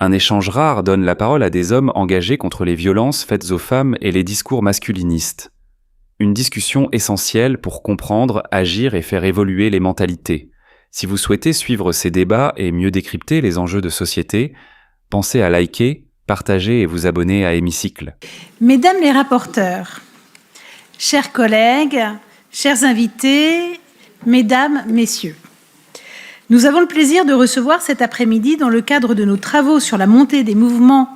Un échange rare donne la parole à des hommes engagés contre les violences faites aux femmes et les discours masculinistes. Une discussion essentielle pour comprendre, agir et faire évoluer les mentalités. Si vous souhaitez suivre ces débats et mieux décrypter les enjeux de société, pensez à liker, partager et vous abonner à Hémicycle. Mesdames les rapporteurs, chers collègues, chers invités, mesdames, messieurs, nous avons le plaisir de recevoir cet après-midi, dans le cadre de nos travaux sur la montée des mouvements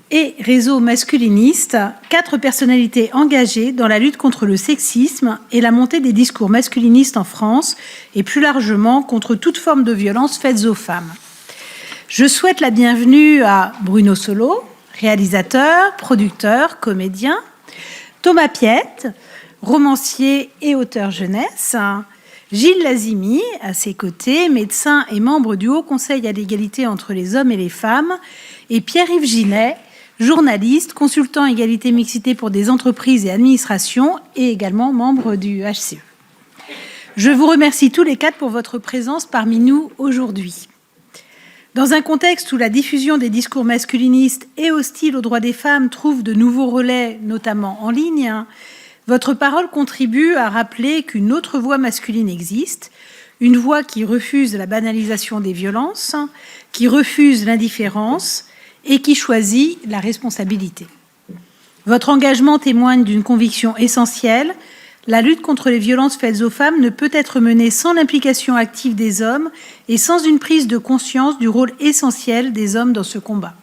et réseaux masculinistes, 4 personnalités engagées dans la lutte contre le sexisme et la montée des discours masculinistes en France et plus largement contre toute forme de violence faites aux femmes. Je souhaite la bienvenue à Bruno Solo, réalisateur, producteur, comédien, Thomas Piette, romancier et auteur jeunesse, Gilles Lazimi, à ses côtés, médecin et membre du Haut Conseil à l'égalité entre les hommes et les femmes, et Pierre-Yves Ginet, journaliste, consultant égalité-mixité pour des entreprises et administrations, et également membre du HCE. Je vous remercie tous les 4 pour votre présence parmi nous aujourd'hui. Dans un contexte où la diffusion des discours masculinistes et hostiles aux droits des femmes trouve de nouveaux relais, notamment en ligne, votre parole contribue à rappeler qu'une autre voix masculine existe, une voix qui refuse la banalisation des violences, qui refuse l'indifférence et qui choisit la responsabilité. Votre engagement témoigne d'une conviction essentielle. La lutte contre les violences faites aux femmes ne peut être menée sans l'implication active des hommes et sans une prise de conscience du rôle essentiel des hommes dans ce combat.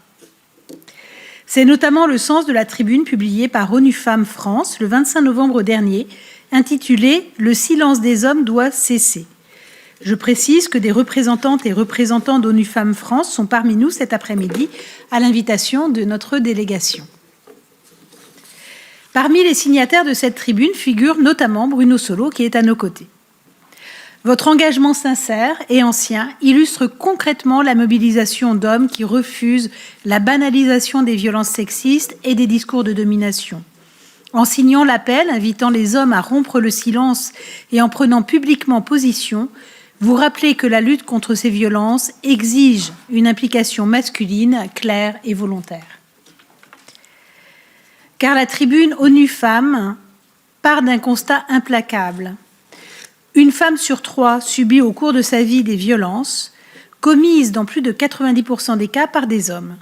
C'est notamment le sens de la tribune publiée par ONU Femmes France le 25 novembre dernier, intitulée « Le silence des hommes doit cesser ». Je précise que des représentantes et représentants d'ONU Femmes France sont parmi nous cet après-midi à l'invitation de notre délégation. Parmi les signataires de cette tribune figure notamment Bruno Solo, qui est à nos côtés. Votre engagement sincère et ancien illustre concrètement la mobilisation d'hommes qui refusent la banalisation des violences sexistes et des discours de domination. En signant l'appel, invitant les hommes à rompre le silence et en prenant publiquement position, vous rappelez que la lutte contre ces violences exige une implication masculine claire et volontaire. Car la tribune ONU Femmes part d'un constat implacable. Une femme sur 3 subit au cours de sa vie des violences, commises dans plus de 90% des cas par des hommes.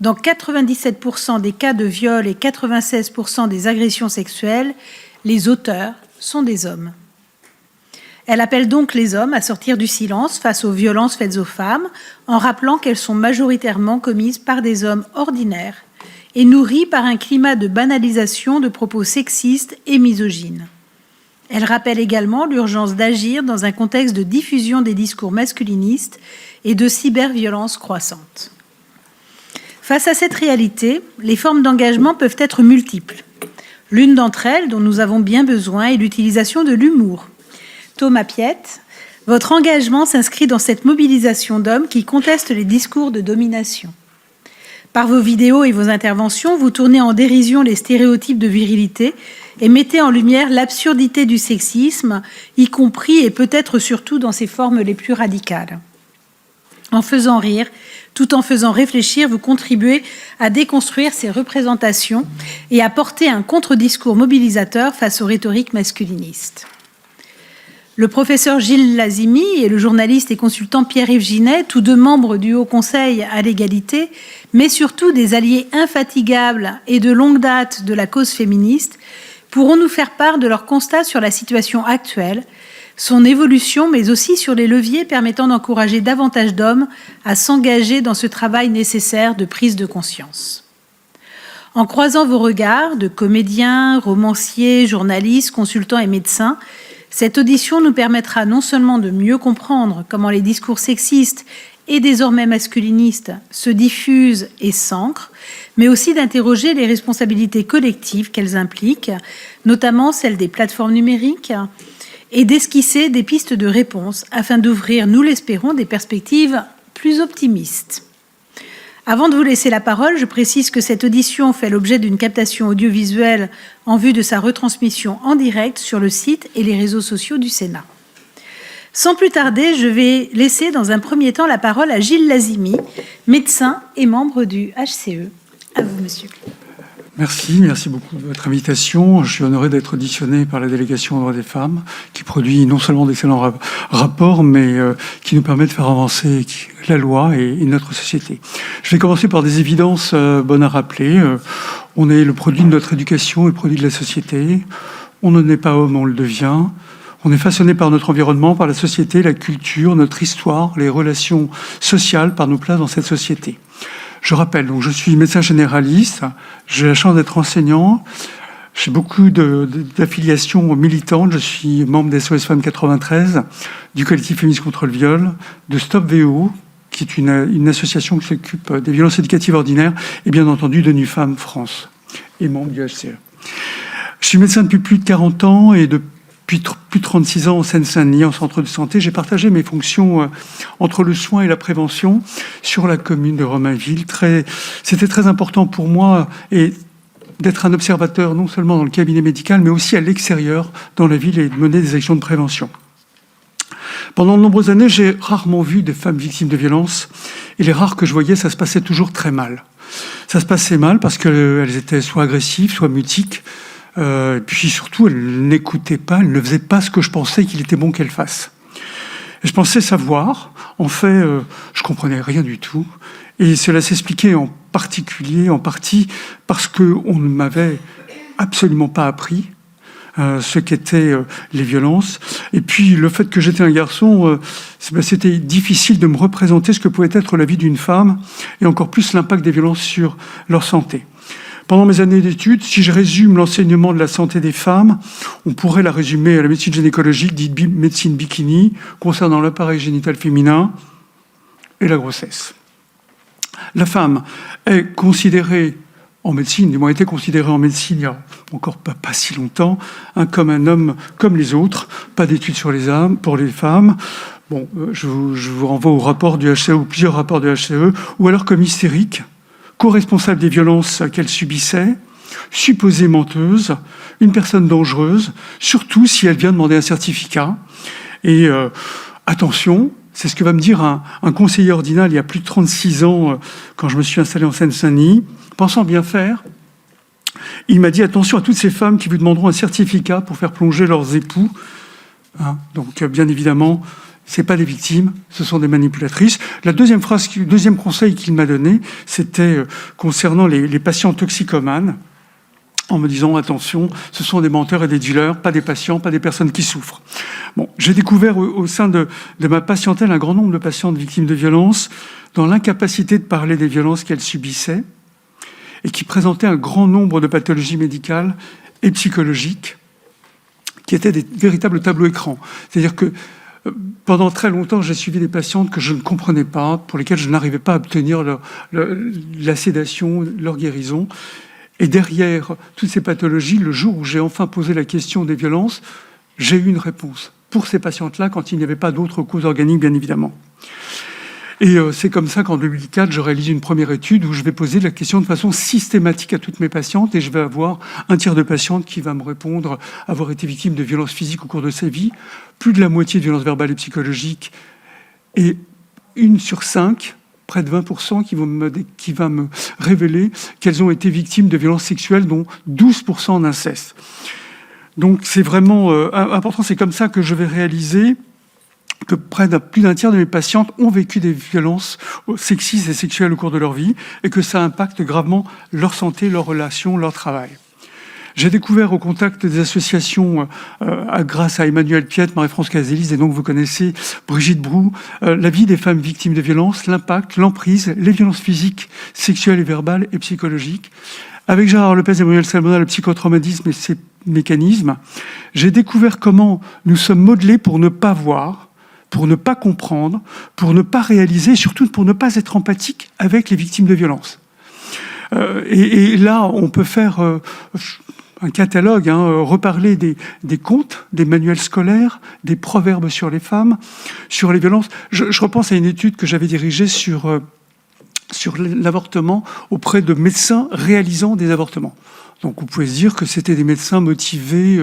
Dans 97% des cas de viol et 96% des agressions sexuelles, les auteurs sont des hommes. Elle appelle donc les hommes à sortir du silence face aux violences faites aux femmes, en rappelant qu'elles sont majoritairement commises par des hommes ordinaires et nourries par un climat de banalisation de propos sexistes et misogynes. Elle rappelle également l'urgence d'agir dans un contexte de diffusion des discours masculinistes et de cyberviolence croissante. Face à cette réalité, les formes d'engagement peuvent être multiples. L'une d'entre elles, dont nous avons bien besoin, est l'utilisation de l'humour. Thomas Piette, votre engagement s'inscrit dans cette mobilisation d'hommes qui contestent les discours de domination. Par vos vidéos et vos interventions, vous tournez en dérision les stéréotypes de virilité et mettez en lumière l'absurdité du sexisme, y compris et peut-être surtout dans ses formes les plus radicales. En faisant rire, tout en faisant réfléchir, vous contribuez à déconstruire ces représentations et à porter un contre-discours mobilisateur face aux rhétoriques masculinistes. Le professeur Gilles Lazimi et le journaliste et consultant Pierre-Yves Ginet, tous 2 membres du Haut Conseil à l'égalité, mais surtout des alliés infatigables et de longue date de la cause féministe, pourront nous faire part de leur constat sur la situation actuelle, son évolution, mais aussi sur les leviers permettant d'encourager davantage d'hommes à s'engager dans ce travail nécessaire de prise de conscience. En croisant vos regards de comédiens, romanciers, journalistes, consultants et médecins, cette audition nous permettra non seulement de mieux comprendre comment les discours sexistes et désormais masculinistes se diffusent et s'ancrent, mais aussi d'interroger les responsabilités collectives qu'elles impliquent, notamment celles des plateformes numériques, et d'esquisser des pistes de réponse afin d'ouvrir, nous l'espérons, des perspectives plus optimistes. Avant de vous laisser la parole, je précise que cette audition fait l'objet d'une captation audiovisuelle en vue de sa retransmission en direct sur le site et les réseaux sociaux du Sénat. Sans plus tarder, je vais laisser dans un premier temps la parole à Gilles Lazimi, médecin et membre du HCE. À vous, monsieur. Merci beaucoup de votre invitation. Je suis honoré d'être auditionné par la délégation aux droits des femmes, qui produit non seulement d'excellents rapports, mais qui nous permet de faire avancer la loi et notre société. Je vais commencer par des évidences bonnes à rappeler. On est le produit de notre éducation et le produit de la société. On ne naît pas homme, on le devient. On est façonné par notre environnement, par la société, la culture, notre histoire, les relations sociales, par nos places dans cette société. Je rappelle, donc, je suis médecin généraliste, j'ai la chance d'être enseignant, j'ai beaucoup d'affiliations militantes, je suis membre des SOS Femmes 93, du collectif Féministes contre le viol, de Stop VO, qui est une association qui s'occupe des violences éducatives ordinaires, et bien entendu de NUFAM France, et membre du HCE. Je suis médecin depuis plus de 40 ans et depuis plus de 36 ans en Seine-Saint-Denis, en centre de santé. J'ai partagé mes fonctions entre le soin et la prévention sur la commune de Romainville. C'était très important pour moi et d'être un observateur non seulement dans le cabinet médical, mais aussi à l'extérieur, dans la ville, et de mener des actions de prévention. Pendant de nombreuses années, j'ai rarement vu des femmes victimes de violences, et les rares que je voyais, ça se passait toujours très mal. Ça se passait mal parce qu'elles étaient soit agressives, soit mutiques, et puis surtout, elles n'écoutaient pas, elles ne faisaient pas ce que je pensais qu'il était bon qu'elles fassent. Et je pensais savoir. En fait, je comprenais rien du tout. Et cela s'expliquait en partie, parce qu'on ne m'avait absolument pas appris ce qu'étaient les violences. Et puis, le fait que j'étais un garçon, c'était difficile de me représenter ce que pouvait être la vie d'une femme, et encore plus l'impact des violences sur leur santé. Pendant mes années d'études, si je résume l'enseignement de la santé des femmes, on pourrait la résumer à la médecine gynécologique, dite médecine bikini, concernant l'appareil génital féminin et la grossesse. La femme est considérée en médecine, du moins était considérée en médecine il y a encore pas si longtemps, comme un homme comme les autres, pas d'études sur les âmes pour les femmes. Bon, je vous renvoie au rapport du HCE ou plusieurs rapports du HCE, ou alors comme hystérique, co-responsable des violences qu'elle subissait, supposée menteuse, une personne dangereuse, surtout si elle vient demander un certificat. Et attention, c'est ce que va me dire un conseiller ordinal il y a plus de 36 ans, quand je me suis installé en Seine-Saint-Denis, pensant bien faire. Il m'a dit attention à toutes ces femmes qui vous demanderont un certificat pour faire plonger leurs époux. Donc bien évidemment, ce n'est pas des victimes, ce sont des manipulatrices. Le deuxième conseil qu'il m'a donné, c'était concernant les patients toxicomanes, en me disant attention, ce sont des menteurs et des dealers, pas des patients, pas des personnes qui souffrent. Bon, j'ai découvert au sein de ma patientèle un grand nombre de patientes victimes de violences dans l'incapacité de parler des violences qu'elles subissaient et qui présentaient un grand nombre de pathologies médicales et psychologiques qui étaient des véritables tableaux écrans. C'est-à-dire que pendant très longtemps, j'ai suivi des patientes que je ne comprenais pas, pour lesquelles je n'arrivais pas à obtenir la sédation, leur guérison. Et derrière toutes ces pathologies, le jour où j'ai enfin posé la question des violences, j'ai eu une réponse pour ces patientes-là quand il n'y avait pas d'autres causes organiques, bien évidemment. Et c'est comme ça qu'en 2004, je réalise une première étude où je vais poser la question de façon systématique à toutes mes patientes, et je vais avoir un tiers de patientes qui va me répondre avoir été victime de violences physiques au cours de sa vie, plus de la moitié de violences verbales et psychologiques, et 1 sur 5, près de 20%, qui va me révéler qu'elles ont été victimes de violences sexuelles, dont 12% en inceste. Donc c'est vraiment important, c'est comme ça que je vais réaliser que plus d'un tiers de mes patientes ont vécu des violences sexistes et sexuelles au cours de leur vie, et que ça impacte gravement leur santé, leurs relations, leur travail. J'ai découvert au contact des associations, grâce à Emmanuel Piette, Marie-France Casélis, et donc vous connaissez Brigitte Brou, la vie des femmes victimes de violences, l'impact, l'emprise, les violences physiques, sexuelles et verbales et psychologiques. Avec Gérard Lopez et Muriel Salmona, le psychotraumatisme et ses mécanismes, j'ai découvert comment nous sommes modelés pour ne pas voir, pour ne pas comprendre, pour ne pas réaliser, et surtout pour ne pas être empathique avec les victimes de violences. Et là, on peut faire un catalogue, reparler des contes, des manuels scolaires, des proverbes sur les femmes, sur les violences. Je repense à une étude que j'avais dirigée sur l'avortement auprès de médecins réalisant des avortements. Donc, vous pouvez se dire que c'était des médecins motivés,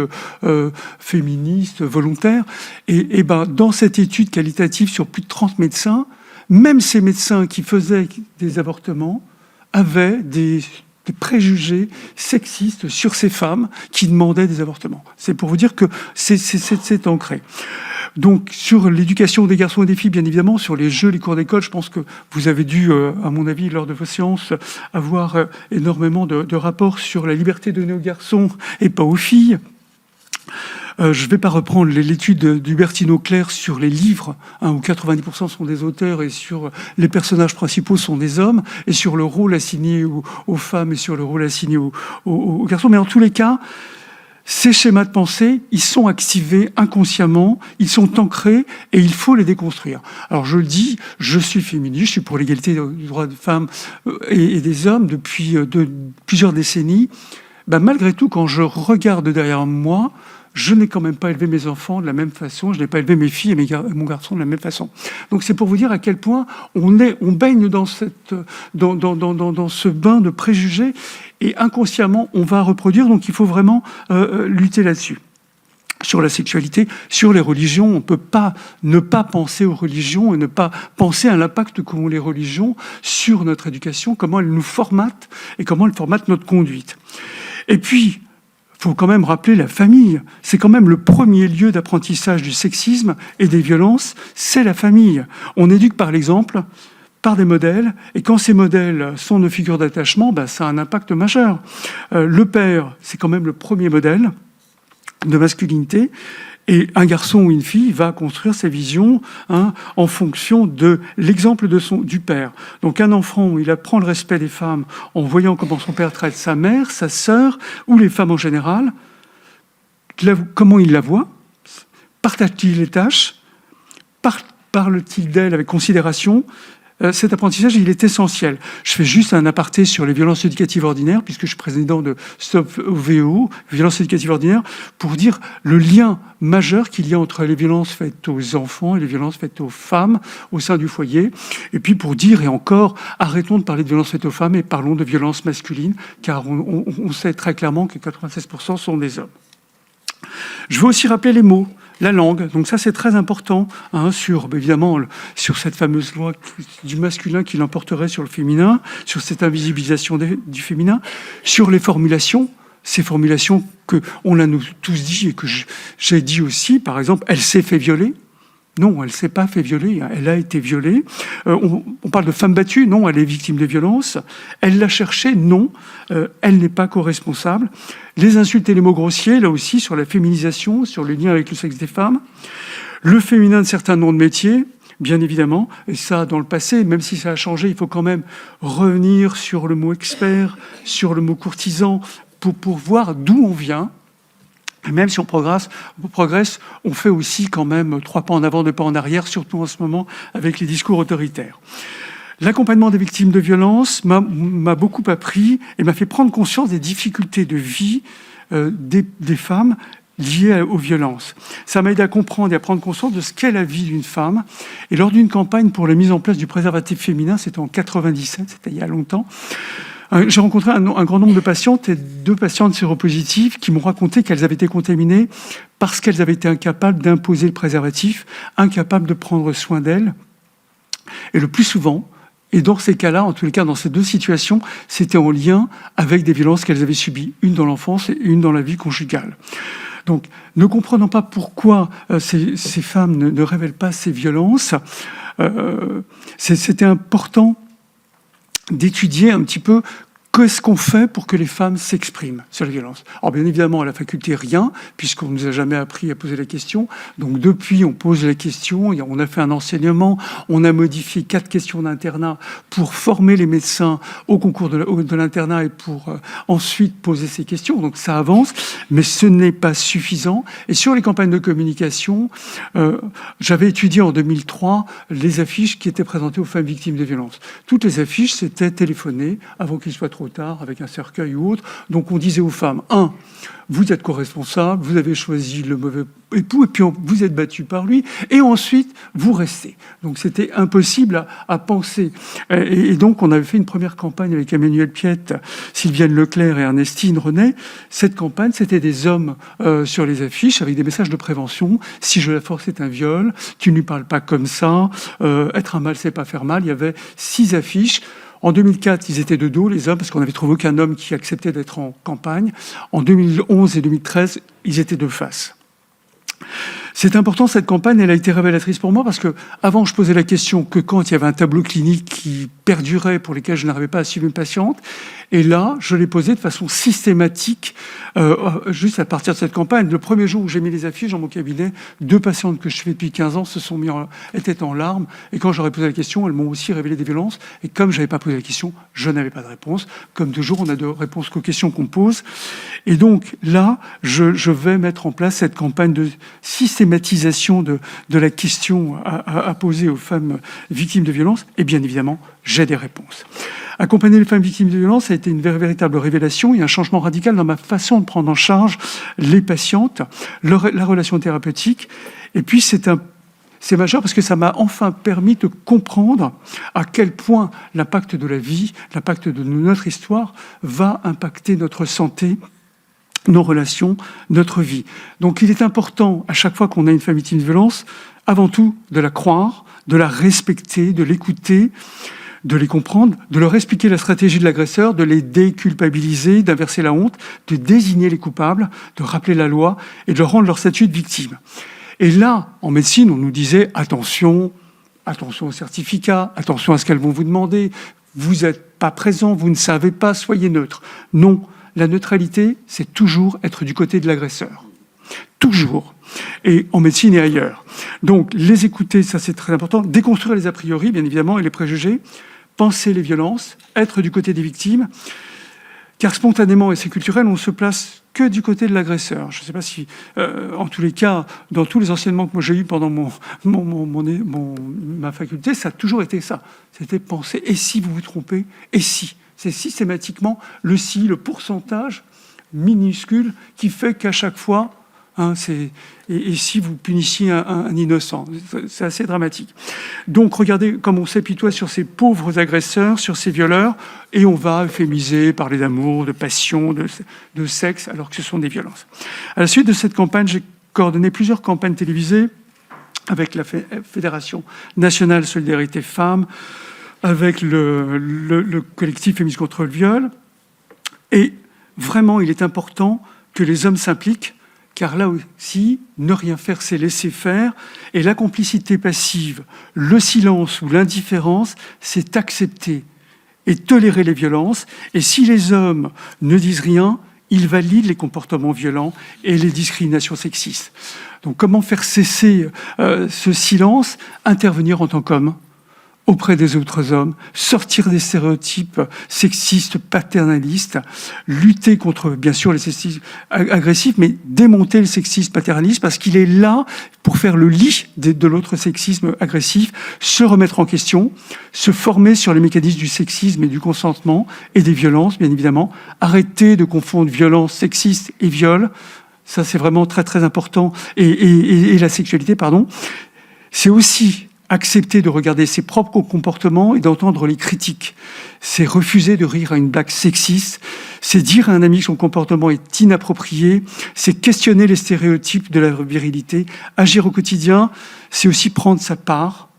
féministes, volontaires. Et dans cette étude qualitative sur plus de 30 médecins, même ces médecins qui faisaient des avortements avaient des préjugés sexistes sur ces femmes qui demandaient des avortements. C'est pour vous dire que c'est ancré. Donc, sur l'éducation des garçons et des filles, bien évidemment, sur les jeux, les cours d'école, je pense que vous avez dû, à mon avis, lors de vos séances, avoir énormément de rapports sur la liberté donnée aux garçons et pas aux filles. Je ne vais pas reprendre l'étude d'Hubertine Auclair sur les livres, où 90% sont des auteurs et sur les personnages principaux sont des hommes, et sur le rôle assigné aux femmes et sur le rôle assigné aux garçons. Mais en tous les cas, ces schémas de pensée, ils sont activés inconsciemment, ils sont ancrés et il faut les déconstruire. Alors je le dis, je suis féministe, je suis pour l'égalité des droits des femmes et des hommes depuis plusieurs décennies. Malgré tout, quand je regarde derrière moi, je n'ai quand même pas élevé mes enfants de la même façon, je n'ai pas élevé mes filles et mon garçon de la même façon. Donc c'est pour vous dire à quel point on baigne dans ce bain de préjugés et inconsciemment on va reproduire, donc il faut vraiment lutter là-dessus. Sur la sexualité, sur les religions, on ne peut pas ne pas penser aux religions et ne pas penser à l'impact qu'ont les religions sur notre éducation, comment elles nous formatent et comment elles formatent notre conduite. Et puis, il faut quand même rappeler la famille. C'est quand même le premier lieu d'apprentissage du sexisme et des violences, c'est la famille. On éduque par l'exemple, par des modèles, et quand ces modèles sont nos figures d'attachement, ça a un impact majeur. Le père, c'est quand même le premier modèle de masculinité, et un garçon ou une fille va construire sa vision en fonction de l'exemple du père. Donc un enfant, il apprend le respect des femmes en voyant comment son père traite sa mère, sa sœur, ou les femmes en général, comment il la voit, partage-t-il les tâches, parle-t-il d'elle avec considération. Cet apprentissage, il est essentiel. Je fais juste un aparté sur les violences éducatives ordinaires, puisque je suis président de Stop VO, violences éducatives ordinaires, pour dire le lien majeur qu'il y a entre les violences faites aux enfants et les violences faites aux femmes au sein du foyer. Et puis pour dire, et encore, arrêtons de parler de violences faites aux femmes et parlons de violences masculines, car on sait très clairement que 96% sont des hommes. Je veux aussi rappeler les mots. La langue, donc ça c'est très important, évidemment sur cette fameuse loi du masculin qui l'emporterait sur le féminin, sur cette invisibilisation du féminin, sur les formulations, ces formulations qu'on a nous tous dit et que j'ai dit aussi, par exemple, elle s'est fait violer. Non, elle ne s'est pas fait violer, elle a été violée. On parle de femme battue, non, elle est victime de violences. Elle l'a cherché, non, elle n'est pas co-responsable. Les insultes et les mots grossiers, là aussi, sur la féminisation, sur le lien avec le sexe des femmes. Le féminin de certains noms de métiers, bien évidemment. Et ça, dans le passé, même si ça a changé, il faut quand même revenir sur le mot expert, sur le mot courtisan, pour voir d'où on vient. Et même si on progresse, on fait aussi quand même 3 pas en avant, 2 pas en arrière, surtout en ce moment avec les discours autoritaires. L'accompagnement des victimes de violences m'a beaucoup appris et m'a fait prendre conscience des difficultés de vie des femmes liées aux violences. Ça m'a aidé à comprendre et à prendre conscience de ce qu'est la vie d'une femme. Et lors d'une campagne pour la mise en place du préservatif féminin, c'était en 97, c'était il y a longtemps, j'ai rencontré un grand nombre de patientes et 2 patientes séropositives qui m'ont raconté qu'elles avaient été contaminées parce qu'elles avaient été incapables d'imposer le préservatif, incapables de prendre soin d'elles. Et le plus souvent, et dans ces cas-là, en tous les cas dans ces 2 situations, c'était en lien avec des violences qu'elles avaient subies, une dans l'enfance et une dans la vie conjugale. Donc, ne comprenant pas pourquoi ces femmes ne révèlent pas ces violences, c'était important d'étudier un petit peu qu'est-ce qu'on fait pour que les femmes s'expriment sur la violence. Alors bien évidemment, à la faculté, rien, puisqu'on ne nous a jamais appris à poser la question. Donc depuis, on pose la question, on a fait un enseignement, on a modifié 4 questions d'internat pour former les médecins au concours de l'internat et pour ensuite poser ces questions. Donc ça avance, mais ce n'est pas suffisant. Et sur les campagnes de communication, j'avais étudié en 2003 les affiches qui étaient présentées aux femmes victimes de violences. Toutes les affiches, c'était téléphoné avant qu'il soit trop trop tard avec un cercueil ou autre. Donc on disait aux femmes, vous êtes co-responsables, vous avez choisi le mauvais époux, et puis vous êtes battu par lui, et ensuite vous restez. Donc c'était impossible à penser. Et donc on avait fait une première campagne avec Emmanuel Piette, Sylviane Leclerc et Ernestine Renet. Cette campagne, c'était des hommes sur les affiches avec des messages de prévention. Si je la force, c'est un viol. Tu ne lui parles pas comme ça. Être un mâle, c'est pas faire mal. Il y avait 6 affiches. En 2004, ils étaient de dos, les hommes, parce qu'on n'avait trouvé aucun homme qui acceptait d'être en campagne. En 2011 et 2013, ils étaient de face. C'est important, cette campagne, elle a été révélatrice pour moi, parce que avant, je posais la question que quand il y avait un tableau clinique qui perdurait, pour lequel je n'arrivais pas à suivre une patiente, et là, je l'ai posé de façon systématique, juste à partir de cette campagne. Le premier jour où j'ai mis les affiches dans mon cabinet, 2 patientes que je fais depuis 15 ans étaient en larmes, et quand j'aurais posé la question, elles m'ont aussi révélé des violences, et comme je n'avais pas posé la question, je n'avais pas de réponse. Comme toujours, on n'a de réponse qu'aux questions qu'on pose. Et donc là, je vais mettre en place cette campagne de systématisation de la question à poser aux femmes victimes de violences, et bien évidemment, j'ai des réponses. Accompagner les femmes victimes de violences a été une véritable révélation et un changement radical dans ma façon de prendre en charge les patientes, la relation thérapeutique. Et puis c'est majeur parce que ça m'a enfin permis de comprendre à quel point l'impact de la vie, l'impact de notre histoire va impacter notre santé, nos relations, notre vie. Donc il est important, à chaque fois qu'on a une femme victime de violence, avant tout de la croire, de la respecter, de l'écouter, de les comprendre, de leur expliquer la stratégie de l'agresseur, de les déculpabiliser, d'inverser la honte, de désigner les coupables, de rappeler la loi et de leur rendre leur statut de victime. Et là, en médecine, on nous disait attention au certificat, attention à ce qu'elles vont vous demander, vous n'êtes pas présent, vous ne savez pas, soyez neutre. Non, la neutralité, c'est toujours être du côté de l'agresseur. Toujours. Et en médecine et ailleurs. Donc, les écouter, ça c'est très important. Déconstruire les a priori, bien évidemment, et les préjugés. Penser les violences, être du côté des victimes. Car spontanément, et c'est culturel, on se place que du côté de l'agresseur. Je ne sais pas si, en tous les cas, dans tous les enseignements que moi j'ai eus pendant ma faculté, ça a toujours été ça. C'était penser, et si vous vous trompez, et si. C'est systématiquement le si, le pourcentage minuscule qui fait qu'à chaque fois, et si vous punissiez un innocent, c'est assez dramatique. Donc regardez comme on s'apitoie sur ces pauvres agresseurs, sur ces violeurs, et on va euphémiser, parler d'amour, de passion, de sexe, alors que ce sont des violences. À la suite de cette campagne, j'ai coordonné plusieurs campagnes télévisées avec la Fédération nationale Solidarité Femmes, avec le collectif Féministes contre le viol. Et vraiment, il est important que les hommes s'impliquent, car là aussi, ne rien faire, c'est laisser faire. Et la complicité passive, le silence ou l'indifférence, c'est accepter et tolérer les violences. Et si les hommes ne disent rien, ils valident les comportements violents et les discriminations sexistes. Donc comment faire cesser ce silence? Intervenir en tant qu'homme auprès des autres hommes, sortir des stéréotypes sexistes, paternalistes, lutter contre, bien sûr, les sexismes agressifs, mais démonter le sexisme paternaliste parce qu'il est là pour faire le lit de l'autre sexisme agressif, se remettre en question, se former sur les mécanismes du sexisme et du consentement et des violences, bien évidemment, arrêter de confondre violence sexiste et viol, ça c'est vraiment très très important, et la sexualité, pardon, c'est aussi accepter de regarder ses propres comportements et d'entendre les critiques. C'est refuser de rire à une blague sexiste, c'est dire à un ami que son comportement est inapproprié, c'est questionner les stéréotypes de la virilité. Agir au quotidien, c'est aussi prendre sa part.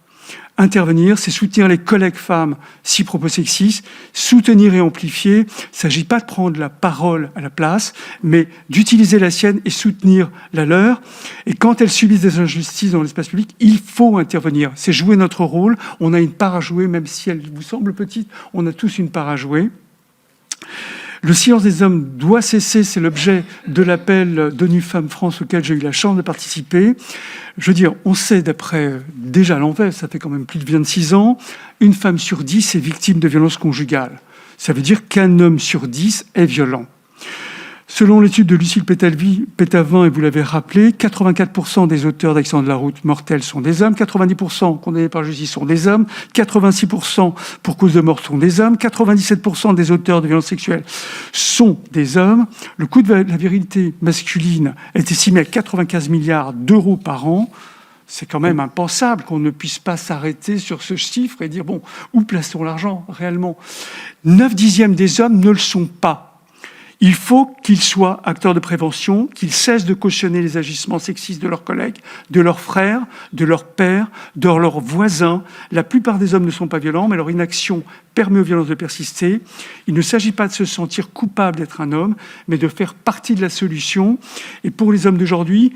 Intervenir, c'est soutenir les collègues femmes si propos sexistes, soutenir et amplifier. Il ne s'agit pas de prendre la parole à la place, mais d'utiliser la sienne et soutenir la leur. Et quand elles subissent des injustices dans l'espace public, il faut intervenir. C'est jouer notre rôle. On a une part à jouer, même si elle vous semble petite, on a tous une part à jouer. Le silence des hommes doit cesser, c'est l'objet de l'appel d'ONU Femmes France auquel j'ai eu la chance de participer. Je veux dire, on sait d'après déjà l'ANVES, ça fait quand même plus de 26 ans, une femme sur 10 est victime de violences conjugales. Ça veut dire qu'un homme sur 10 est violent. Selon l'étude de Lucille Pétavin, et vous l'avez rappelé, 84% des auteurs d'accidents de la route mortels sont des hommes, 90% condamnés par la justice sont des hommes, 86% pour cause de mort sont des hommes, 97% des auteurs de violences sexuelles sont des hommes. Le coût de la virilité masculine est estimé à 95 milliards d'euros par an. C'est quand même impensable qu'on ne puisse pas s'arrêter sur ce chiffre et dire, bon, où place-t-on l'argent réellement ? 9/10 des hommes ne le sont pas. Il faut qu'ils soient acteurs de prévention, qu'ils cessent de cautionner les agissements sexistes de leurs collègues, de leurs frères, de leurs pères, de leurs voisins. La plupart des hommes ne sont pas violents, mais leur inaction permet aux violences de persister. Il ne s'agit pas de se sentir coupable d'être un homme, mais de faire partie de la solution. Et pour les hommes d'aujourd'hui,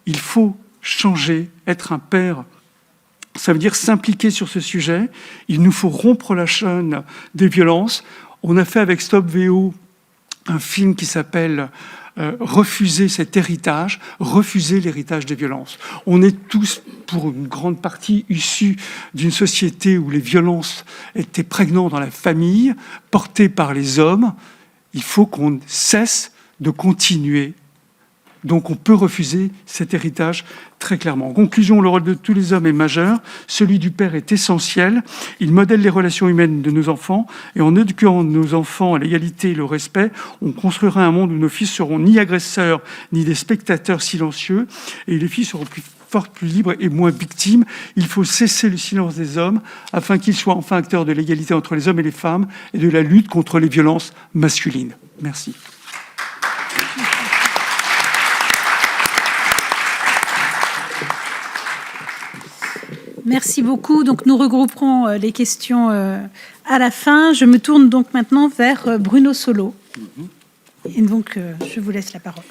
il faut changer, être un père. Ça veut dire s'impliquer sur ce sujet. Il nous faut rompre la chaîne des violences. On a fait avec Stop VO un film qui s'appelle Refuser cet héritage, refuser l'héritage des violences. On est tous, pour une grande partie, issus d'une société où les violences étaient prégnantes dans la famille, portées par les hommes. Il faut qu'on cesse de continuer. Donc on peut refuser cet héritage très clairement. En conclusion, le rôle de tous les hommes est majeur. Celui du père est essentiel. Il modèle les relations humaines de nos enfants. Et en éduquant nos enfants à l'égalité et le respect, on construira un monde où nos fils seront ni agresseurs, ni des spectateurs silencieux. Et les filles seront plus fortes, plus libres et moins victimes. Il faut cesser le silence des hommes afin qu'ils soient enfin acteurs de l'égalité entre les hommes et les femmes et de la lutte contre les violences masculines. Merci. Merci beaucoup. Donc, nous regrouperons les questions à la fin. Je me tourne donc maintenant vers Bruno Solo. Et donc, je vous laisse la parole.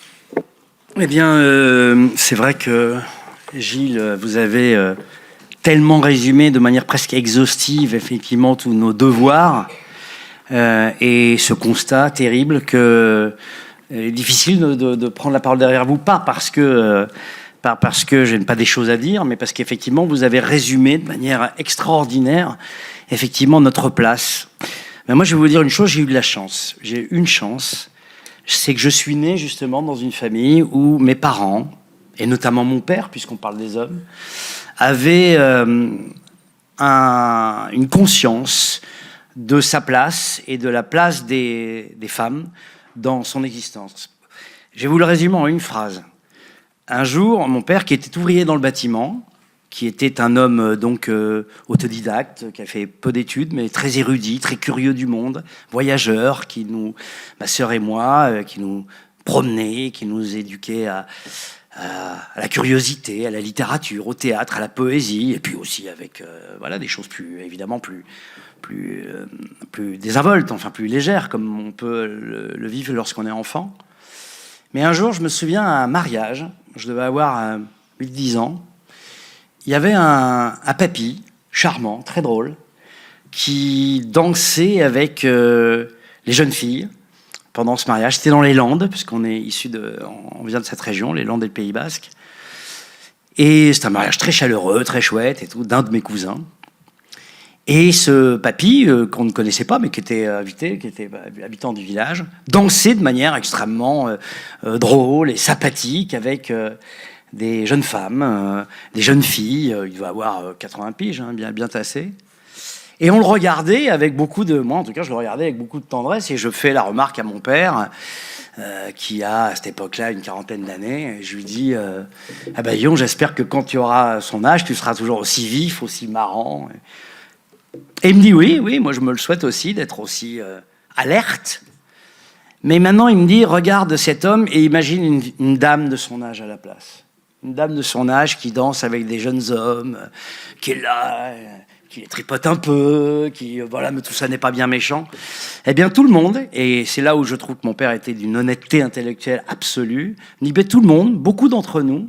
Eh bien, c'est vrai que, Gilles, vous avez tellement résumé de manière presque exhaustive, effectivement, tous nos devoirs et ce constat terrible que est difficile de prendre la parole derrière vous, pas parce que je n'ai pas des choses à dire, mais parce qu'effectivement, vous avez résumé de manière extraordinaire, effectivement, notre place. Mais moi, je vais vous dire une chose, j'ai eu de la chance. J'ai eu une chance, c'est que je suis né justement dans une famille où mes parents, et notamment mon père, puisqu'on parle des hommes, avaient une conscience de sa place et de la place des femmes dans son existence. Je vais vous le résumer en une phrase. Un jour, mon père, qui était ouvrier dans le bâtiment, qui était un homme donc autodidacte, qui a fait peu d'études, mais très érudit, très curieux du monde, voyageur, ma sœur et moi, qui nous promenait, qui nous éduquait à la curiosité, à la littérature, au théâtre, à la poésie, et puis aussi avec des choses plus désinvoltes, enfin plus légères, comme on peut le vivre lorsqu'on est enfant. Mais un jour, je me souviens à un mariage, je devais avoir 8-10 ans, il y avait un papy charmant, très drôle, qui dansait avec les jeunes filles pendant ce mariage. C'était dans les Landes, puisqu'on est on vient de cette région, les Landes et le Pays Basque. Et c'était un mariage très chaleureux, très chouette et tout, d'un de mes cousins. Et ce papy, qu'on ne connaissait pas, mais qui était habitant du village, dansait de manière extrêmement drôle et sympathique avec des jeunes femmes, des jeunes filles. Il devait avoir 80 piges, bien tassé. Et on le regardait avec moi en tout cas, je le regardais avec beaucoup de tendresse, et je fais la remarque à mon père, qui a à cette époque-là une quarantaine d'années, et je lui dis ah ben Yon, j'espère que quand tu auras son âge, tu seras toujours aussi vif, aussi marrant. Et il me dit oui, moi je me le souhaite aussi, d'être aussi alerte. Mais maintenant il me dit, regarde cet homme et imagine une dame de son âge à la place. Une dame de son âge qui danse avec des jeunes hommes, qui est là, qui les tripote un peu, mais tout ça n'est pas bien méchant. Eh bien tout le monde, et c'est là où je trouve que mon père était d'une honnêteté intellectuelle absolue, tout le monde, beaucoup d'entre nous,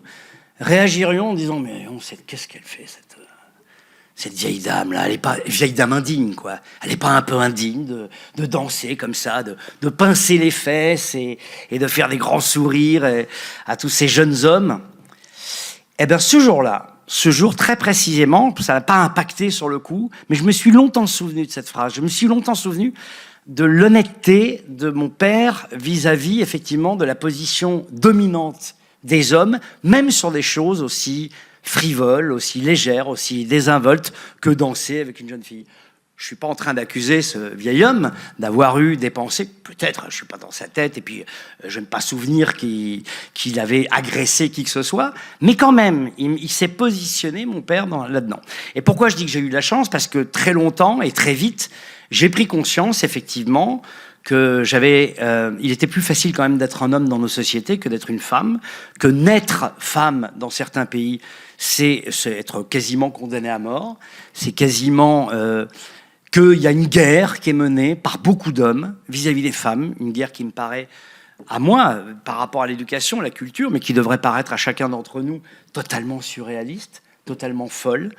réagirions en disant, mais qu'est-ce qu'elle fait cette vieille dame là, elle est pas vieille dame indigne quoi. Elle est pas un peu indigne de danser comme ça, de pincer les fesses et de faire des grands sourires à tous ces jeunes hommes. Eh bien ce jour très précisément, ça n'a pas impacté sur le coup, mais je me suis longtemps souvenu de cette phrase. Je me suis longtemps souvenu de l'honnêteté de mon père vis-à-vis, effectivement, de la position dominante des hommes, même sur des choses aussi frivoles, aussi légères, aussi désinvoltes que danser avec une jeune fille. Je ne suis pas en train d'accuser ce vieil homme d'avoir eu des pensées, peut-être, je ne suis pas dans sa tête, et puis je n'ai pas souvenir qu'il avait agressé qui que ce soit, mais quand même, il s'est positionné, mon père, là-dedans. Et pourquoi je dis que j'ai eu de la chance? Parce que très longtemps et très vite, j'ai pris conscience, effectivement, que il était plus facile quand même d'être un homme dans nos sociétés que d'être une femme, que naître femme dans certains pays, c'est être quasiment condamné à mort, c'est quasiment... qu'il y a une guerre qui est menée par beaucoup d'hommes vis-à-vis des femmes, une guerre qui me paraît, à moi, par rapport à l'éducation, la culture, mais qui devrait paraître à chacun d'entre nous totalement surréaliste, totalement folle.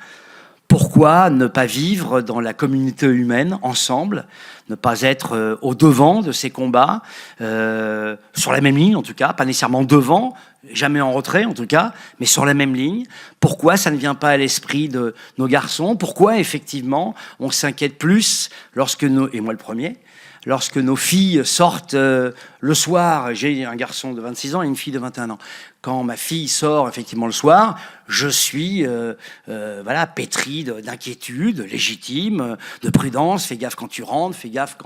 Pourquoi ne pas vivre dans la communauté humaine ensemble, ne pas être au devant de ces combats, sur la même ligne en tout cas, pas nécessairement devant, jamais en retrait en tout cas, mais sur la même ligne. Pourquoi ça ne vient pas à l'esprit de nos garçons? Pourquoi effectivement on s'inquiète plus lorsque et moi le premier, lorsque nos filles sortent le soir? J'ai un garçon de 26 ans et une fille de 21 ans. Quand ma fille sort effectivement le soir, je suis voilà, pétri d'inquiétude légitime, de prudence. Fais gaffe quand tu rentres, fais gaffe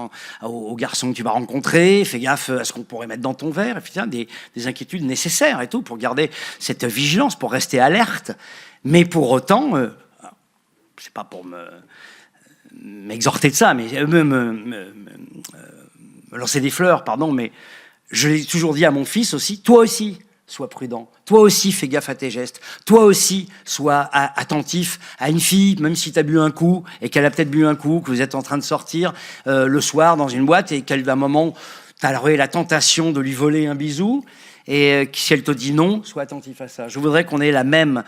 aux garçons que tu vas rencontrer, fais gaffe à ce qu'on pourrait mettre dans ton verre. Des inquiétudes nécessaires et tout pour garder cette vigilance, pour rester alerte. Mais pour autant, c'est pas pour m'exhorter de ça, mais me lancer des fleurs, pardon, mais je l'ai toujours dit à mon fils aussi, toi aussi, sois prudent. Toi aussi, fais gaffe à tes gestes. Toi aussi, sois attentif à une fille, même si tu as bu un coup, et qu'elle a peut-être bu un coup, que vous êtes en train de sortir le soir dans une boîte, et qu'à un moment, tu as la tentation de lui voler un bisou, et si elle te dit non, sois attentif à ça. Je voudrais qu'on ait la même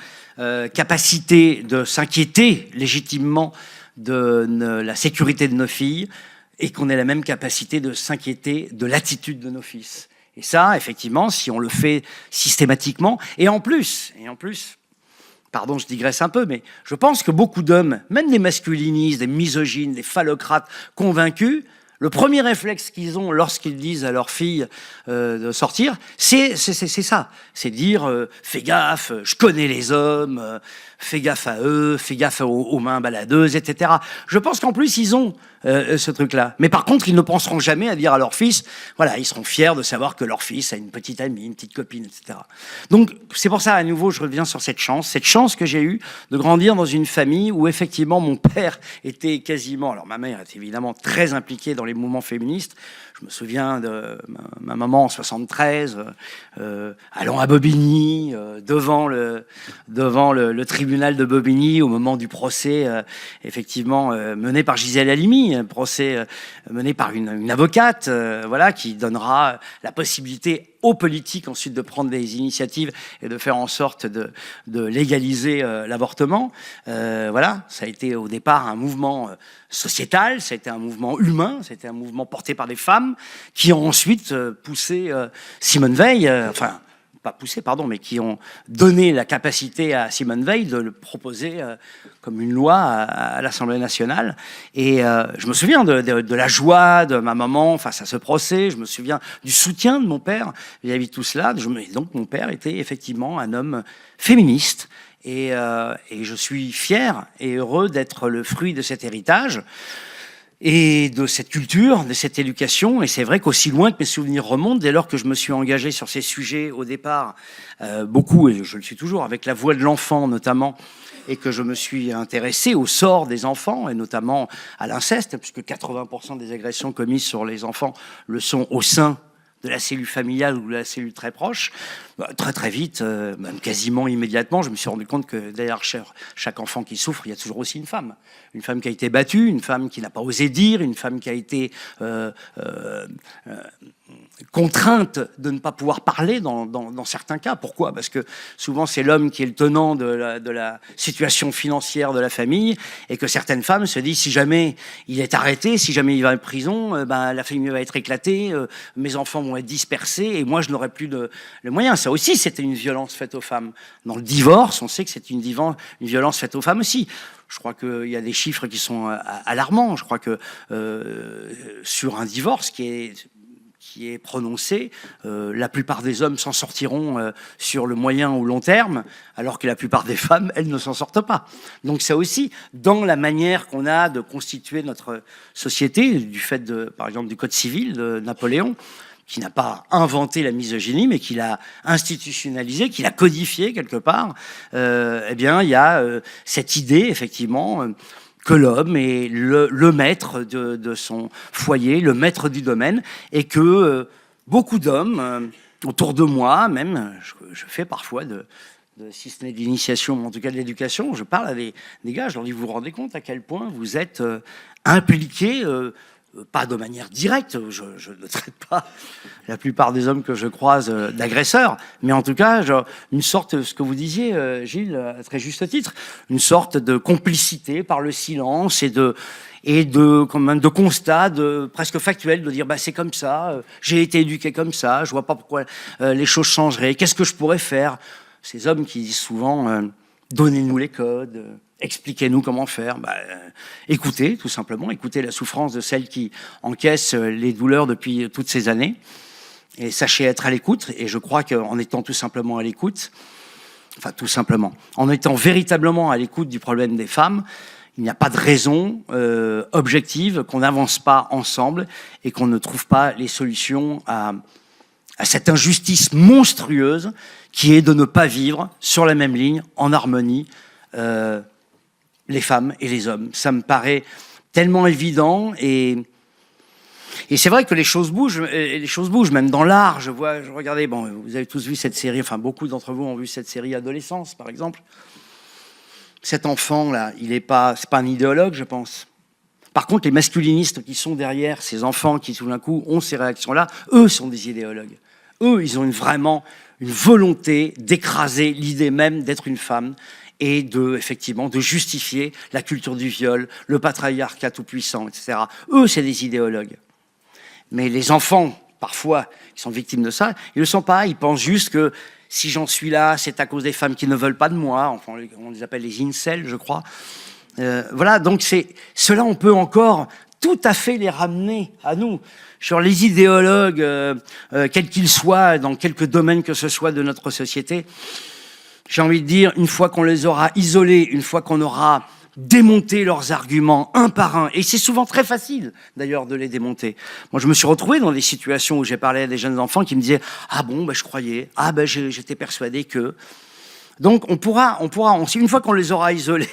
capacité de s'inquiéter légitimement de la sécurité de nos filles, et qu'on ait la même capacité de s'inquiéter de l'attitude de nos fils. Et ça, effectivement, si on le fait systématiquement, et en plus, pardon, je digresse un peu, mais je pense que beaucoup d'hommes, même des masculinistes, des misogynes, des phallocrates convaincus, le premier réflexe qu'ils ont lorsqu'ils disent à leur fille de sortir, c'est ça. C'est dire fais gaffe, je connais les hommes, fais gaffe à eux, fais gaffe aux mains baladeuses, etc. Je pense qu'en plus, ils ont ce truc-là. Mais par contre, ils ne penseront jamais à dire à leur fils, voilà, ils seront fiers de savoir que leur fils a une petite amie, une petite copine, etc. Donc, c'est pour ça, à nouveau, je reviens sur cette chance que j'ai eue de grandir dans une famille où, effectivement, mon père était quasiment... Alors, ma mère était évidemment très impliquée dans les mouvements féministes. Je me souviens de ma maman en 73, allant à Bobigny, devant le tribunal de Bobigny, au moment du procès, effectivement, mené par Gisèle Halimi, un procès mené par une avocate, voilà, qui donnera la possibilité aux politiques ensuite de prendre des initiatives et de faire en sorte de légaliser l'avortement. Voilà, ça a été au départ un mouvement sociétal, ça a été un mouvement humain, c'était un mouvement porté par des femmes qui ont ensuite poussé Simone Veil, enfin pas poussé, pardon, mais qui ont donné la capacité à Simone Veil de le proposer comme une loi à l'Assemblée nationale. Et je me souviens de la joie de ma maman face à ce procès, je me souviens du soutien de mon père vis-à-vis de tout cela. Donc mon père était effectivement un homme féministe. Et je suis fier et heureux d'être le fruit de cet héritage et de cette culture, de cette éducation. Et c'est vrai qu'aussi loin que mes souvenirs remontent, dès lors que je me suis engagé sur ces sujets au départ, beaucoup, et je le suis toujours, avec la voix de l'enfant notamment, et que je me suis intéressé au sort des enfants, et notamment à l'inceste, puisque 80% des agressions commises sur les enfants le sont au sein de la cellule familiale ou de la cellule très proche. Très très vite, même quasiment immédiatement, je me suis rendu compte que derrière chaque enfant qui souffre, il y a toujours aussi une femme qui a été battue, une femme qui n'a pas osé dire, une femme qui a été contrainte de ne pas pouvoir parler dans certains cas. Pourquoi? Parce que souvent c'est l'homme qui est le tenant de la situation financière de la famille, et que certaines femmes se disent, si jamais il est arrêté, si jamais il va en prison, la famille va être éclatée, mes enfants vont être dispersés et moi je n'aurai plus le moyen. Ça aussi, c'était une violence faite aux femmes. Dans le divorce, on sait que c'est une violence faite aux femmes aussi. Je crois qu'il y a des chiffres qui sont alarmants. Je crois que sur un divorce qui est prononcé, la plupart des hommes s'en sortiront sur le moyen ou long terme, alors que la plupart des femmes, elles ne s'en sortent pas. Donc ça aussi, dans la manière qu'on a de constituer notre société, du fait, par exemple, du Code civil de Napoléon, qui n'a pas inventé la misogynie, mais qui l'a institutionnalisée, qui l'a codifiée quelque part, eh bien, il y a cette idée, effectivement, que l'homme est le maître de son foyer, le maître du domaine, et que beaucoup d'hommes, autour de moi même, je fais parfois si ce n'est de l'initiation, mais en tout cas de l'éducation, je parle à des gars, je leur dis, vous vous rendez compte à quel point vous êtes impliqués, pas de manière directe, je ne traite pas la plupart des hommes que je croise d'agresseurs, mais en tout cas, une sorte, ce que vous disiez, Gilles, à très juste titre, une sorte de complicité par le silence et de constat presque factuel, de dire c'est comme ça, j'ai été éduqué comme ça, je vois pas pourquoi les choses changeraient, qu'est-ce que je pourrais faire? Ces hommes qui disent souvent donnez-nous les codes, expliquez-nous comment faire. Écoutez, tout simplement, écoutez la souffrance de celles qui encaissent les douleurs depuis toutes ces années, et sachez être à l'écoute. Et je crois qu'en étant tout simplement à l'écoute, en étant véritablement à l'écoute du problème des femmes, il n'y a pas de raison objective qu'on n'avance pas ensemble et qu'on ne trouve pas les solutions à cette injustice monstrueuse qui est de ne pas vivre sur la même ligne, en harmonie, les femmes et les hommes. Ça me paraît tellement évident, et c'est vrai que les choses bougent, même dans l'art. Regardez, vous avez tous vu cette série, enfin beaucoup d'entre vous ont vu cette série Adolescence, par exemple. Cet enfant-là, c'est pas un idéologue, je pense. Par contre, les masculinistes qui sont derrière ces enfants qui, tout d'un coup, ont ces réactions-là, eux sont des idéologues. Eux, ils ont vraiment une volonté d'écraser l'idée même d'être une femme et effectivement, de justifier la culture du viol, le patriarcat tout-puissant, etc. Eux, c'est des idéologues. Mais les enfants, parfois, qui sont victimes de ça, ils ne le sont pas. Ils pensent juste que si j'en suis là, c'est à cause des femmes qui ne veulent pas de moi. Enfin, on les appelle les incels, je crois. Voilà, donc cela, on peut encore tout à fait les ramener à nous. Sur les idéologues, quels qu'ils soient, dans quelque domaine que ce soit de notre société, j'ai envie de dire, une fois qu'on les aura isolés, une fois qu'on aura démonté leurs arguments un par un, et c'est souvent très facile d'ailleurs de les démonter. Moi, je me suis retrouvé dans des situations où j'ai parlé à des jeunes enfants qui me disaient « Ah bon, je croyais, j'étais persuadé que… » Donc, on pourra, une fois qu'on les aura isolés,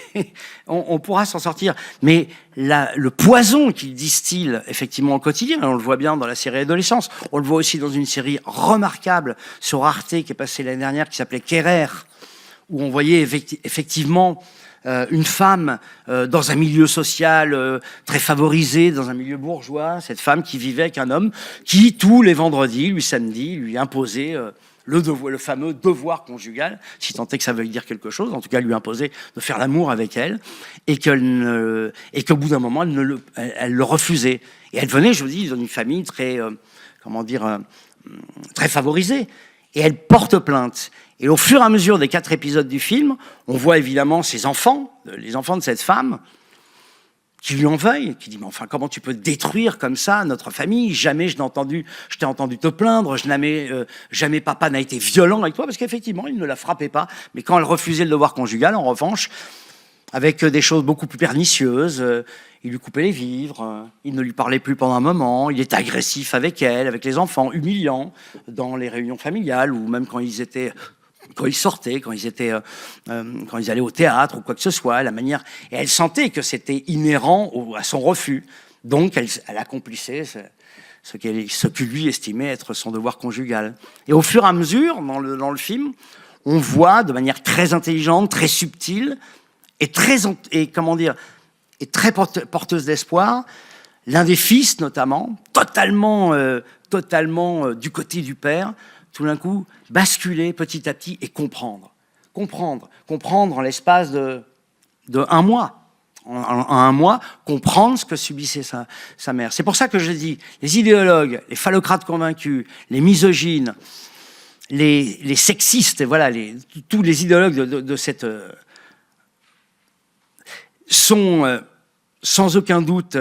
on pourra s'en sortir. Mais le poison qu'ils distillent effectivement au quotidien, on le voit bien dans la série Adolescence, on le voit aussi dans une série remarquable sur Arte qui est passée l'année dernière, qui s'appelait Querer, où on voyait effectivement une femme dans un milieu social très favorisé, dans un milieu bourgeois, cette femme qui vivait avec un homme qui, tous les vendredis, samedis, lui imposait le fameux devoir conjugal, si tant est que ça veuille dire quelque chose, en tout cas lui imposer de faire l'amour avec elle, et qu'au bout d'un moment, elle le refusait. Et elle venait, je vous dis, d'une famille très, très favorisée. Et elle porte plainte. Et au fur et à mesure des 4 épisodes du film, on voit évidemment ses enfants, les enfants de cette femme, qui lui en veuillent, qui dit « Mais enfin, comment tu peux détruire comme ça notre famille? Jamais je t'ai entendu te plaindre, jamais papa n'a été violent avec toi. » Parce qu'effectivement, il ne la frappait pas. Mais quand elle refusait le devoir conjugal, en revanche, avec des choses beaucoup plus pernicieuses, il lui coupait les vivres, il ne lui parlait plus pendant un moment, il était agressif avec elle, avec les enfants, humiliant dans les réunions familiales, ou même quand ils sortaient, quand ils allaient au théâtre ou quoi que ce soit, la manière. Et elle sentait que c'était inhérent à son refus. Donc elle accomplissait ce que lui estimait être son devoir conjugal. Et au fur et à mesure, dans le film, on voit de manière très intelligente, très subtile et très porteuse d'espoir, l'un des fils notamment, totalement du côté du père, tout d'un coup basculer petit à petit et comprendre en l'espace de un mois. En un mois, comprendre ce que subissait sa mère. C'est pour ça que je dis, les idéologues, les phallocrates convaincus, les misogynes, les sexistes, voilà, tous les idéologues de cette sont sans aucun doute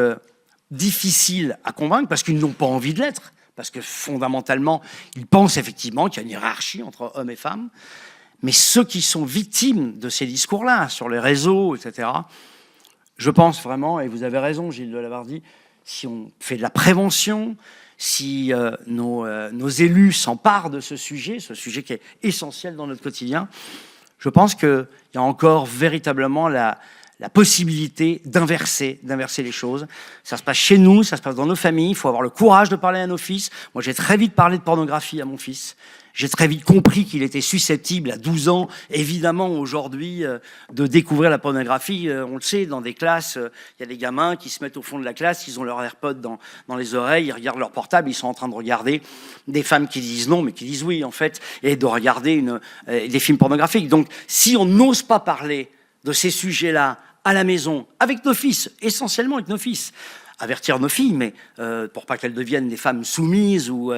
difficiles à convaincre parce qu'ils n'ont pas envie de l'être, parce que fondamentalement, ils pensent effectivement qu'il y a une hiérarchie entre hommes et femmes. Mais ceux qui sont victimes de ces discours-là, sur les réseaux, etc., je pense vraiment, et vous avez raison, Gilles de Lavardy, si on fait de la prévention, si nos élus s'emparent de ce sujet qui est essentiel dans notre quotidien, je pense qu'il y a encore véritablement la possibilité d'inverser les choses. Ça se passe chez nous, ça se passe dans nos familles, il faut avoir le courage de parler à nos fils. Moi, j'ai très vite parlé de pornographie à mon fils. J'ai très vite compris qu'il était susceptible, à 12 ans, évidemment, aujourd'hui, de découvrir la pornographie. On le sait, dans des classes, il y a des gamins qui se mettent au fond de la classe, ils ont leur AirPod dans les oreilles, ils regardent leur portable, ils sont en train de regarder des femmes qui disent non, mais qui disent oui, en fait, et de regarder des films pornographiques. Donc, si on n'ose pas parler de ces sujets-là à la maison, avec nos fils, essentiellement avec nos fils, avertir nos filles, mais pour pas qu'elles deviennent des femmes soumises ou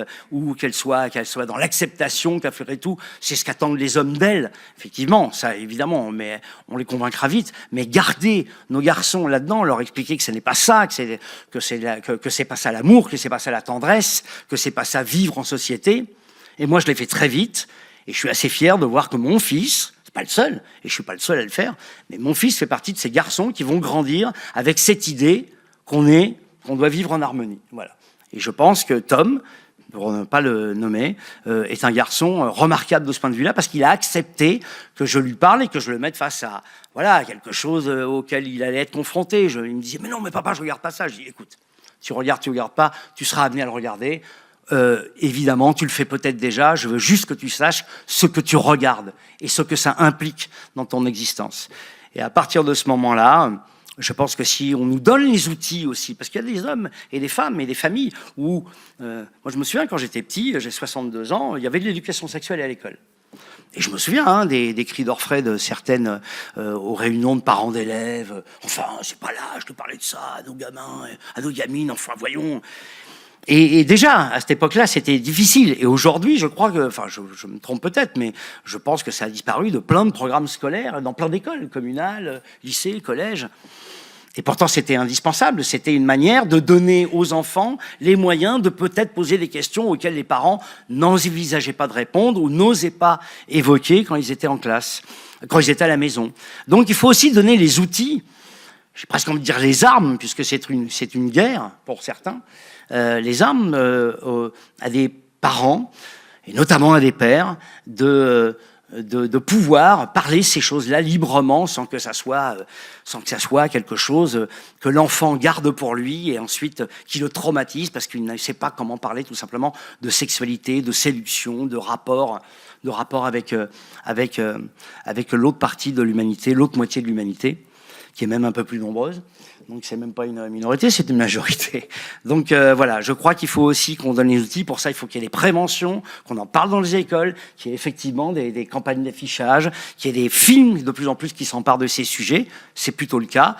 qu'elles soient dans l'acceptation, qu'elles feraient tout, c'est ce qu'attendent les hommes d'elles. Effectivement, ça évidemment, mais on les convaincra vite. Mais garder nos garçons là-dedans, leur expliquer que ce n'est pas ça, que c'est pas ça l'amour, que c'est pas ça la tendresse, que c'est pas ça vivre en société. Et moi, je l'ai fait très vite, et je suis assez fier de voir que mon fils, c'est pas le seul, et je suis pas le seul à le faire, mais mon fils fait partie de ces garçons qui vont grandir avec cette idée qu'on doit vivre en harmonie. Voilà. Et je pense que Tom, pour ne pas le nommer, est un garçon remarquable de ce point de vue-là, parce qu'il a accepté que je lui parle et que je le mette face à quelque chose auquel il allait être confronté. Il me disait, mais non, mais papa, je regarde pas ça. Je dis, écoute, tu regardes pas, tu seras amené à le regarder. Évidemment, tu le fais peut-être déjà, je veux juste que tu saches ce que tu regardes et ce que ça implique dans ton existence. Et à partir de ce moment-là, je pense que si on nous donne les outils aussi, parce qu'il y a des hommes et des femmes et des familles où, moi je me souviens quand j'étais petit, j'ai 62 ans, il y avait de l'éducation sexuelle à l'école. Et je me souviens des cris d'orfraie de certaines aux réunions de parents d'élèves. Enfin, c'est pas l'âge de parler de ça à nos gamins, à nos gamines, enfin voyons. Et déjà, à cette époque-là, c'était difficile. Et aujourd'hui, je crois que, enfin, je me trompe peut-être, mais je pense que ça a disparu de plein de programmes scolaires, dans plein d'écoles, communales, lycées, collèges. Et pourtant, c'était indispensable. C'était une manière de donner aux enfants les moyens de peut-être poser des questions auxquelles les parents n'envisageaient pas de répondre ou n'osaient pas évoquer quand ils étaient en classe, quand ils étaient à la maison. Donc, il faut aussi donner les outils, j'ai presque envie de dire les armes, puisque c'est une guerre pour certains, les armes à des parents, et notamment à des pères, de pouvoir parler ces choses-là librement sans que ça soit quelque chose que l'enfant garde pour lui et ensuite qui le traumatise parce qu'il ne sait pas comment parler tout simplement de sexualité, de séduction, de rapport avec l'autre partie de l'humanité, l'autre moitié de l'humanité, qui est même un peu plus nombreuse. Donc c'est même pas une minorité, c'est une majorité. Donc voilà, je crois qu'il faut aussi qu'on donne les outils. Pour ça, il faut qu'il y ait des préventions, qu'on en parle dans les écoles, qu'il y ait effectivement des campagnes d'affichage, qu'il y ait des films de plus en plus qui s'emparent de ces sujets. C'est plutôt le cas.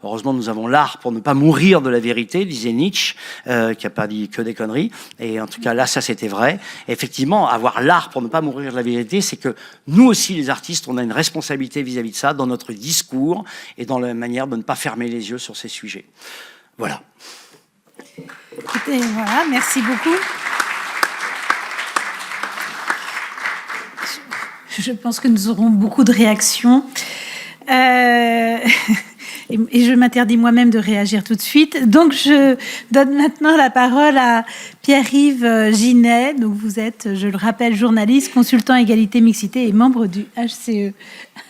Heureusement, nous avons l'art pour ne pas mourir de la vérité, disait Nietzsche, qui a pas dit que des conneries. Et en tout cas, là, ça, c'était vrai. Et effectivement, avoir l'art pour ne pas mourir de la vérité, c'est que nous aussi, les artistes, on a une responsabilité vis-à-vis de ça dans notre discours et dans la manière de ne pas fermer les yeux sur ces sujets. Voilà. Écoutez, voilà, merci beaucoup. Je pense que nous aurons beaucoup de réactions. Et je m'interdis moi-même de réagir tout de suite. Donc, je donne maintenant la parole à Pierre-Yves Ginet. Donc, vous êtes, je le rappelle, journaliste, consultant égalité, mixité et membre du HCE.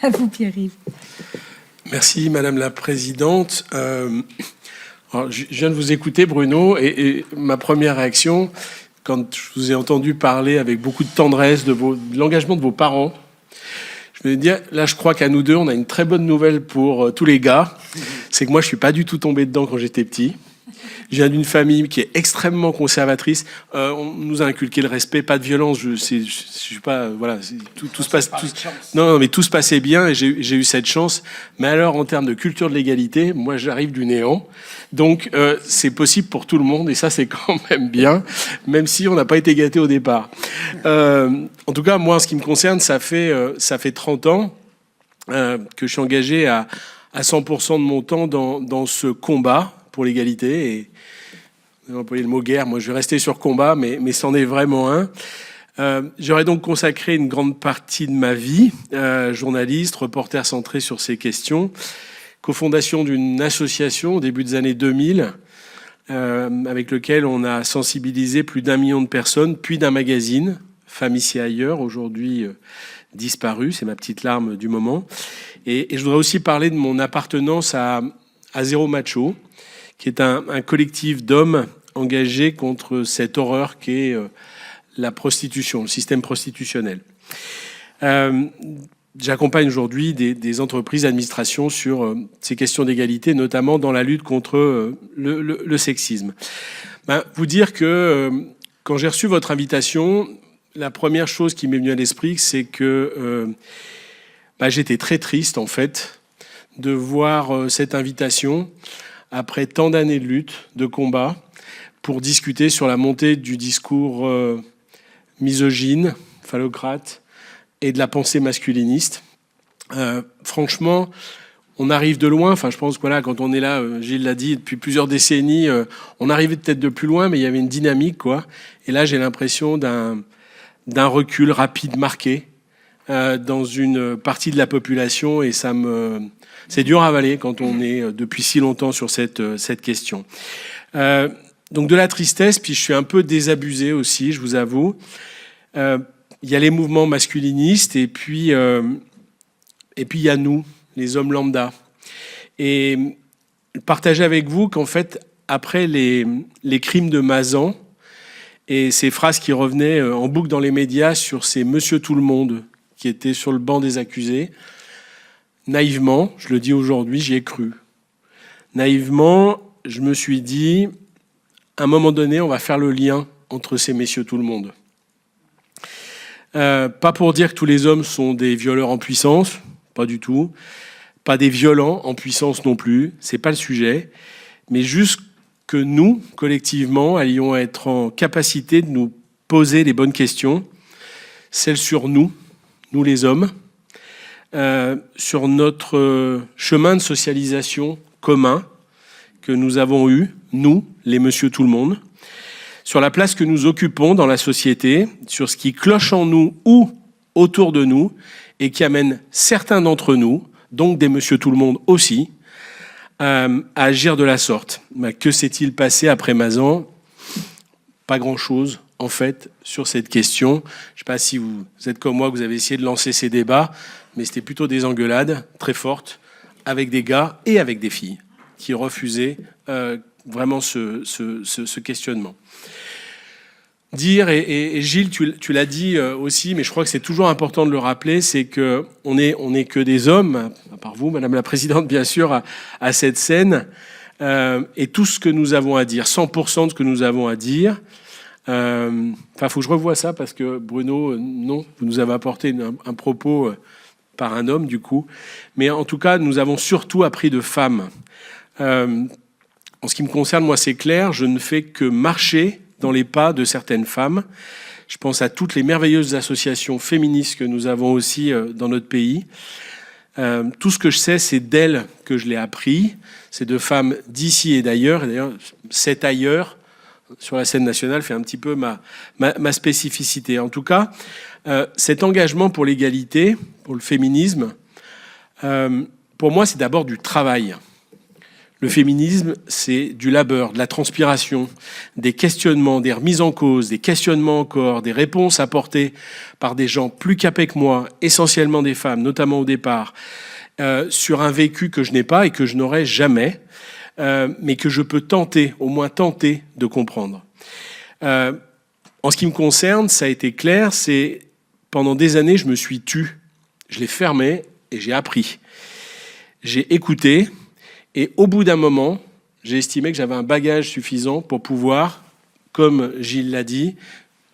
À vous, Pierre-Yves. Merci, Madame la Présidente. Alors, je viens de vous écouter, Bruno, et ma première réaction, quand je vous ai entendu parler avec beaucoup de tendresse de l'engagement de vos parents, je me dis, là, je crois qu'à nous deux, on a une très bonne nouvelle pour tous les gars. C'est que moi, je suis pas du tout tombé dedans quand j'étais petit. Je viens d'une famille qui est extrêmement conservatrice. On nous a inculqué le respect, pas de violence. Je suis pas, voilà, tout se passe. Non, mais tout se passait bien et j'ai eu cette chance. Mais alors, en termes de culture de l'égalité, moi, j'arrive du néant. Donc, c'est possible pour tout le monde et ça, c'est quand même bien, même si on n'a pas été gâtés au départ. En tout cas, moi, en ce qui me concerne, ça fait 30 ans que je suis engagé à 100% de mon temps dans ce combat pour l'égalité. Et vous avez employé le mot guerre, moi je vais rester sur combat, mais c'en est vraiment un. J'aurais donc consacré une grande partie de ma vie, journaliste, reporter centré sur ces questions, cofondation d'une association au début des années 2000, avec lequel on a sensibilisé plus d'1 million de personnes, puis d'un magazine, Femmes ici et ailleurs, aujourd'hui disparu, c'est ma petite larme du moment. Et je voudrais aussi parler de mon appartenance à Zéro Macho, qui est un collectif d'hommes engagés contre cette horreur qu'est la prostitution, le système prostitutionnel. J'accompagne aujourd'hui des entreprises, administrations sur ces questions d'égalité, notamment dans la lutte contre le sexisme. Vous dire que quand j'ai reçu votre invitation, la première chose qui m'est venue à l'esprit, c'est que j'étais très triste, en fait, de voir cette invitation après tant d'années de lutte, de combat, pour discuter sur la montée du discours misogyne, phallocrate, et de la pensée masculiniste. Franchement, on arrive de loin. Enfin, je pense que voilà, quand on est là, Gilles l'a dit, depuis plusieurs décennies, on arrivait peut-être de plus loin, mais il y avait une dynamique, quoi. Et là, j'ai l'impression d'un recul rapide, marqué, dans une partie de la population, et c'est dur à avaler quand on est depuis si longtemps sur cette question. Donc de la tristesse, puis je suis un peu désabusé aussi, je vous avoue. Il y a les mouvements masculinistes, et puis il y a nous, les hommes lambda. Et partager avec vous qu'en fait, après les crimes de Mazan, et ces phrases qui revenaient en boucle dans les médias sur ces monsieur tout le monde qui étaient sur le banc des accusés, naïvement, je le dis aujourd'hui, j'y ai cru. Naïvement, je me suis dit, à un moment donné, on va faire le lien entre ces messieurs tout le monde. Pas pour dire que tous les hommes sont des violeurs en puissance, pas du tout. Pas des violents en puissance non plus, c'est pas le sujet. Mais juste que nous, collectivement, allions être en capacité de nous poser les bonnes questions, celles sur nous les hommes, sur notre chemin de socialisation commun que nous avons eu, nous, les monsieur tout le monde, sur la place que nous occupons dans la société, sur ce qui cloche en nous ou autour de nous et qui amène certains d'entre nous, donc des monsieur tout le monde aussi, à agir de la sorte. Que s'est-il passé après Mazan ? Pas grand-chose, en fait, sur cette question. Je ne sais pas si vous êtes comme moi, que vous avez essayé de lancer ces débats, mais c'était plutôt des engueulades très fortes avec des gars et avec des filles qui refusaient vraiment ce questionnement. Dire, et Gilles, tu l'as dit aussi, mais je crois que c'est toujours important de le rappeler, c'est qu'on est que des hommes, à part vous, Madame la Présidente, bien sûr, à cette scène, et tout ce que nous avons à dire, 100% de ce que nous avons à dire. Faut que je revoie ça parce que Bruno, non, vous nous avez apporté un propos par un homme du coup, mais en tout cas, nous avons surtout appris de femmes. En ce qui me concerne, moi, c'est clair, je ne fais que marcher dans les pas de certaines femmes. Je pense à toutes les merveilleuses associations féministes que nous avons aussi dans notre pays. Tout ce que je sais, c'est d'elles que je l'ai appris. C'est de femmes d'ici et d'ailleurs. Et d'ailleurs, cet ailleurs, sur la scène nationale, fait un petit peu ma spécificité. En tout cas, cet engagement pour l'égalité, pour le féminisme, pour moi, c'est d'abord du travail. Le féminisme, c'est du labeur, de la transpiration, des questionnements, des remises en cause, des questionnements encore, des réponses apportées par des gens plus capés que moi, essentiellement des femmes, notamment au départ, sur un vécu que je n'ai pas et que je n'aurai jamais, mais que je peux tenter, au moins tenter de comprendre. En ce qui me concerne, ça a été clair, c'est pendant des années, je me suis tu, je l'ai fermé et j'ai appris. J'ai écouté. Et au bout d'un moment, j'ai estimé que j'avais un bagage suffisant pour pouvoir, comme Gilles l'a dit,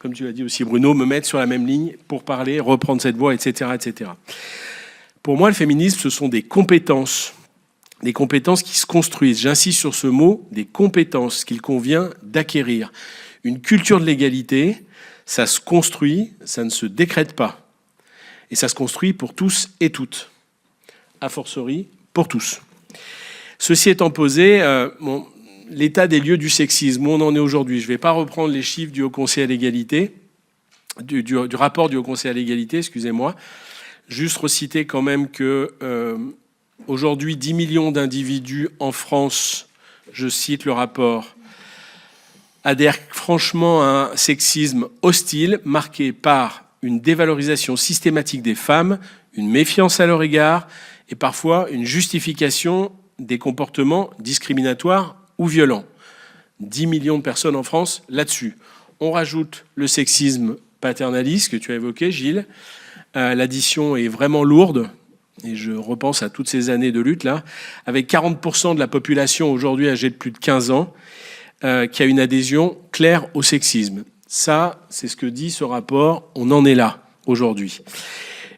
comme tu l'as dit aussi Bruno, me mettre sur la même ligne pour parler, reprendre cette voie, etc., etc. Pour moi, le féminisme, ce sont des compétences qui se construisent. J'insiste sur ce mot, des compétences qu'il convient d'acquérir. Une culture de l'égalité, ça se construit, ça ne se décrète pas. Et ça se construit pour tous et toutes. A fortiori, pour tous. Ceci étant posé, l'état des lieux du sexisme, où on en est aujourd'hui. Je ne vais pas reprendre les chiffres du Haut Conseil à l'égalité, du rapport du Haut Conseil à l'égalité, excusez-moi. Juste reciter quand même que aujourd'hui, 10 millions d'individus en France, je cite le rapport, adhèrent franchement à un sexisme hostile, marqué par une dévalorisation systématique des femmes, une méfiance à leur égard et parfois une justification des comportements discriminatoires ou violents. 10 millions de personnes en France là-dessus. On rajoute le sexisme paternaliste que tu as évoqué, Gilles. L'addition est vraiment lourde, et je repense à toutes ces années de lutte là, avec 40% de la population aujourd'hui âgée de plus de 15 ans qui a une adhésion claire au sexisme. Ça, c'est ce que dit ce rapport, on en est là aujourd'hui.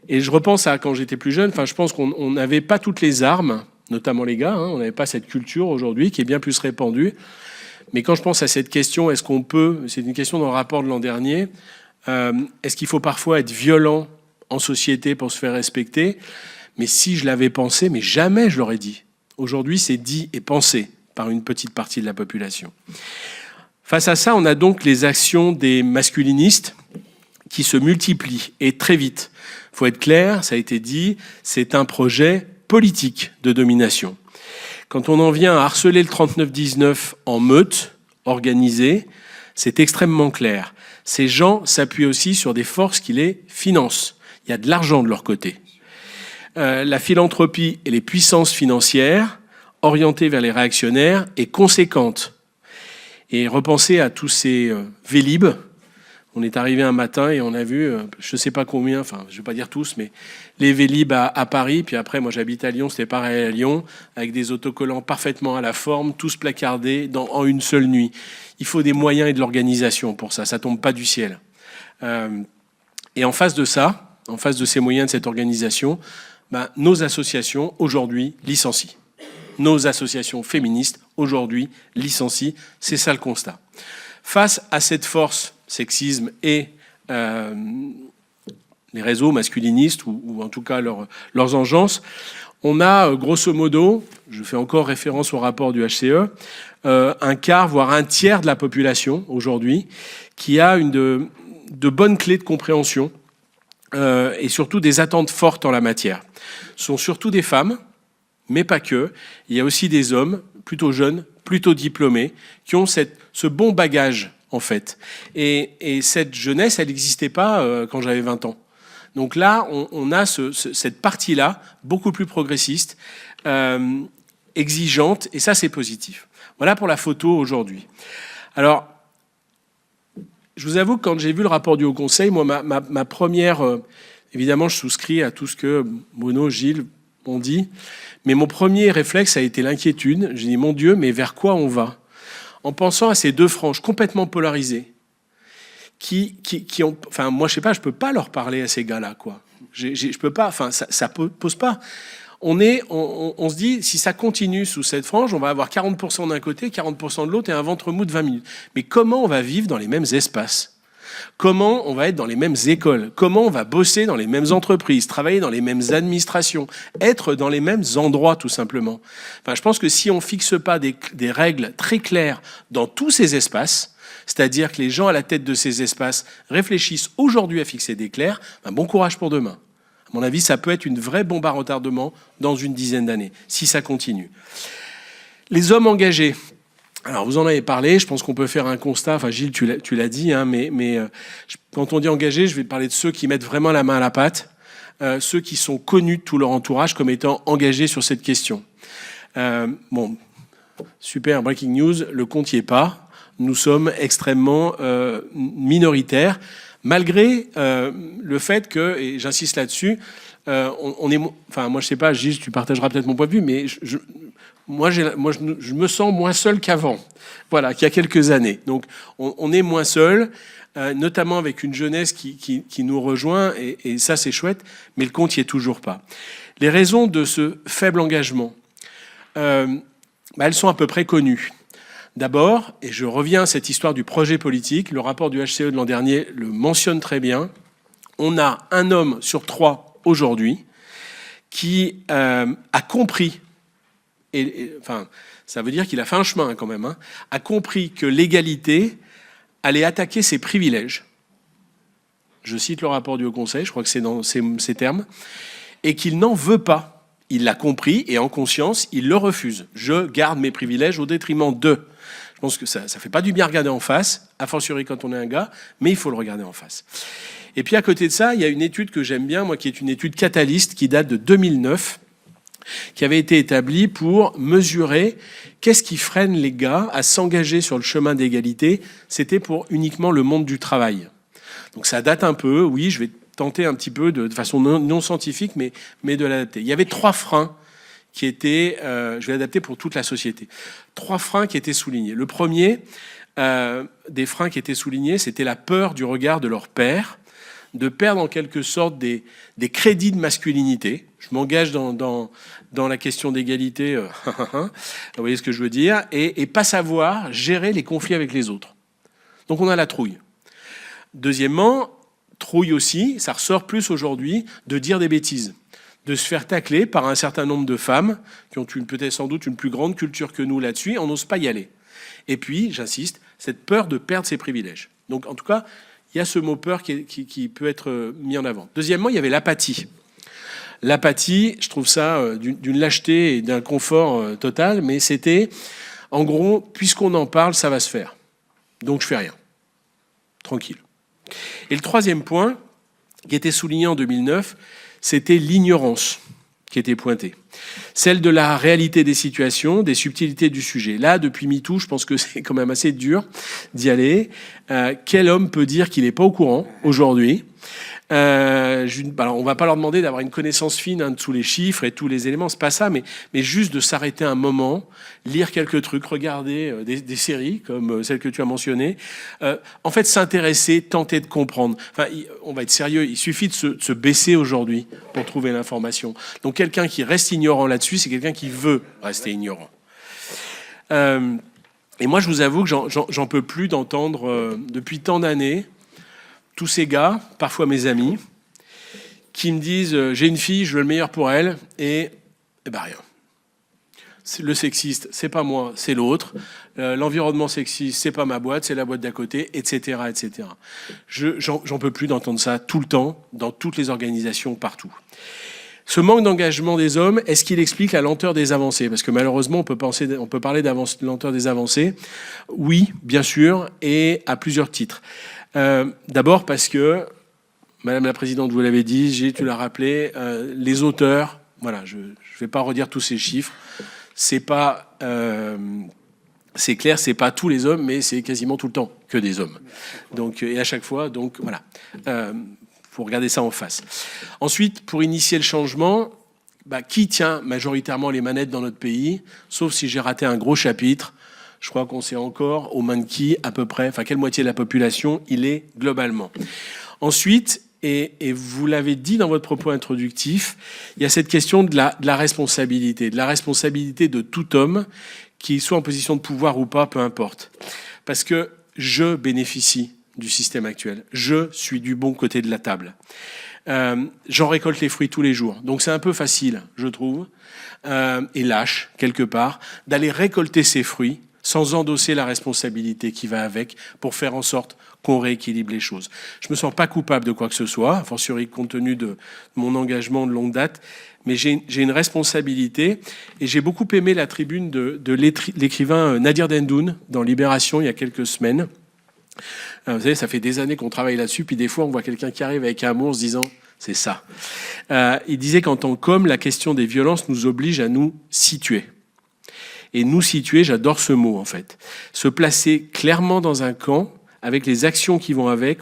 Et je repense à quand j'étais plus jeune, je pense qu'on n'avait pas toutes les armes, notamment les gars, on n'avait pas cette culture aujourd'hui qui est bien plus répandue. Mais quand je pense à cette question, est-ce qu'on peut, c'est une question dans le rapport de l'an dernier, est-ce qu'il faut parfois être violent en société pour se faire respecter? Mais si je l'avais pensé, mais jamais je l'aurais dit. Aujourd'hui, c'est dit et pensé par une petite partie de la population. Face à ça, on a donc les actions des masculinistes qui se multiplient et très vite. Il faut être clair, ça a été dit, c'est un projet politique de domination. Quand on en vient à harceler le 39-19 en meute organisée, c'est extrêmement clair. Ces gens s'appuient aussi sur des forces qui les financent. Il y a de l'argent de leur côté. La philanthropie et les puissances financières orientées vers les réactionnaires est conséquente. Et repensez à tous ces Vélib. On est arrivé un matin et on a vu, je ne sais pas combien, je ne vais pas dire tous, mais les Vélib à Paris. Puis après, moi j'habite à Lyon, c'était pareil à Lyon, avec des autocollants parfaitement à la forme, tous placardés en une seule nuit. Il faut des moyens et de l'organisation pour ça, ça ne tombe pas du ciel. Et en face de ça, en face de ces moyens, de cette organisation, nos associations aujourd'hui licencient. Nos associations féministes aujourd'hui licencient. C'est ça le constat. Face à cette force sexisme et les réseaux masculinistes, ou en tout cas leurs engences, on a grosso modo, je fais encore référence au rapport du HCE, un quart, voire un tiers de la population aujourd'hui qui a de bonnes clés de compréhension et surtout des attentes fortes en la matière. Ce sont surtout des femmes, mais pas que. Il y a aussi des hommes, plutôt jeunes, plutôt diplômés, qui ont ce bon bagage, en fait. Et cette jeunesse, elle n'existait pas quand j'avais 20 ans. Donc là, on a cette partie-là, beaucoup plus progressiste, exigeante, et ça, c'est positif. Voilà pour la photo aujourd'hui. Alors, je vous avoue que quand j'ai vu le rapport du Haut Conseil, moi, ma première... évidemment, je souscris à tout ce que Bruno, Gilles ont dit, mais mon premier réflexe a été l'inquiétude. J'ai dit, mon Dieu, mais vers quoi on va? En pensant à ces deux franges complètement polarisées, qui ont... moi, je sais pas, je peux pas leur parler à ces gars-là, quoi. Je peux pas, ça pose pas... On se dit, si ça continue sous cette frange, on va avoir 40% d'un côté, 40% de l'autre et un ventre mou de 20 minutes. Mais comment on va vivre dans les mêmes espaces? Comment on va être dans les mêmes écoles? Comment on va bosser dans les mêmes entreprises, travailler dans les mêmes administrations, être dans les mêmes endroits, tout simplement? Je pense que si on fixe pas des règles très claires dans tous ces espaces, c'est-à-dire que les gens à la tête de ces espaces réfléchissent aujourd'hui à fixer des clairs, bon courage pour demain. À mon avis, ça peut être une vraie bombe à retardement dans une dizaine d'années, si ça continue. Les hommes engagés. Alors, vous en avez parlé, je pense qu'on peut faire un constat. Gilles, tu l'as dit, mais quand on dit engagés, je vais parler de ceux qui mettent vraiment la main à la pâte, ceux qui sont connus de tout leur entourage comme étant engagés sur cette question. Super, breaking news, le compte n'y est pas. Nous sommes extrêmement minoritaires. Malgré le fait que, et j'insiste là-dessus, moi je sais pas, Gilles, tu partageras peut-être mon point de vue, mais je me sens moins seul qu'avant, voilà, qu'il y a quelques années. Donc, on est moins seul, notamment avec une jeunesse qui nous rejoint, et ça, c'est chouette, mais le compte n'y est toujours pas. Les raisons de ce faible engagement, elles sont à peu près connues. D'abord, et je reviens à cette histoire du projet politique, le rapport du HCE de l'an dernier le mentionne très bien, on a 1 homme sur 3 aujourd'hui qui a compris, enfin, ça veut dire qu'il a fait un chemin quand même, a compris que l'égalité allait attaquer ses privilèges. Je cite le rapport du Haut Conseil, je crois que c'est dans ces termes, et qu'il n'en veut pas. Il l'a compris et en conscience, il le refuse. Je garde mes privilèges au détriment d'eux. Je pense que ça ne fait pas du bien regarder en face, a fortiori quand on est un gars, mais il faut le regarder en face. Et puis à côté de ça, il y a une étude que j'aime bien, moi, qui est une étude Catalyst, qui date de 2009, qui avait été établie pour mesurer qu'est-ce qui freine les gars à s'engager sur le chemin d'égalité. C'était pour uniquement le monde du travail. Donc ça date un peu, oui, je vais tenter un petit peu de façon non scientifique, mais de l'adapter. Il y avait 3 freins qui étaient, je vais l'adapter pour toute la société, 3 freins qui étaient soulignés. Le premier des freins qui étaient soulignés, c'était la peur du regard de leur père, de perdre en quelque sorte des crédits de masculinité. Je m'engage dans la question d'égalité, vous voyez ce que je veux dire, et pas savoir gérer les conflits avec les autres. Donc on a la trouille. Deuxièmement, trouille aussi, ça ressort plus aujourd'hui, de dire des bêtises, de se faire tacler par un certain nombre de femmes qui ont peut-être sans doute une plus grande culture que nous là-dessus, et on n'ose pas y aller. Et puis, j'insiste, cette peur de perdre ses privilèges. Donc en tout cas, il y a ce mot peur qui peut être mis en avant. Deuxièmement, il y avait l'apathie. L'apathie, je trouve ça d'une lâcheté et d'un confort total, mais c'était, en gros, puisqu'on en parle, ça va se faire. Donc je fais rien. Tranquille. Et le troisième point, qui était souligné en 2009, c'était l'ignorance qui était pointée. Celle de la réalité des situations, des subtilités du sujet. Là, depuis MeToo, je pense que c'est quand même assez dur d'y aller. Quel homme peut dire qu'il n'est pas au courant aujourd'hui ? Alors, on va pas leur demander d'avoir une connaissance fine de tous les chiffres et tous les éléments, c'est pas ça, mais juste de s'arrêter un moment, lire quelques trucs, regarder des séries comme celle que tu as mentionnée, en fait s'intéresser, tenter de comprendre. Enfin, on va être sérieux, il suffit de se baisser aujourd'hui pour trouver l'information. Donc quelqu'un qui reste ignorant là-dessus, c'est quelqu'un qui veut rester ignorant. Et moi, je vous avoue que j'en peux plus d'entendre depuis tant d'années tous ces gars, parfois mes amis, qui me disent j'ai une fille, je veux le meilleur pour elle, et ben rien. Le sexiste, c'est pas moi, c'est l'autre. L'environnement sexiste, c'est pas ma boîte, c'est la boîte d'à côté, etc., etc. J'en peux plus d'entendre ça tout le temps, dans toutes les organisations, partout. Ce manque d'engagement des hommes, est-ce qu'il explique la lenteur des avancées ? Parce que malheureusement, on peut parler de lenteur des avancées. Oui, bien sûr, et à plusieurs titres. D'abord parce que, Madame la Présidente, vous l'avez dit, tu l'as rappelé, les auteurs, voilà, je ne vais pas redire tous ces chiffres, c'est pas, c'est clair, c'est pas tous les hommes, mais c'est quasiment tout le temps que des hommes. Donc, et à chaque fois, donc voilà, faut regarder ça en face. Ensuite, pour initier le changement, qui tient majoritairement les manettes dans notre pays, sauf si j'ai raté un gros chapitre. Je crois qu'on sait encore aux mains de qui, à peu près, enfin quelle moitié de la population il est globalement. Ensuite, et vous l'avez dit dans votre propos introductif, il y a cette question de la responsabilité de tout homme, qu'il soit en position de pouvoir ou pas, peu importe. Parce que je bénéficie du système actuel. Je suis du bon côté de la table. J'en récolte les fruits tous les jours. Donc c'est un peu facile, je trouve, et lâche, quelque part, d'aller récolter ces fruits sans endosser la responsabilité qui va avec, pour faire en sorte qu'on rééquilibre les choses. Je me sens pas coupable de quoi que ce soit, a fortiori compte tenu de mon engagement de longue date, mais j'ai une responsabilité, et j'ai beaucoup aimé la tribune de l'écrivain Nadir Dendoun dans Libération il y a quelques semaines. Vous savez, ça fait des années qu'on travaille là-dessus, puis des fois on voit quelqu'un qui arrive avec un mot en se disant « c'est ça ». Il disait qu'en tant qu'homme, la question des violences nous oblige à nous situer. Et nous situer, j'adore ce mot en fait. Se placer clairement dans un camp, avec les actions qui vont avec,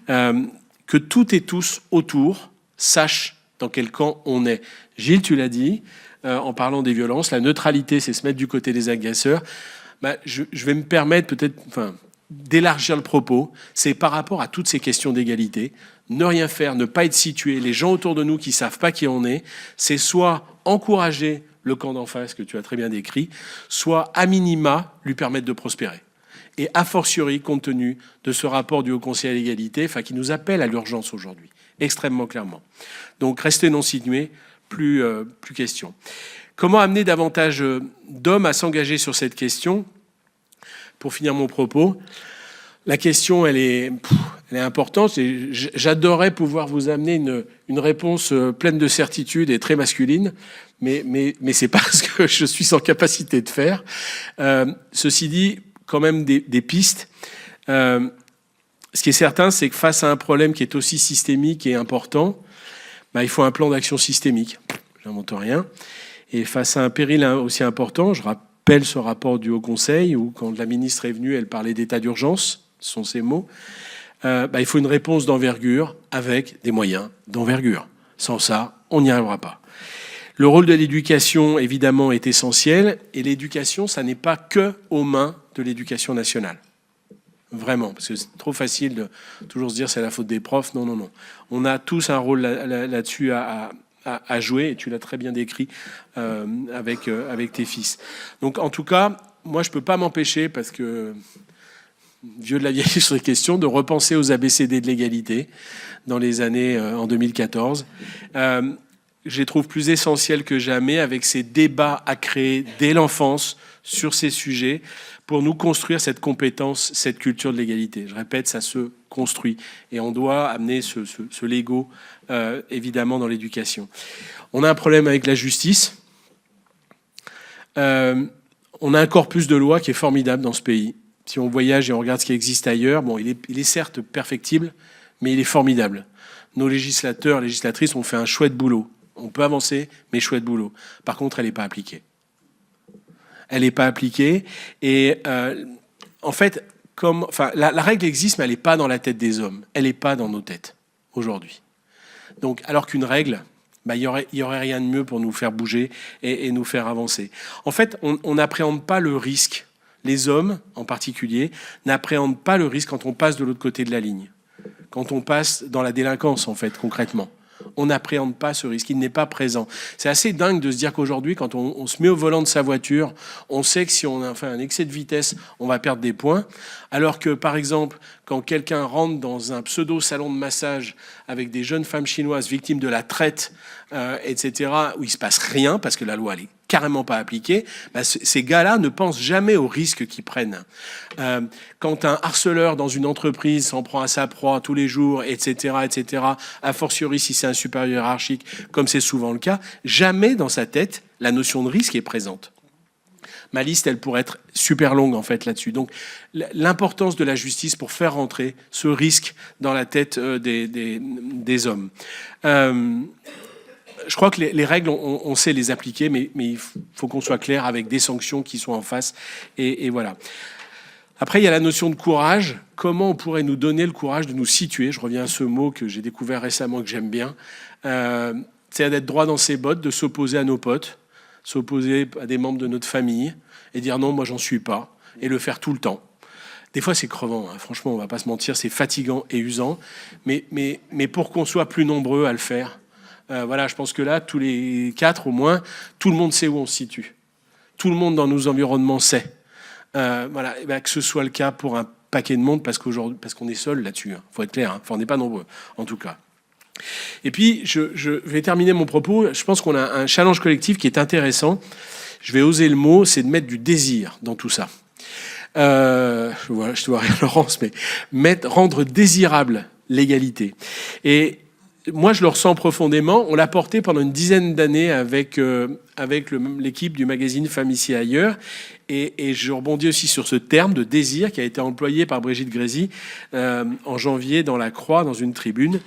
que toutes et tous autour sachent dans quel camp on est. Gilles, tu l'as dit, en parlant des violences. La neutralité, c'est se mettre du côté des agresseurs. Je vais me permettre peut-être d'élargir le propos. C'est par rapport à toutes ces questions d'égalité. Ne rien faire, ne pas être situé. Les gens autour de nous qui ne savent pas qui on est, c'est soit encourager le camp d'en face, que tu as très bien décrit, soit à minima lui permettre de prospérer. Et a fortiori, compte tenu de ce rapport du Haut Conseil à l'égalité, qui nous appelle à l'urgence aujourd'hui, extrêmement clairement. Donc, rester non situé, plus question. Comment amener davantage d'hommes à s'engager sur cette question ? Pour finir mon propos, la question, elle est importante. J'adorerais pouvoir vous amener une réponse pleine de certitude et très masculine, mais c'est pas ce que je suis en capacité de faire. Ceci dit, quand même des pistes. Ce qui est certain, c'est que face à un problème qui est aussi systémique et important, il faut un plan d'action systémique. Je n'invente rien. Et face à un péril aussi important, je rappelle ce rapport du Haut Conseil, où quand la ministre est venue, elle parlait d'état d'urgence, ce sont ses mots. Il faut une réponse d'envergure avec des moyens d'envergure. Sans ça, on n'y arrivera pas. Le rôle de l'éducation, évidemment, est essentiel. Et l'éducation, ça n'est pas que aux mains de l'éducation nationale. Vraiment, parce que c'est trop facile de toujours se dire c'est la faute des profs. Non, non, non. On a tous un rôle là-dessus à jouer, et tu l'as très bien décrit avec tes fils. Donc, en tout cas, moi, je ne peux pas m'empêcher, parce que vieux de la vieille sur les questions, de repenser aux ABCD de l'égalité dans les années en 2014. Je les trouve plus essentiels que jamais, avec ces débats à créer dès l'enfance sur ces sujets, pour nous construire cette compétence, cette culture de l'égalité. Je répète, ça se construit. Et on doit amener ce Lego, évidemment, dans l'éducation. On a un problème avec la justice. On a un corpus de lois qui est formidable dans ce pays. Si on voyage et on regarde ce qui existe ailleurs, il est certes perfectible, mais il est formidable. Nos législateurs, législatrices ont fait un chouette boulot. On peut avancer, mais chouette boulot. Par contre, elle n'est pas appliquée. Elle n'est pas appliquée. Et en fait, la règle existe, mais elle n'est pas dans la tête des hommes. Elle n'est pas dans nos têtes aujourd'hui. Donc, alors qu'une règle, il y aurait rien de mieux pour nous faire bouger et nous faire avancer. En fait, on n'appréhende pas le risque. Les hommes, en particulier, n'appréhendent pas le risque quand on passe de l'autre côté de la ligne. Quand on passe dans la délinquance, en fait, concrètement. On n'appréhende pas ce risque, il n'est pas présent. C'est assez dingue de se dire qu'aujourd'hui, quand on se met au volant de sa voiture, on sait que si on a fait un excès de vitesse, on va perdre des points. Alors que, par exemple, quand quelqu'un rentre dans un pseudo-salon de massage avec des jeunes femmes chinoises victimes de la traite, etc., où il ne se passe rien, parce que la loi, elle est carrément pas appliquée, ces gars-là ne pensent jamais aux risques qu'ils prennent. Quand un harceleur dans une entreprise s'en prend à sa proie tous les jours, etc., a fortiori si c'est un supérieur hiérarchique, comme c'est souvent le cas, jamais dans sa tête la notion de risque est présente. Ma liste, elle pourrait être super longue, en fait, là-dessus. Donc, l'importance de la justice pour faire rentrer ce risque dans la tête des hommes. Je crois que les règles, on sait les appliquer, mais il faut qu'on soit clair avec des sanctions qui sont en face. Et voilà. Après, il y a la notion de courage. Comment on pourrait nous donner le courage de nous situer ? Je reviens à ce mot que j'ai découvert récemment, que j'aime bien. C'est d'être droit dans ses bottes, de s'opposer à nos potes, s'opposer à des membres de notre famille, et dire non, moi, j'en suis pas, et le faire tout le temps. Des fois, c'est crevant, hein. Franchement, on va pas se mentir, c'est fatigant et usant. Mais pour qu'on soit plus nombreux à le faire, je pense que là, tous les 4 au moins, tout le monde sait où on se situe. Tout le monde dans nos environnements sait. Que ce soit le cas pour un paquet de monde, parce qu'on est seul là-dessus. Hein. Faut être clair, hein. On n'est pas nombreux, en tout cas. Et puis, je vais terminer mon propos. Je pense qu'on a un challenge collectif qui est intéressant. Je vais oser le mot, c'est de mettre du désir dans tout ça. Je te vois rien, Laurence, mais rendre désirable l'égalité. Et moi, je le ressens profondément. On l'a porté pendant une dizaine d'années avec l'équipe du magazine Femmes ici et ailleurs. Et je rebondis aussi sur ce terme de désir qui a été employé par Brigitte Grésy en janvier dans La Croix, dans une tribune,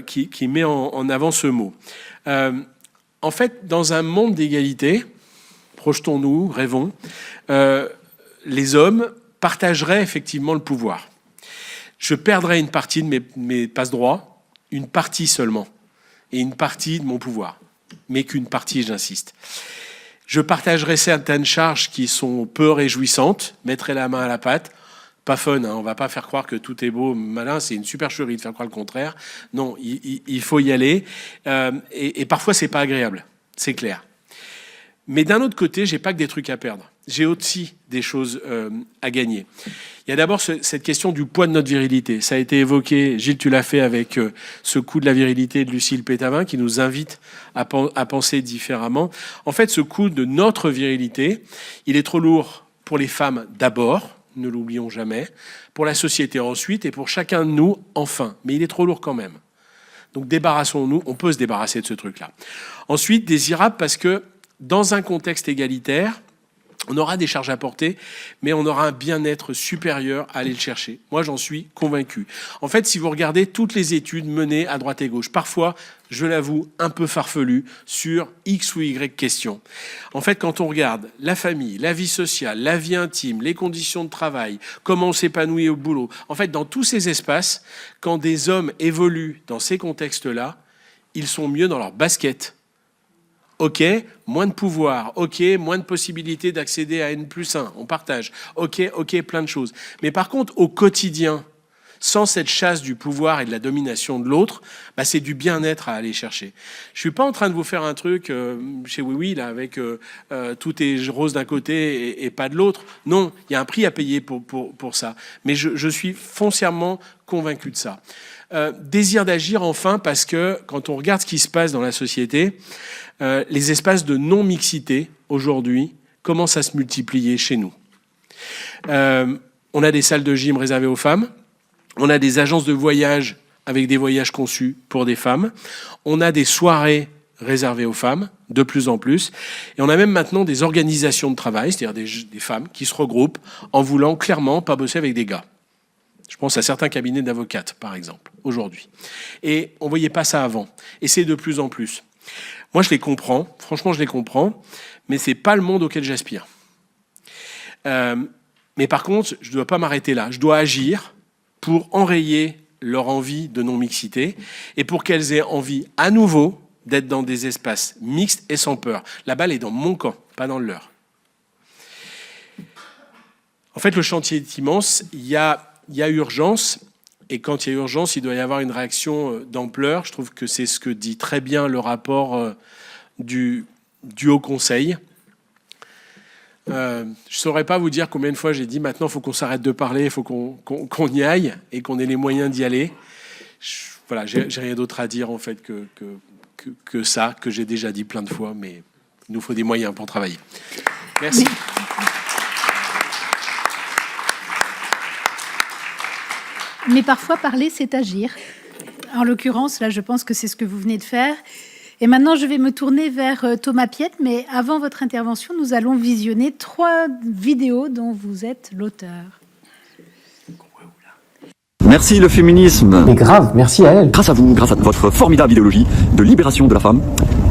qui met en avant ce mot. En fait, dans un monde d'égalité, projetons-nous, rêvons, les hommes partageraient effectivement le pouvoir. Je perdrais une partie de mes passe-droits, une partie seulement, et une partie de mon pouvoir. mais qu'une partie, j'insiste. Je partagerai certaines charges qui sont peu réjouissantes, mettrai la main à la pâte. Pas fun, hein, on va pas faire croire que tout est beau, malin, c'est une supercherie de faire croire le contraire. Non, il faut y aller. Et parfois, c'est pas agréable, c'est clair. Mais d'un autre côté, j'ai pas que des trucs à perdre. J'ai aussi des choses à gagner. Il y a d'abord cette question du poids de notre virilité. Ça a été évoqué, Gilles, tu l'as fait avec ce coup de la virilité de Lucille Pétavin qui nous invite à penser différemment. En fait, ce coup de notre virilité, il est trop lourd pour les femmes d'abord, ne l'oublions jamais, pour la société ensuite et pour chacun de nous enfin. Mais il est trop lourd quand même. Donc débarrassons-nous, on peut se débarrasser de ce truc-là. Ensuite, désirable parce que dans un contexte égalitaire, on aura des charges à porter, mais on aura un bien-être supérieur à aller le chercher. Moi, j'en suis convaincu. En fait, si vous regardez toutes les études menées à droite et gauche, parfois, je l'avoue, un peu farfelues, sur X ou Y questions. En fait, quand on regarde la famille, la vie sociale, la vie intime, les conditions de travail, comment on s'épanouit au boulot, en fait, dans tous ces espaces, quand des hommes évoluent dans ces contextes-là, ils sont mieux dans leur basket. Ok, moins de pouvoir. Ok, moins de possibilités d'accéder à N+1. On partage. Ok, plein de choses. Mais par contre, au quotidien, sans cette chasse du pouvoir et de la domination de l'autre, bah c'est du bien-être à aller chercher. Je suis pas en train de vous faire un truc chez Oui, là, avec tout est rose d'un côté et pas de l'autre. Non, il y a un prix à payer pour ça. Mais je suis foncièrement convaincu de ça. Désir d'agir, enfin, parce que quand on regarde ce qui se passe dans la société, les espaces de non-mixité, aujourd'hui, commencent à se multiplier chez nous. On a des salles de gym réservées aux femmes. On a des agences de voyage avec des voyages conçus pour des femmes. On a des soirées réservées aux femmes, de plus en plus. Et on a même maintenant des organisations de travail, c'est-à-dire des femmes qui se regroupent en voulant clairement pas bosser avec des gars. Je pense à certains cabinets d'avocates, par exemple, aujourd'hui. Et on ne voyait pas ça avant. Et c'est de plus en plus. Moi, je les comprends. Franchement, je les comprends. Mais ce n'est pas le monde auquel j'aspire. Mais par contre, je ne dois pas m'arrêter là. Je dois agir pour enrayer leur envie de non-mixité et pour qu'elles aient envie à nouveau d'être dans des espaces mixtes et sans peur. La balle est dans mon camp, pas dans le leur. En fait, le chantier est immense. Il y a urgence, et quand il y a urgence, il doit y avoir une réaction d'ampleur. Je trouve que c'est ce que dit très bien le rapport du Haut Conseil. Je ne saurais pas vous dire combien de fois j'ai dit maintenant il faut qu'on s'arrête de parler, il faut qu'on y aille et qu'on ait les moyens d'y aller. Voilà, j'ai rien d'autre à dire en fait que ça, que j'ai déjà dit plein de fois, mais il nous faut des moyens pour travailler. Merci. Mais parfois, parler, c'est agir. En l'occurrence, là, je pense que c'est ce que vous venez de faire. Et maintenant, je vais me tourner vers Thomas Piette, mais avant votre intervention, nous allons visionner 3 vidéos dont vous êtes l'auteur. Merci le féminisme. Mais grave, merci à elle. Grâce à vous, grâce à votre formidable idéologie de libération de la femme,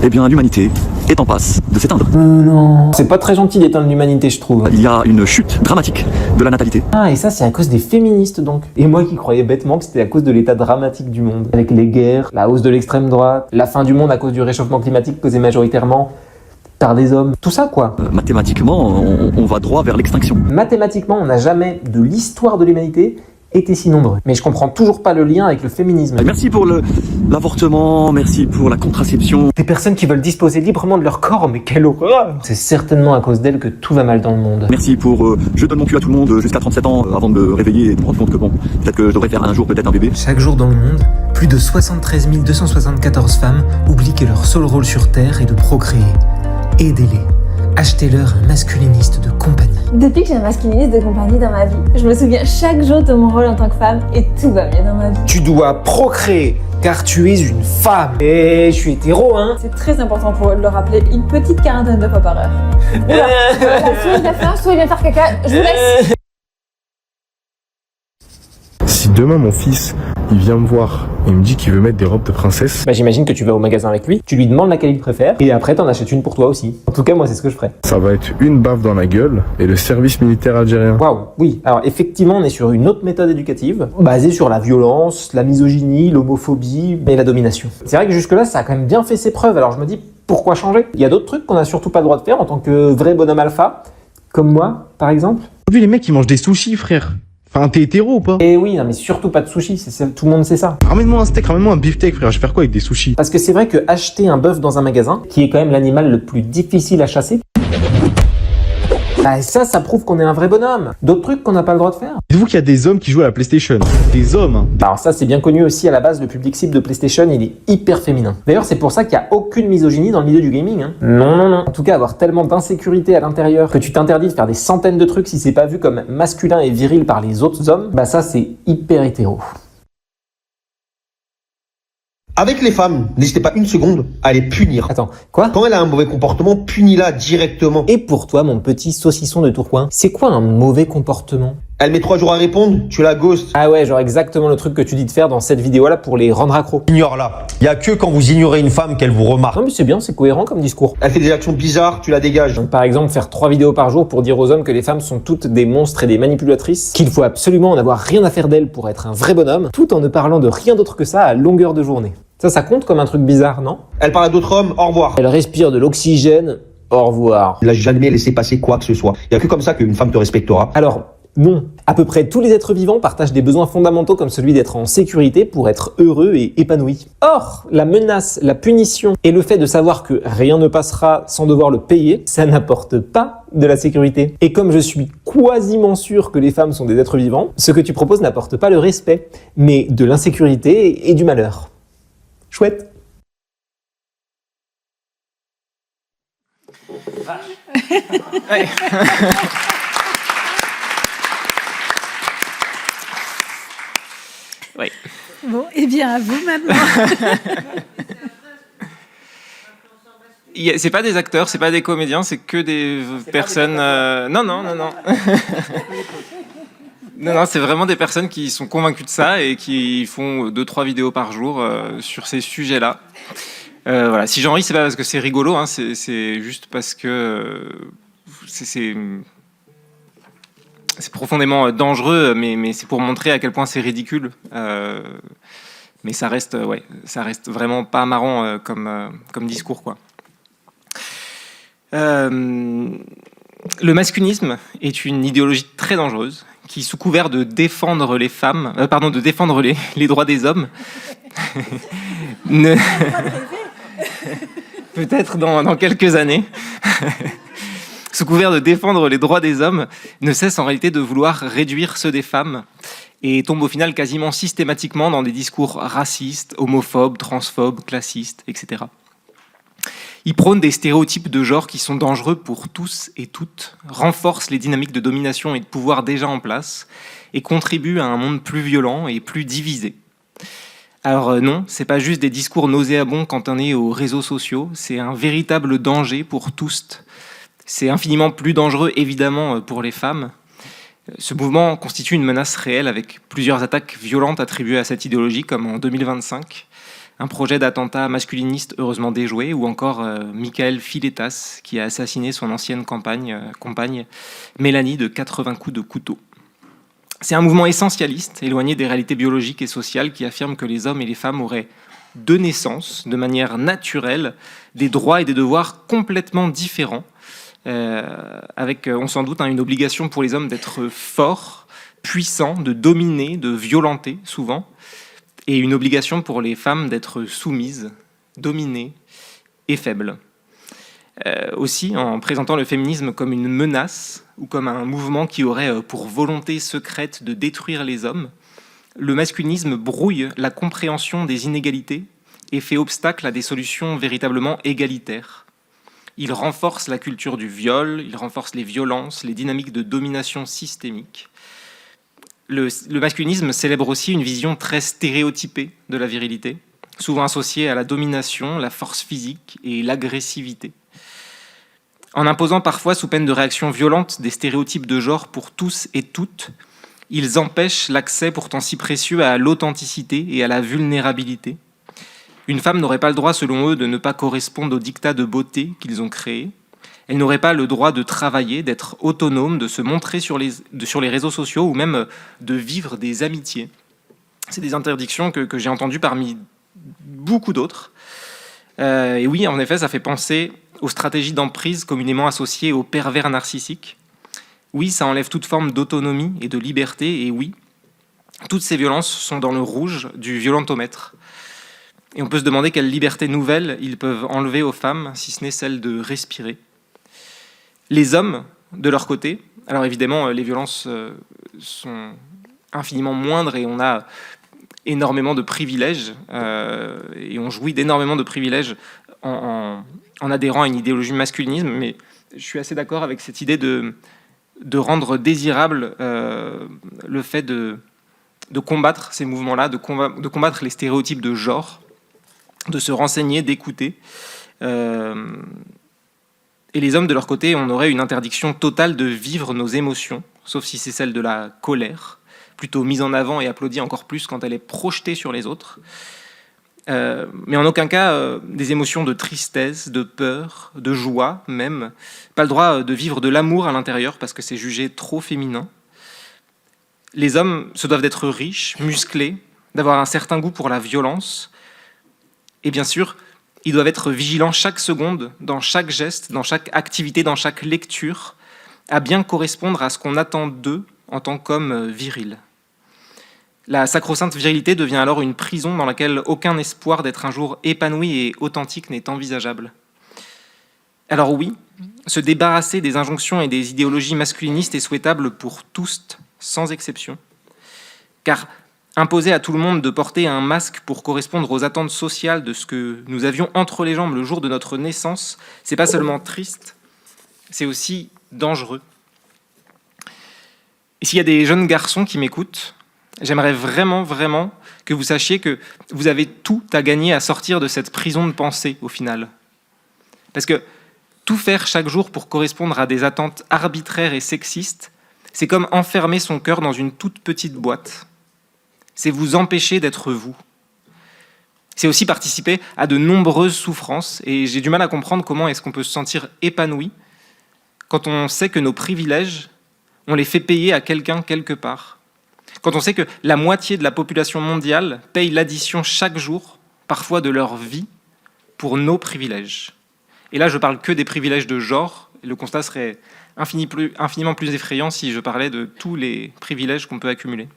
eh bien l'humanité est en passe de s'éteindre. Non. C'est pas très gentil d'éteindre l'humanité, je trouve. Il y a une chute dramatique de la natalité. Ah, et ça, c'est à cause des féministes, donc. Et moi qui croyais bêtement que c'était à cause de l'état dramatique du monde. Avec les guerres, la hausse de l'extrême droite, la fin du monde à cause du réchauffement climatique causé majoritairement par des hommes. Tout ça, quoi. Mathématiquement, on va droit vers l'extinction. Mathématiquement, on n'a jamais, de l'histoire de l'humanité, été si nombreux. Mais je comprends toujours pas le lien avec le féminisme. Merci pour l'avortement, merci pour la contraception. Des personnes qui veulent disposer librement de leur corps, mais quelle horreur! C'est certainement à cause d'elles que tout va mal dans le monde. Merci pour je donne mon cul à tout le monde jusqu'à 37 ans avant de me réveiller et de me rendre compte que bon, peut-être que je devrais faire un jour peut-être un bébé. Chaque jour dans le monde, plus de 73 274 femmes oublient que leur seul rôle sur Terre est de procréer. Aidez-les. Achetez-leur un masculiniste de compagnie. Depuis que j'ai un masculiniste de compagnie dans ma vie, je me souviens chaque jour de mon rôle en tant que femme et tout va mieux dans ma vie. Tu dois procréer, car tu es une femme. Et je suis hétéro, hein. C'est très important pour eux de le rappeler une petite quarantaine de fois par heure. Oula, soit il vient faire, soit il vient faire caca, je vous laisse. Si demain mon fils, il vient me voir et il me dit qu'il veut mettre des robes de princesse, Bah j'imagine que tu vas au magasin avec lui, tu lui demandes laquelle il préfère, et après t'en achètes une pour toi aussi. En tout cas, moi c'est ce que je ferais. ça va être une baffe dans la gueule et le service militaire algérien. Waouh, oui. Alors effectivement, on est sur une autre méthode éducative, basée sur la violence, la misogynie, l'homophobie et la domination. C'est vrai que jusque-là, ça a quand même bien fait ses preuves, alors je me dis, Pourquoi changer? Il y a d'autres trucs qu'on n'a surtout pas le droit de faire en tant que vrai bonhomme alpha, comme moi, par exemple. T'as vu les mecs qui mangent des sushis, frère? Enfin, t'es hétéro ou pas? Et oui, non, mais surtout pas de sushi, tout le monde sait ça. Ramène-moi un steak, ramène-moi un beefsteak, frère. Je vais faire quoi avec des sushis? Parce que c'est vrai que acheter un bœuf dans un magasin, qui est quand même l'animal le plus difficile à chasser, bah ça prouve qu'on est un vrai bonhomme. D'autres trucs qu'on n'a pas le droit de faire. Dites-vous qu'il y a des hommes qui jouent à la PlayStation. Des hommes, hein. Alors ça, c'est bien connu aussi, à la base, le public cible de PlayStation, il est hyper féminin. D'ailleurs, c'est pour ça qu'il n'y a aucune misogynie dans le milieu du gaming. Hein. Non. En tout cas, avoir tellement d'insécurité à l'intérieur que tu t'interdis de faire des centaines de trucs si c'est pas vu comme masculin et viril par les autres hommes, bah ça, c'est hyper hétéro. Avec les femmes, n'hésitez pas une seconde à les punir. Attends, quoi? Quand elle a un mauvais comportement, punis-la directement. Et pour toi, mon petit saucisson de Tourcoing, c'est quoi un mauvais comportement? Elle met 3 jours à répondre, tu la ghostes. Ah ouais, genre exactement le truc que tu dis de faire dans cette vidéo-là pour les rendre accros. Ignore-la. Il y a que quand vous ignorez une femme qu'elle vous remarque. Non mais c'est bien, c'est cohérent comme discours. Elle fait des actions bizarres, tu la dégages. Donc, par exemple, faire 3 vidéos par jour pour dire aux hommes que les femmes sont toutes des monstres et des manipulatrices, qu'il faut absolument en avoir rien à faire d'elles pour être un vrai bonhomme, tout en ne parlant de rien d'autre que ça à longueur de journée. Ça compte comme un truc bizarre, non? Elle parle à d'autres hommes, au revoir. Elle respire de l'oxygène, au revoir. Elle n'a jamais laissé passer quoi que ce soit. Il n'y a que comme ça qu'une femme te respectera. Alors, non. À peu près tous les êtres vivants partagent des besoins fondamentaux comme celui d'être en sécurité pour être heureux et épanoui. Or, la menace, la punition et le fait de savoir que rien ne passera sans devoir le payer, ça n'apporte pas de la sécurité. Et comme je suis quasiment sûr que les femmes sont des êtres vivants, ce que tu proposes n'apporte pas le respect, mais de l'insécurité et du malheur. Chouette. Ouais. Oui. Bon, et bien à vous maintenant. C'est pas des acteurs, c'est pas des comédiens, c'est que des personnes. Non. Non, c'est vraiment des personnes qui sont convaincues de ça et qui font 2-3 vidéos par jour sur ces sujets-là. Voilà. Si j'en ris, c'est pas parce que c'est rigolo, hein, c'est juste parce que c'est profondément dangereux, mais c'est pour montrer à quel point c'est ridicule. Mais ça reste vraiment pas marrant comme discours, quoi. Le masculinisme est une idéologie très dangereuse qui, sous couvert de défendre les femmes, de défendre les droits des hommes, peut-être dans quelques années, sous couvert de défendre les droits des hommes, ne cesse en réalité de vouloir réduire ceux des femmes et tombe au final quasiment systématiquement dans des discours racistes, homophobes, transphobes, classistes, etc. Il prône des stéréotypes de genre qui sont dangereux pour tous et toutes, renforce les dynamiques de domination et de pouvoir déjà en place et contribue à un monde plus violent et plus divisé. Alors non, c'est pas juste des discours nauséabonds cantonnés aux réseaux sociaux, c'est un véritable danger pour tous. C'est infiniment plus dangereux évidemment pour les femmes. Ce mouvement constitue une menace réelle avec plusieurs attaques violentes attribuées à cette idéologie, comme en 2025, un projet d'attentat masculiniste heureusement déjoué, ou encore Michael Filetas, qui a assassiné son ancienne compagne Mélanie de 80 coups de couteau. C'est un mouvement essentialiste, éloigné des réalités biologiques et sociales, qui affirme que les hommes et les femmes auraient de naissance, de manière naturelle, des droits et des devoirs complètement différents, avec, on s'en doute, une obligation pour les hommes d'être forts, puissants, de dominer, de violenter souvent, et une obligation pour les femmes d'être soumises, dominées et faibles. Aussi, en présentant le féminisme comme une menace ou comme un mouvement qui aurait pour volonté secrète de détruire les hommes, le masculinisme brouille la compréhension des inégalités et fait obstacle à des solutions véritablement égalitaires. Il renforce la culture du viol, il renforce les violences, les dynamiques de domination systémique. Le masculinisme célèbre aussi une vision très stéréotypée de la virilité, souvent associée à la domination, la force physique et l'agressivité. En imposant parfois, sous peine de réactions violentes, des stéréotypes de genre pour tous et toutes, ils empêchent l'accès pourtant si précieux à l'authenticité et à la vulnérabilité. Une femme n'aurait pas le droit, selon eux, de ne pas correspondre aux dictats de beauté qu'ils ont créés. Elle n'aurait pas le droit de travailler, d'être autonome, de se montrer sur les réseaux sociaux ou même de vivre des amitiés. C'est des interdictions que j'ai entendues parmi beaucoup d'autres. Et oui, en effet, ça fait penser aux stratégies d'emprise communément associées aux pervers narcissiques. Oui, ça enlève toute forme d'autonomie et de liberté, et oui, toutes ces violences sont dans le rouge du violentomètre. Et on peut se demander quelle liberté nouvelle ils peuvent enlever aux femmes, si ce n'est celle de respirer. Les hommes, de leur côté, alors évidemment, les violences sont infiniment moindres et on a énormément de privilèges, et on jouit d'énormément de privilèges en adhérant à une idéologie masculinisme, mais je suis assez d'accord avec cette idée de rendre désirable le fait de combattre ces mouvements-là, de combattre les stéréotypes de genre, de se renseigner, d'écouter. Et les hommes, de leur côté, on aurait une interdiction totale de vivre nos émotions, sauf si c'est celle de la colère, plutôt mise en avant et applaudie encore plus quand elle est projetée sur les autres. Mais en aucun cas des émotions de tristesse, de peur, de joie même. Pas le droit de vivre de l'amour à l'intérieur parce que c'est jugé trop féminin. Les hommes se doivent d'être riches, musclés, d'avoir un certain goût pour la violence. Et bien sûr, ils doivent être vigilants chaque seconde, dans chaque geste, dans chaque activité, dans chaque lecture, à bien correspondre à ce qu'on attend d'eux en tant qu'hommes virils. La sacro-sainte virilité devient alors une prison dans laquelle aucun espoir d'être un jour épanoui et authentique n'est envisageable. Alors oui, se débarrasser des injonctions et des idéologies masculinistes est souhaitable pour tous, sans exception. Car imposer à tout le monde de porter un masque pour correspondre aux attentes sociales de ce que nous avions entre les jambes le jour de notre naissance, c'est pas seulement triste, c'est aussi dangereux. Et s'il y a des jeunes garçons qui m'écoutent, j'aimerais vraiment, vraiment que vous sachiez que vous avez tout à gagner à sortir de cette prison de pensée, au final. Parce que tout faire chaque jour pour correspondre à des attentes arbitraires et sexistes, c'est comme enfermer son cœur dans une toute petite boîte. C'est vous empêcher d'être vous. C'est aussi participer à de nombreuses souffrances, et j'ai du mal à comprendre comment est-ce qu'on peut se sentir épanoui quand on sait que nos privilèges, on les fait payer à quelqu'un quelque part. Quand on sait que la moitié de la population mondiale paye l'addition chaque jour, parfois de leur vie, pour nos privilèges. Et là, je parle que des privilèges de genre. Le constat serait infiniment plus effrayant si je parlais de tous les privilèges qu'on peut accumuler.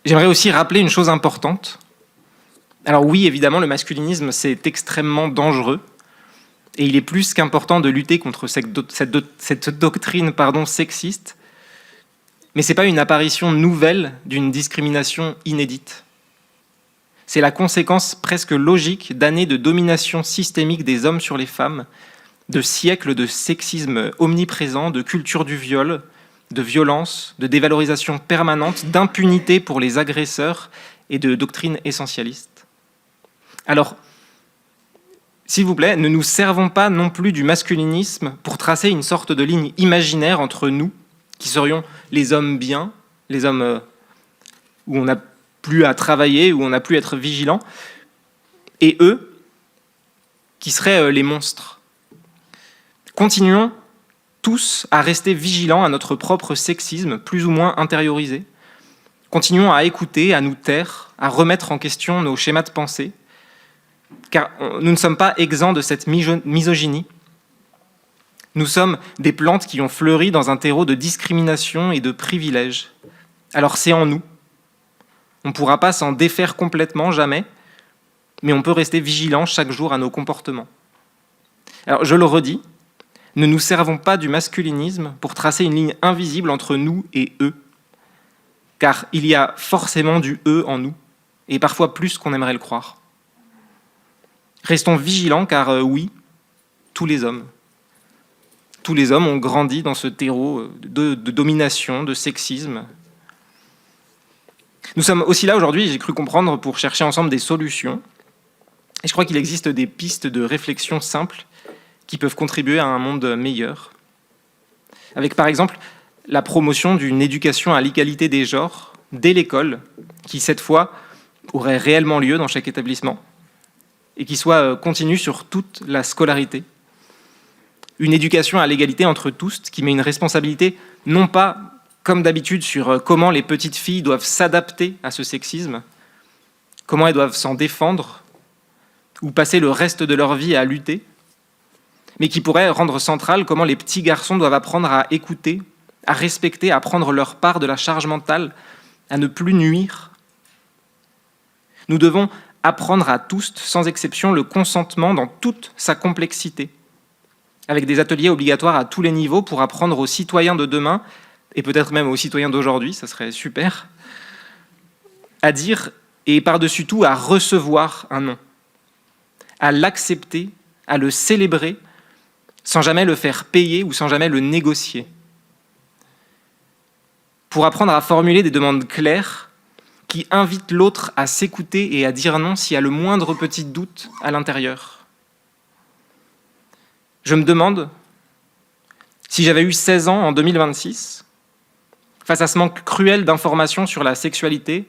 J'aimerais aussi rappeler une chose importante. Alors oui, évidemment, le masculinisme, c'est extrêmement dangereux. Et il est plus qu'important de lutter contre cette doctrine sexiste. Mais ce n'est pas une apparition nouvelle d'une discrimination inédite. C'est la conséquence presque logique d'années de domination systémique des hommes sur les femmes, de siècles de sexisme omniprésent, de culture du viol, de violence, de dévalorisation permanente, d'impunité pour les agresseurs et de doctrine essentialiste. Alors, s'il vous plaît, ne nous servons pas non plus du masculinisme pour tracer une sorte de ligne imaginaire entre nous, qui serions les hommes bien, les hommes où on n'a plus à travailler, où on n'a plus à être vigilant, et eux, qui seraient les monstres. Continuons tous à rester vigilants à notre propre sexisme, plus ou moins intériorisé. Continuons à écouter, à nous taire, à remettre en question nos schémas de pensée, car nous ne sommes pas exempts de cette misogynie. Nous sommes des plantes qui ont fleuri dans un terreau de discrimination et de privilèges. Alors c'est en nous. On ne pourra pas s'en défaire complètement, jamais, mais on peut rester vigilant chaque jour à nos comportements. Alors je le redis, ne nous servons pas du masculinisme pour tracer une ligne invisible entre nous et eux, car il y a forcément du eux en nous, et parfois plus qu'on aimerait le croire. Restons vigilants, car oui, tous les hommes ont grandi dans ce terreau de domination, de sexisme. Nous sommes aussi là aujourd'hui, j'ai cru comprendre, pour chercher ensemble des solutions. Et je crois qu'il existe des pistes de réflexion simples qui peuvent contribuer à un monde meilleur. Avec par exemple la promotion d'une éducation à l'égalité des genres dès l'école, qui cette fois aurait réellement lieu dans chaque établissement, et qui soit continue sur toute la scolarité. Une éducation à l'égalité entre tous, qui met une responsabilité non pas comme d'habitude sur comment les petites filles doivent s'adapter à ce sexisme, comment elles doivent s'en défendre, ou passer le reste de leur vie à lutter, mais qui pourrait rendre central comment les petits garçons doivent apprendre à écouter, à respecter, à prendre leur part de la charge mentale, à ne plus nuire. Nous devons apprendre à tous, sans exception, le consentement dans toute sa complexité, avec des ateliers obligatoires à tous les niveaux pour apprendre aux citoyens de demain, et peut-être même aux citoyens d'aujourd'hui, ça serait super, à dire, et par-dessus tout, à recevoir un non, à l'accepter, à le célébrer, sans jamais le faire payer ou sans jamais le négocier. Pour apprendre à formuler des demandes claires qui invitent l'autre à s'écouter et à dire non s'il y a le moindre petit doute à l'intérieur. Je me demande si j'avais eu 16 ans en 2026, face à ce manque cruel d'informations sur la sexualité,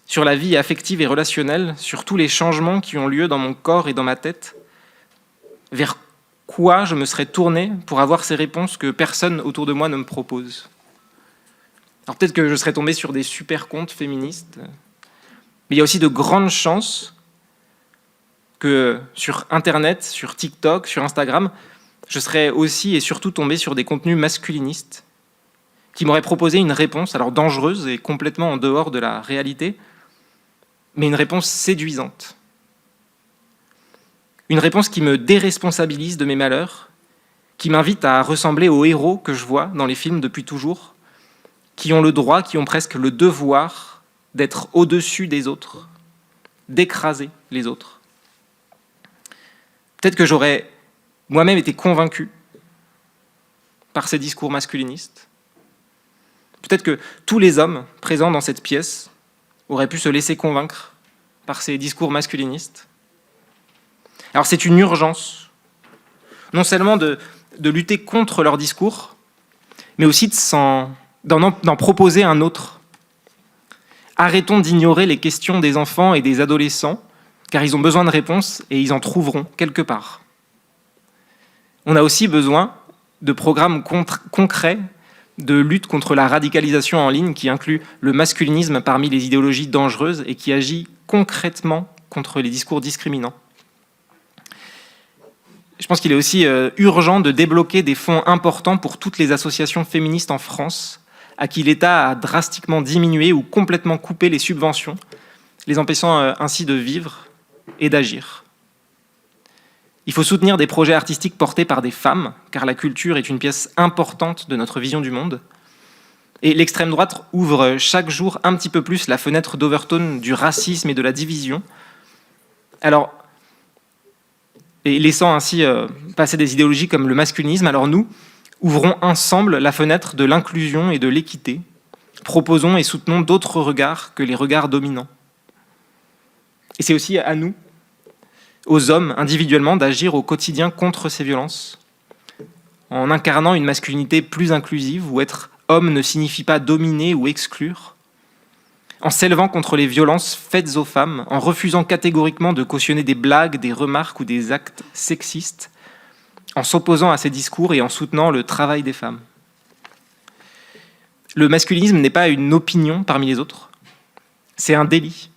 sur la vie affective et relationnelle, sur tous les changements qui ont lieu dans mon corps et dans ma tête, vers quoi je me serais tourné pour avoir ces réponses que personne autour de moi ne me propose. Alors peut-être que je serais tombé sur des super comptes féministes, mais il y a aussi de grandes chances que sur Internet, sur TikTok, sur Instagram, je serais aussi et surtout tombé sur des contenus masculinistes qui m'auraient proposé une réponse, alors dangereuse et complètement en dehors de la réalité, mais une réponse séduisante. Une réponse qui me déresponsabilise de mes malheurs, qui m'invite à ressembler aux héros que je vois dans les films depuis toujours, qui ont le droit, qui ont presque le devoir d'être au-dessus des autres, d'écraser les autres. Peut-être que j'aurais moi-même été convaincu par ces discours masculinistes. Peut-être que tous les hommes présents dans cette pièce auraient pu se laisser convaincre par ces discours masculinistes. Alors c'est une urgence, non seulement de lutter contre leurs discours, mais aussi d'en proposer un autre. Arrêtons d'ignorer les questions des enfants et des adolescents, car ils ont besoin de réponses et ils en trouveront quelque part. On a aussi besoin de programmes concrets de lutte contre la radicalisation en ligne qui inclut le masculinisme parmi les idéologies dangereuses et qui agit concrètement contre les discours discriminants. Je pense qu'il est aussi urgent de débloquer des fonds importants pour toutes les associations féministes en France, à qui l'État a drastiquement diminué ou complètement coupé les subventions, les empêchant ainsi de vivre et d'agir. Il faut soutenir des projets artistiques portés par des femmes, car la culture est une pièce importante de notre vision du monde. Et l'extrême droite ouvre chaque jour un petit peu plus la fenêtre d'Overton du racisme et de la division. Alors, et laissant ainsi passer des idéologies comme le masculinisme, alors nous, ouvrons ensemble la fenêtre de l'inclusion et de l'équité, proposons et soutenons d'autres regards que les regards dominants. Et c'est aussi à nous, aux hommes individuellement, d'agir au quotidien contre ces violences, en incarnant une masculinité plus inclusive, où être homme ne signifie pas dominer ou exclure, en s'élevant contre les violences faites aux femmes, en refusant catégoriquement de cautionner des blagues, des remarques ou des actes sexistes, en s'opposant à ces discours et en soutenant le travail des femmes. Le masculinisme n'est pas une opinion parmi les autres, c'est un délit,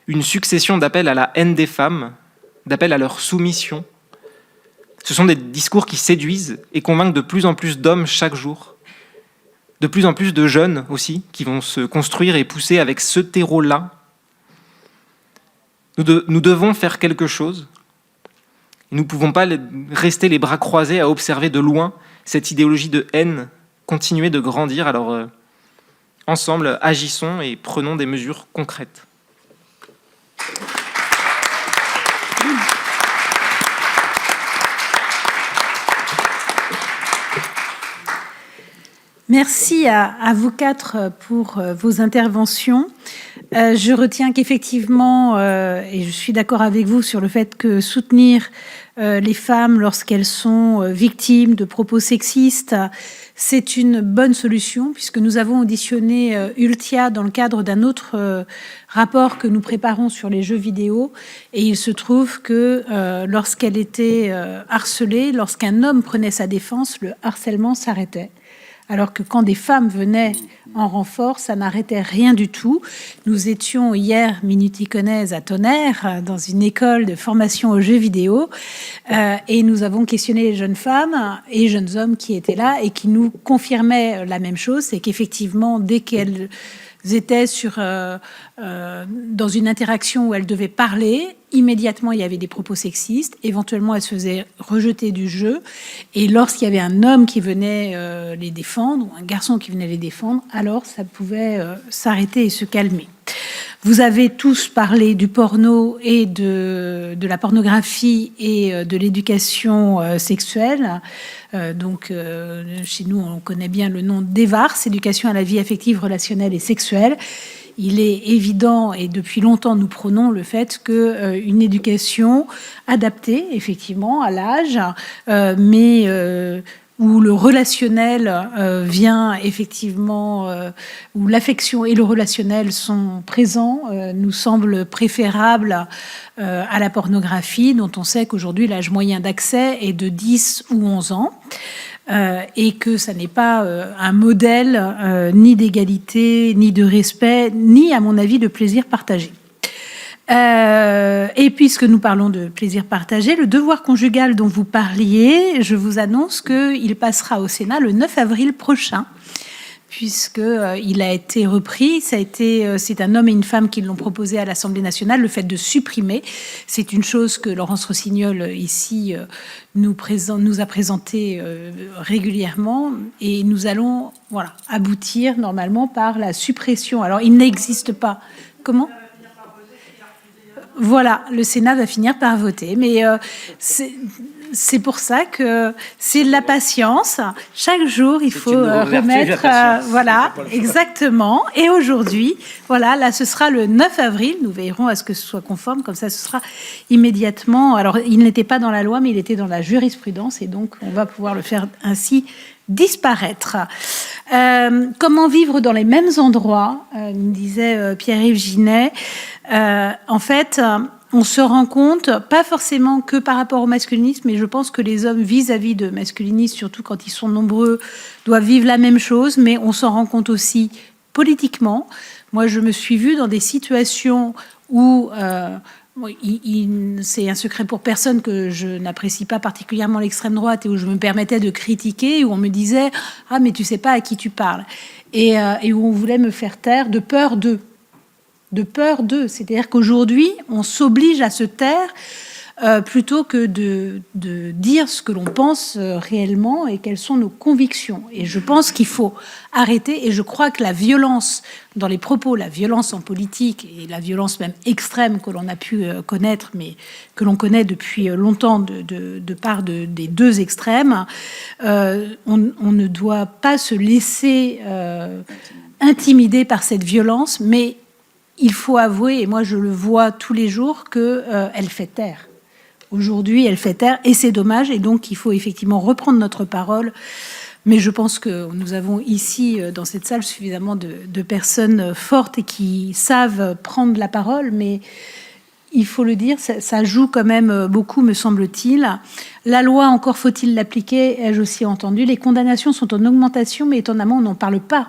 une succession d'appels à la haine des femmes, d'appels à leur soumission. Ce sont des discours qui séduisent et convainquent de plus en plus d'hommes chaque jour, de plus en plus de jeunes aussi, qui vont se construire et pousser avec ce terreau-là. Nous devons faire quelque chose. Nous ne pouvons pas rester les bras croisés à observer de loin cette idéologie de haine continuer de grandir. Alors, ensemble, agissons et prenons des mesures concrètes. Merci à vous quatre pour vos interventions. Je retiens qu'effectivement, et je suis d'accord avec vous sur le fait que soutenir les femmes lorsqu'elles sont victimes de propos sexistes, c'est une bonne solution, puisque nous avons auditionné Ultia dans le cadre d'un autre rapport que nous préparons sur les jeux vidéo, et il se trouve que lorsqu'elle était harcelée, lorsqu'un homme prenait sa défense, le harcèlement s'arrêtait. Alors que quand des femmes venaient en renfort, ça n'arrêtait rien du tout. Nous étions hier minuticonaises à Tonnerre, dans une école de formation aux jeux vidéo, et nous avons questionné les jeunes femmes et jeunes hommes qui étaient là et qui nous confirmaient la même chose, c'est qu'effectivement, dès qu'elles étaient dans une interaction où elles devaient parler, immédiatement il y avait des propos sexistes, éventuellement elles se faisaient rejeter du jeu, et lorsqu'il y avait un homme qui venait les défendre, ou un garçon qui venait les défendre, alors ça pouvait s'arrêter et se calmer. Vous avez tous parlé du porno et de la pornographie et de l'éducation sexuelle. Chez nous, on connaît bien le nom d'EVARS, éducation à la vie affective, relationnelle et sexuelle. Il est évident, et depuis longtemps nous prônons le fait qu'une éducation adaptée, effectivement, à l'âge, où le relationnel vient effectivement, où l'affection et le relationnel sont présents, nous semble préférable à la pornographie, dont on sait qu'aujourd'hui l'âge moyen d'accès est de 10 ou 11 ans. Et que ça n'est pas un modèle ni d'égalité, ni de respect, ni, à mon avis, de plaisir partagé. Et puisque nous parlons de plaisir partagé, le devoir conjugal dont vous parliez, je vous annonce qu'il passera au Sénat le 9 avril prochain, puisqu'il a été repris. C'est un homme et une femme qui l'ont proposé à l'Assemblée nationale, le fait de supprimer. C'est une chose que Laurence Rossignol, ici, nous a présenté régulièrement, et nous allons aboutir normalement par la suppression. Alors, il n'existe pas. Comment ? Voilà, le Sénat va finir par voter, mais c'est pour ça que c'est de la patience. Chaque jour, il faut remettre... voilà, exactement. Et aujourd'hui, là, ce sera le 9 avril. Nous veillerons à ce que ce soit conforme. Comme ça, ce sera immédiatement... Alors, il n'était pas dans la loi, mais il était dans la jurisprudence. Et donc, on va pouvoir le faire ainsi disparaître. Comment vivre dans les mêmes endroits, nous disait Pierre-Yves Ginet. En fait, on se rend compte, pas forcément que par rapport au masculinisme, mais je pense que les hommes vis-à-vis de masculinistes, surtout quand ils sont nombreux, doivent vivre la même chose, mais on s'en rend compte aussi politiquement. Moi, je me suis vue dans des situations où... c'est un secret pour personne que je n'apprécie pas particulièrement l'extrême droite, et où je me permettais de critiquer, où on me disait « Ah, mais tu sais pas à qui tu parles », et où on voulait me faire taire de peur d'eux. De peur d'eux. C'est-à-dire qu'aujourd'hui, on s'oblige à se taire plutôt que de dire ce que l'on pense réellement et quelles sont nos convictions. Et je pense qu'il faut arrêter, et je crois que la violence dans les propos, la violence en politique, et la violence même extrême que l'on a pu connaître, mais que l'on connaît depuis longtemps de part des deux extrêmes, on ne doit pas se laisser intimider par cette violence, mais il faut avouer, et moi je le vois tous les jours, qu'elle fait taire. Aujourd'hui, elle fait taire, et c'est dommage, et donc il faut effectivement reprendre notre parole. Mais je pense que nous avons ici, dans cette salle, suffisamment de personnes fortes et qui savent prendre la parole, mais il faut le dire, ça joue quand même beaucoup, me semble-t-il. La loi, encore faut-il l'appliquer, ai-je aussi entendu. Les condamnations sont en augmentation, mais étonnamment, on n'en parle pas.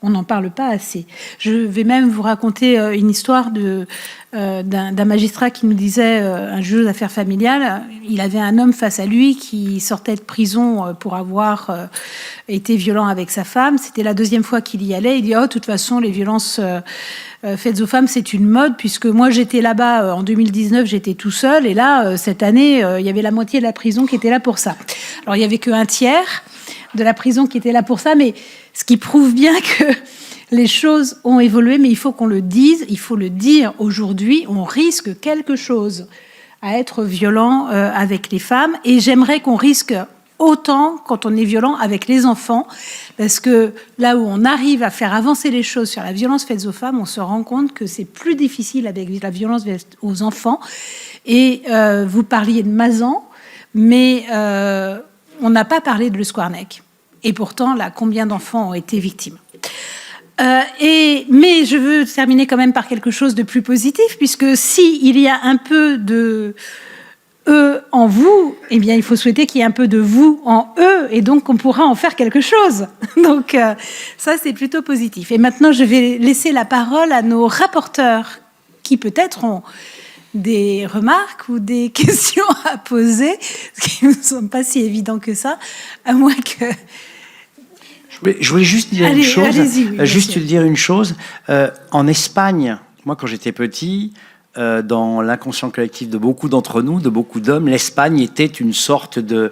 On n'en parle pas assez. Je vais même vous raconter une histoire d'un magistrat qui nous disait, un juge d'affaires familiales, il avait un homme face à lui qui sortait de prison pour avoir été violent avec sa femme. C'était la deuxième fois qu'il y allait. Il dit « Oh, de toute façon, les violences faites aux femmes, c'est une mode, puisque moi, j'étais là-bas en 2019, j'étais tout seul, et là, cette année, il y avait la moitié de la prison qui était là pour ça. » Alors, il n'y avait qu'un tiers de la prison qui était là pour ça, mais ce qui prouve bien que les choses ont évolué, mais il faut qu'on le dise, il faut le dire aujourd'hui, on risque quelque chose à être violent avec les femmes, et j'aimerais qu'on risque autant quand on est violent avec les enfants, parce que là où on arrive à faire avancer les choses sur la violence faite aux femmes, on se rend compte que c'est plus difficile avec la violence faite aux enfants. Et vous parliez de Mazan, mais on n'a pas parlé de Le Squarneck. Et pourtant, là, combien d'enfants ont été victimes ? Mais je veux terminer quand même par quelque chose de plus positif, puisque s'il y a un peu eux en vous, eh bien, il faut souhaiter qu'il y ait un peu de vous en eux, et donc on pourra en faire quelque chose. Donc ça, c'est plutôt positif. Et maintenant, je vais laisser la parole à nos rapporteurs, qui peut-être ont des remarques ou des questions à poser, ce qui ne sont pas si évident que ça, à moins que... Je voulais juste dire une chose. Juste dire une chose. En Espagne, moi, quand j'étais petit, dans l'inconscient collectif de beaucoup d'entre nous, de beaucoup d'hommes, l'Espagne était une sorte de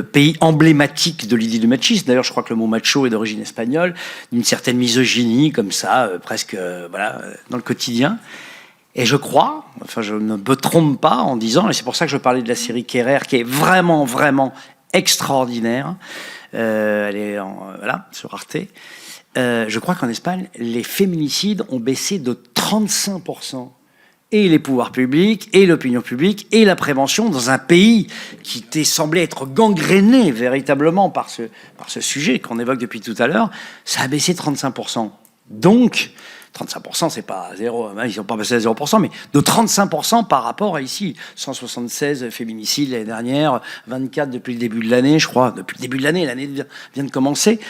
pays emblématique de l'idée du machisme. D'ailleurs, je crois que le mot macho est d'origine espagnole, d'une certaine misogynie, comme ça, presque voilà, dans le quotidien. Et je crois, enfin je ne me trompe pas en disant, et c'est pour ça que je parlais de la série Kerrer, qui est vraiment, vraiment extraordinaire, elle est voilà, sur Arte, je crois qu'en Espagne, les féminicides ont baissé de 35%. Et les pouvoirs publics, et l'opinion publique, et la prévention dans un pays qui semblait être gangréné véritablement par ce sujet qu'on évoque depuis tout à l'heure, ça a baissé de 35%. Donc, 35%, c'est pas zéro, ils n'ont pas passé à 0%, mais de 35% par rapport à ici. 176 féminicides l'année dernière, 24 depuis le début de l'année, je crois. Depuis le début de l'année vient de commencer.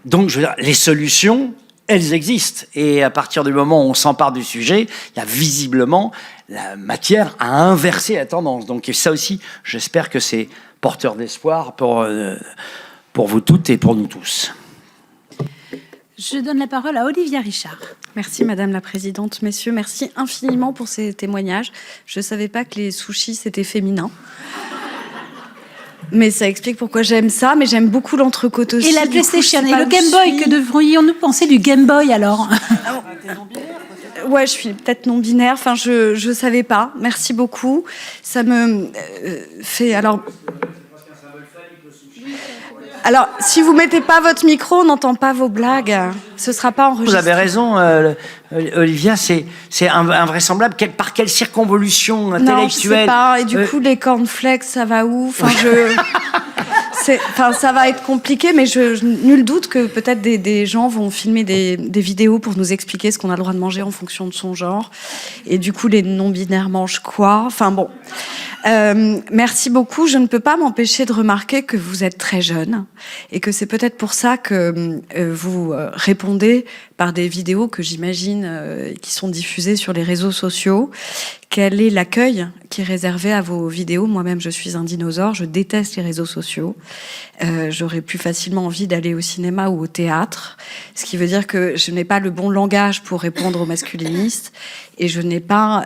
Donc, je veux dire, les solutions, elles existent. Et à partir du moment où on s'empare du sujet, il y a visiblement la matière à inverser la tendance. Donc, et ça aussi, j'espère que c'est porteur d'espoir pour vous toutes et pour nous tous. Je donne la parole à Olivia Richard. Merci Madame la Présidente. Messieurs, merci infiniment pour ces témoignages. Je ne savais pas que les sushis, c'était féminin. Mais ça explique pourquoi j'aime ça, mais j'aime beaucoup l'entrecôte aussi. Et la PlayStation et le Game Boy, que devrions-nous penser du Game Boy alors? Ouais, je suis peut-être non-binaire, enfin je savais pas. Merci beaucoup. Ça me fait... Alors, si vous mettez pas votre micro, on n'entend pas vos blagues. Ce sera pas enregistré. Vous avez raison, Olivia, c'est invraisemblable. Par quelle circonvolution intellectuelle? Non, je sais pas. Et du coup, les cornflakes, ça va où? Enfin, ça va être compliqué, mais nul doute que peut-être des gens vont filmer des vidéos pour nous expliquer ce qu'on a le droit de manger en fonction de son genre. Et du coup, les non-binaires mangent quoi? Enfin bon. Merci beaucoup. Je ne peux pas m'empêcher de remarquer que vous êtes très jeune et que c'est peut-être pour ça que vous répondez par des vidéos que j'imagine qui sont diffusées sur les réseaux sociaux. Quel est l'accueil qui est réservé à vos vidéos? Moi-même, je suis un dinosaure, je déteste les réseaux sociaux. J'aurais plus facilement envie d'aller au cinéma ou au théâtre, ce qui veut dire que je n'ai pas le bon langage pour répondre aux masculinistes et je n'ai pas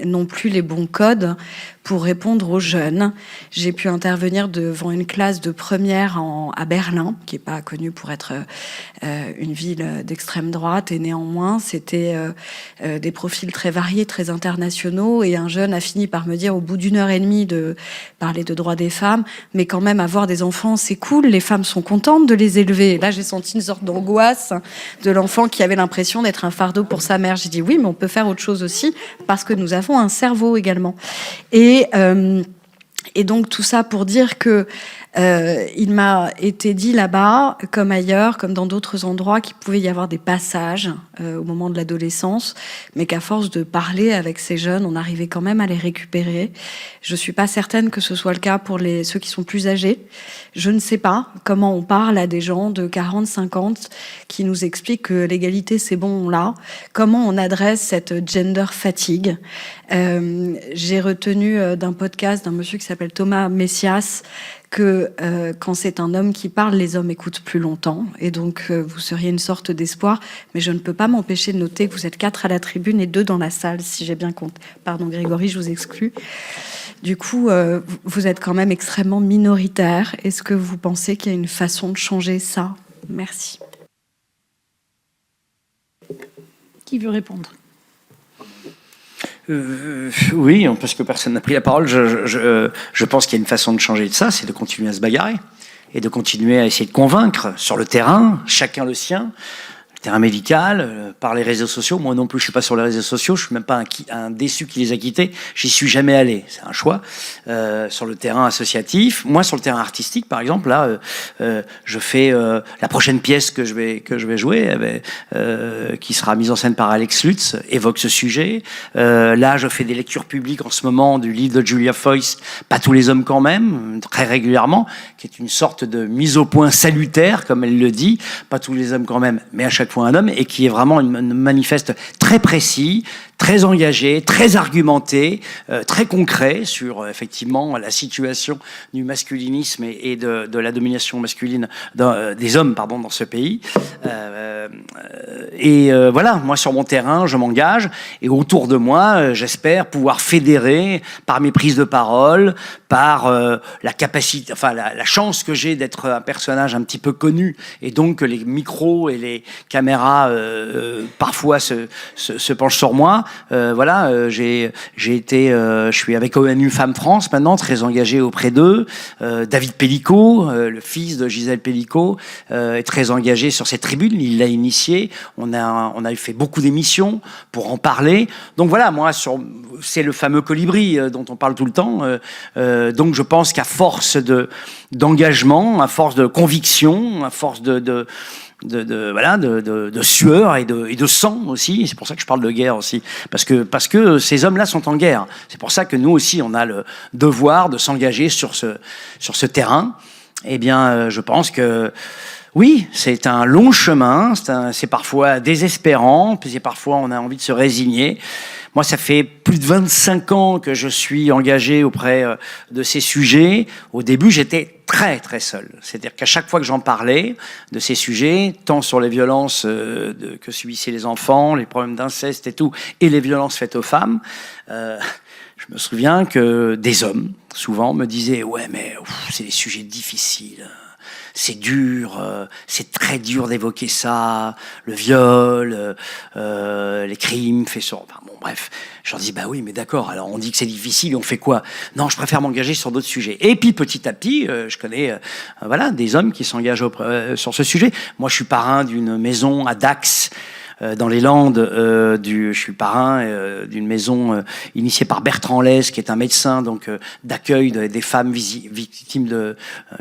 non plus les bons codes pour répondre aux jeunes. J'ai pu intervenir devant une classe de première à Berlin, qui n'est pas connue pour être une ville d'extrême droite, et néanmoins, c'était des profils très variés, très internationaux, et un jeune a fini par me dire, au bout d'1 heure et demie de parler de droits des femmes, mais quand même avoir des enfants, c'est cool, les femmes sont contentes de les élever. Et là, j'ai senti une sorte d'angoisse de l'enfant qui avait l'impression d'être un fardeau pour sa mère. J'ai dit, oui, mais on peut faire autre chose aussi, parce que nous avons un cerveau également. Et donc tout ça pour dire que il m'a été dit là-bas, comme ailleurs, comme dans d'autres endroits, qu'il pouvait y avoir des passages au moment de l'adolescence, mais qu'à force de parler avec ces jeunes, on arrivait quand même à les récupérer. Je suis pas certaine que ce soit le cas pour ceux qui sont plus âgés. Je ne sais pas comment on parle à des gens de 40, 50 qui nous expliquent que l'égalité c'est bon là. Comment on adresse cette gender fatigue. J'ai retenu d'un podcast d'un monsieur qui s'appelle Thomas Messias que quand c'est un homme qui parle, les hommes écoutent plus longtemps. Et donc, vous seriez une sorte d'espoir. Mais je ne peux pas m'empêcher de noter que vous êtes 4 à la tribune et 2 dans la salle, si j'ai bien compté. Pardon, Grégory, je vous exclus. Du coup, vous êtes quand même extrêmement minoritaire. Est-ce que vous pensez qu'il y a une façon de changer ça? Merci. Qui veut répondre? Oui, parce que personne n'a pris la parole. Je pense qu'il y a une façon de changer de ça, c'est de continuer à se bagarrer et de continuer à essayer de convaincre sur le terrain, chacun le sien. terrain médical, par les réseaux sociaux. Moi non plus, je suis pas sur les réseaux sociaux. Je suis même pas un déçu qui les a quittés. J'y suis jamais allé. C'est un choix. Sur le terrain associatif, moi sur le terrain artistique, par exemple, là, je fais la prochaine pièce que je vais jouer, qui sera mise en scène par Alex Lutz, évoque ce sujet. Là, je fais des lectures publiques en ce moment du livre de Julia Foyce, Pas tous les hommes quand même, très régulièrement, qui est une sorte de mise au point salutaire, comme elle le dit, pas tous les hommes quand même, mais à chaque fois un homme, et qui est vraiment une manifeste très précis, très engagé, très argumenté, très concret sur effectivement la situation du masculinisme et de la domination masculine des hommes dans ce pays. Voilà, moi sur mon terrain, je m'engage, et autour de moi, j'espère pouvoir fédérer par mes prises de parole, par la capacité, enfin la chance que j'ai d'être un personnage un petit peu connu, et donc que les micros et les caméras parfois se penchent sur moi. Voilà, je suis avec ONU Femmes France maintenant, très engagé auprès d'eux. David Pellico, le fils de Gisèle Pellico, est très engagé sur cette tribune. Il l'a initié. On a fait beaucoup d'émissions pour en parler. Donc voilà, moi, c'est le fameux colibri dont on parle tout le temps. Donc je pense qu'à force d'engagement, à force de conviction, à force de sueur et de sang aussi. C'est pour ça que je parle de guerre aussi, parce que ces hommes-là sont en guerre. C'est pour ça que nous aussi, on a le devoir de s'engager sur ce terrain. Eh bien, je pense que oui, c'est un long chemin. C'est parfois désespérant, puis parfois on a envie de se résigner. Moi, ça fait plus de 25 ans que je suis engagé auprès de ces sujets. Au début, j'étais très, très seul. C'est-à-dire qu'à chaque fois que j'en parlais de ces sujets, tant sur les violences que subissaient les enfants, les problèmes d'inceste et tout, et les violences faites aux femmes, je me souviens que des hommes, souvent, me disaient « Ouais, mais c'est des sujets difficiles. C'est dur, c'est très dur d'évoquer ça, le viol, les crimes faits sur... Enfin, bon, bref, je leur dis, bah oui, mais d'accord, alors on dit que c'est difficile, et on fait quoi? Non, je préfère m'engager sur d'autres sujets. Et puis, petit à petit, je connais des hommes qui s'engagent sur ce sujet. Moi, je suis parrain d'une maison à Dax, dans les Landes, je suis parrain d'une maison initiée par Bertrand Lez, qui est un médecin donc d'accueil des femmes victimes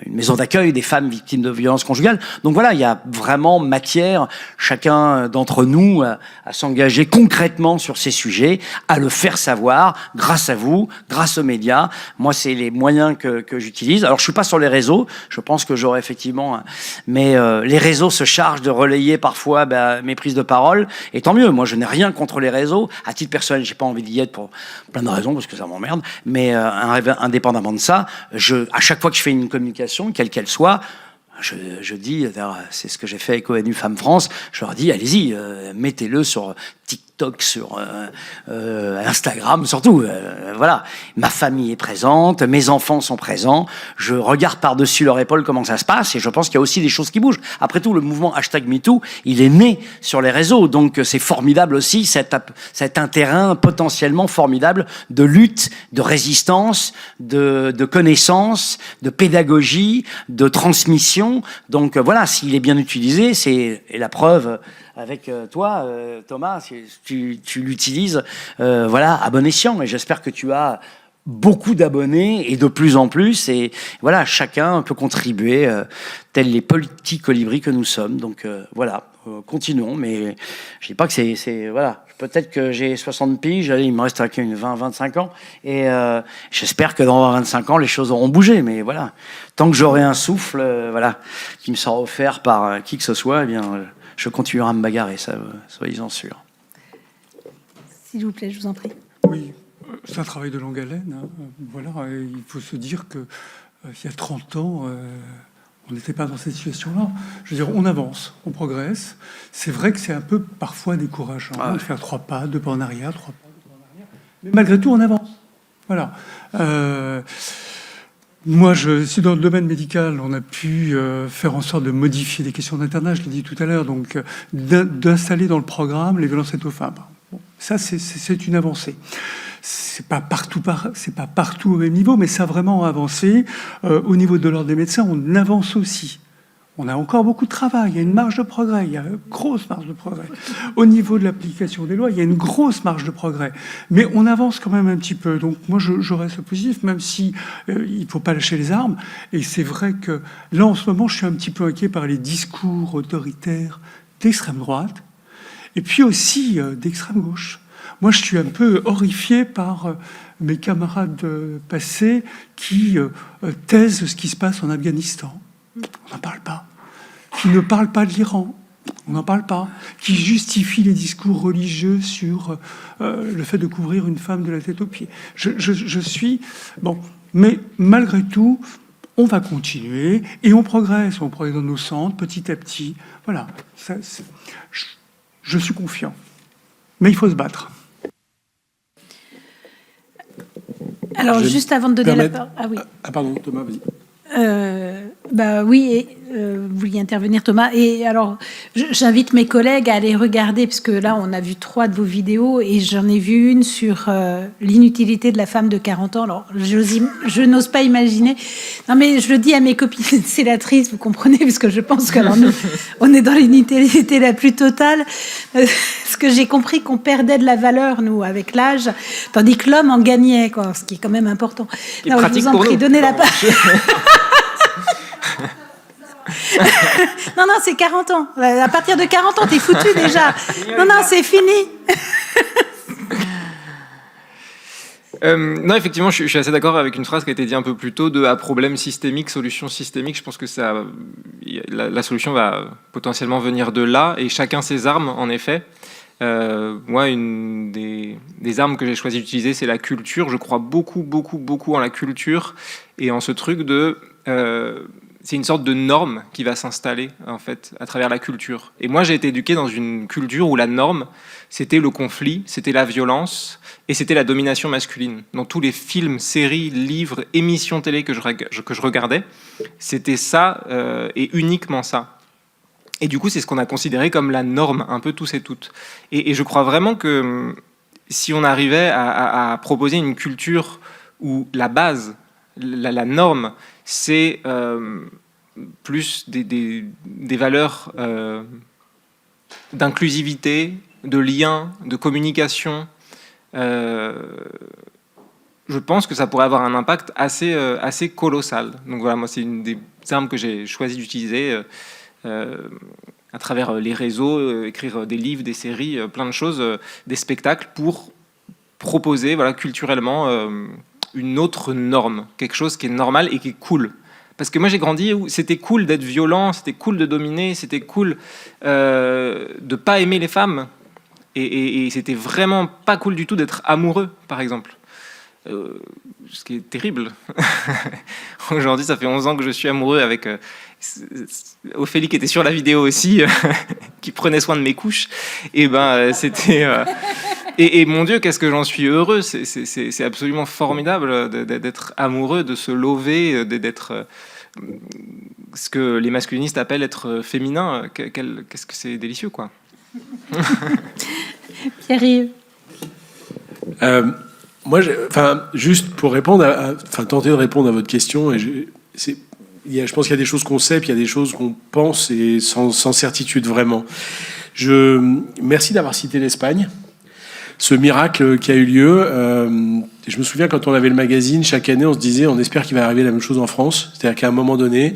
une maison d'accueil des femmes victimes de violences conjugales. Donc voilà, il y a vraiment matière, chacun d'entre nous, à s'engager concrètement sur ces sujets, à le faire savoir, grâce à vous, grâce aux médias. Moi, c'est les moyens que j'utilise. Alors, je suis pas sur les réseaux. Je pense que j'aurais effectivement, mais les réseaux se chargent de relayer parfois mes prises de parole. Et tant mieux, moi je n'ai rien contre les réseaux. À titre personnel, j'ai pas envie d'y être pour plein de raisons, parce que ça m'emmerde. Mais indépendamment de ça, à chaque fois que je fais une communication, quelle qu'elle soit, je dis, c'est ce que j'ai fait avec ONU Femmes France, je leur dis, allez-y, mettez-le sur TikTok, sur Instagram, surtout. Voilà, ma famille est présente, mes enfants sont présents, je regarde par-dessus leur épaule comment ça se passe, et je pense qu'il y a aussi des choses qui bougent. Après tout, le mouvement #MeToo, il est né sur les réseaux, donc c'est formidable aussi, c'est un terrain potentiellement formidable de lutte, de résistance, de connaissance, de pédagogie, de transmission. Donc voilà, s'il est bien utilisé, et la preuve avec toi, Thomas, tu l'utilises à bon escient, et j'espère que tu as beaucoup d'abonnés et de plus en plus, et voilà, chacun peut contribuer tels les petits colibris que nous sommes. Donc continuons, mais je dis pas que c'est voilà, peut-être que j'ai 60 piges, il me reste une 20-25 ans, et j'espère que dans 25 ans les choses auront bougé, mais voilà, tant que j'aurai un souffle qui me sera offert par qui que ce soit, eh bien je continuerai à me bagarrer, ça, soyez-en sûrs. S'il vous plaît, je vous en prie. Oui, c'est un travail de longue haleine. Voilà, et il faut se dire que il y a 30 ans, on n'était pas dans cette situation-là. Je veux dire, on avance, on progresse. C'est vrai que c'est un peu parfois décourageant de faire 3 pas, 2 pas en arrière, 3 pas, 2 pas en arrière. Mais malgré tout, on avance. Voilà. Moi, je suis dans le domaine médical. On a pu faire en sorte de modifier des questions d'internat, je l'ai dit tout à l'heure, donc d'installer dans le programme les violences faites aux femmes. Bon, ça, c'est une avancée. C'est pas partout au même niveau, mais ça a vraiment avancé. Au niveau de l'ordre des médecins, on avance aussi. On a encore beaucoup de travail, il y a une marge de progrès, il y a une grosse marge de progrès. Au niveau de l'application des lois, il y a une grosse marge de progrès. Mais on avance quand même un petit peu. Donc moi, je reste positif, même si il ne faut pas lâcher les armes. Et c'est vrai que là, en ce moment, je suis un petit peu inquiet par les discours autoritaires d'extrême droite, et puis aussi d'extrême gauche. Moi, je suis un peu horrifié par mes camarades passés qui taisent ce qui se passe en Afghanistan. On n'en parle pas. Qui ne parlent pas de l'Iran. On n'en parle pas. Qui justifient les discours religieux sur le fait de couvrir une femme de la tête aux pieds. Je suis... Bon, mais malgré tout, on va continuer et on progresse dans nos centres petit à petit. Voilà. Je suis confiant. Mais il faut se battre. Alors, juste avant de donner la parole... Ah oui. Ah pardon, Thomas, vas-y. Oui, vous vouliez intervenir, Thomas. Et alors, j'invite mes collègues à aller regarder, parce que là, on a vu 3 de vos vidéos, et j'en ai vu une sur l'inutilité de la femme de 40 ans. Alors, je n'ose pas imaginer. Non, mais je le dis à mes copines sénatrices, vous comprenez, parce que je pense que nous, on est dans l'inutilité la plus totale. Parce que j'ai compris qu'on perdait de la valeur, nous, avec l'âge, tandis que l'homme en gagnait, quoi, ce qui est quand même important. Non, je vous en prie, donnez la parole. Non, c'est 40 ans. À partir de 40 ans, t'es foutu déjà. Non, c'est fini. Non, effectivement, je suis assez d'accord avec une phrase qui a été dite un peu plus tôt à problème systémique, solution systémique. Je pense que la solution va potentiellement venir de là, et chacun ses armes, en effet. Moi, une des armes que j'ai choisi d'utiliser, c'est la culture. Je crois beaucoup en la culture et en ce truc c'est une sorte de norme qui va s'installer, en fait, à travers la culture. Et moi, j'ai été éduqué dans une culture où la norme, c'était le conflit, c'était la violence et c'était la domination masculine. Dans tous les films, séries, livres, émissions télé que je regardais, c'était ça et uniquement ça. Et du coup, c'est ce qu'on a considéré comme la norme, un peu tous et toutes. Et je crois vraiment que si on arrivait à proposer une culture où la base, la norme, c'est plus des valeurs d'inclusivité, de lien, de communication, je pense que ça pourrait avoir un impact assez colossal. Donc voilà, moi, c'est une des armes que j'ai choisi d'utiliser à travers les réseaux, écrire des livres, des séries, plein de choses, des spectacles pour proposer, voilà, culturellement une autre norme, quelque chose qui est normal et qui est cool. Parce que moi, j'ai grandi où c'était cool d'être violent, c'était cool de dominer, c'était cool de pas aimer les femmes. Et c'était vraiment pas cool du tout d'être amoureux, par exemple. Ce qui est terrible. Aujourd'hui, ça fait 11 ans que je suis amoureux avec Ophélie qui était sur la vidéo aussi, qui prenait soin de mes couches. Et c'était... Et mon Dieu, qu'est-ce que j'en suis heureux. C'est absolument formidable d'être amoureux, de se lever, d'être... ce que les masculinistes appellent être féminin. Qu'est-ce que c'est délicieux, quoi. Pierre-Yves. Moi, juste pour répondre, tenter de répondre à votre question, je pense qu'il y a des choses qu'on sait, puis il y a des choses qu'on pense et sans certitude vraiment. Merci d'avoir cité l'Espagne, ce miracle qui a eu lieu. Je me souviens quand on avait le magazine, chaque année, on se disait, on espère qu'il va arriver la même chose en France, c'est-à-dire qu'à un moment donné,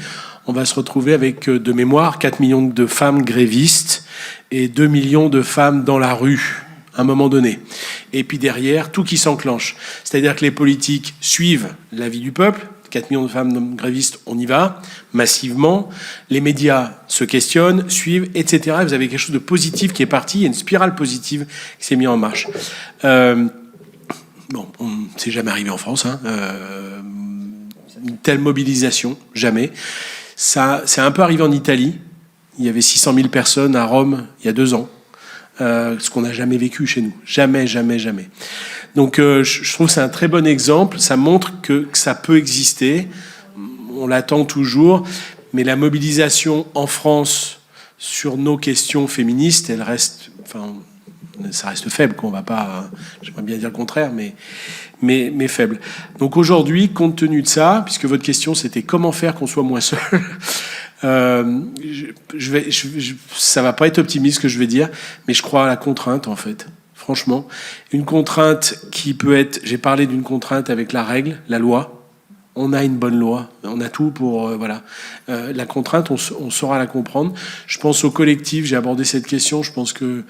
on va se retrouver avec, de mémoire, 4 millions de femmes grévistes et 2 millions de femmes dans la rue, à un moment donné. Et puis derrière, tout qui s'enclenche. C'est-à-dire que les politiques suivent l'avis du peuple, 4 millions de femmes grévistes, on y va, massivement. Les médias se questionnent, suivent, etc. Vous avez quelque chose de positif qui est parti, il y a une spirale positive qui s'est mise en marche. C'est jamais arrivé en France, une telle mobilisation, jamais. Ça, c'est un peu arrivé en Italie. Il y avait 600 000 personnes à Rome il y a 2 ans. Ce qu'on n'a jamais vécu chez nous. Jamais. Donc je trouve que c'est un très bon exemple. Ça montre que ça peut exister. On l'attend toujours. Mais la mobilisation en France sur nos questions féministes, elle reste... ça reste faible. On va pas... J'aimerais bien dire le contraire, mais faible. Donc aujourd'hui, compte tenu de ça, puisque votre question c'était comment faire qu'on soit moins seul, Ça va pas être optimiste ce que je vais dire, mais je crois à la contrainte en fait. Franchement, une contrainte qui peut être. J'ai parlé d'une contrainte avec la règle, la loi. On a une bonne loi, on a tout pour voilà. La contrainte, on saura la comprendre. Je pense au collectif. J'ai abordé cette question. Je pense que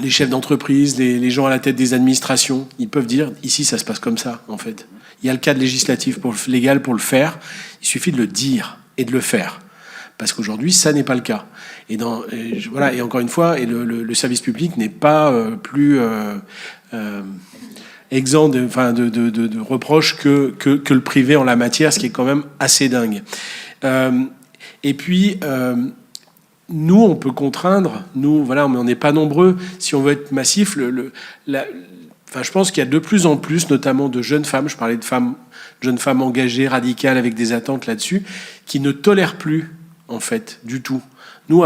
les chefs d'entreprise, les gens à la tête des administrations, ils peuvent dire ici ça se passe comme ça en fait. Il y a le cadre législatif légal pour le faire. Il suffit de le dire et de le faire. Parce qu'aujourd'hui, ça n'est pas le cas. Et voilà. Et encore une fois, le service public n'est pas plus exempt de reproches que le privé en la matière, ce qui est quand même assez dingue. Et puis, nous, on peut contraindre. Nous, voilà, mais on n'est pas nombreux. Si on veut être massif, je pense qu'il y a de plus en plus, notamment de jeunes femmes, je parlais de jeunes femmes engagées, radicales, avec des attentes là-dessus, qui ne tolèrent plus, en fait, du tout. Nous,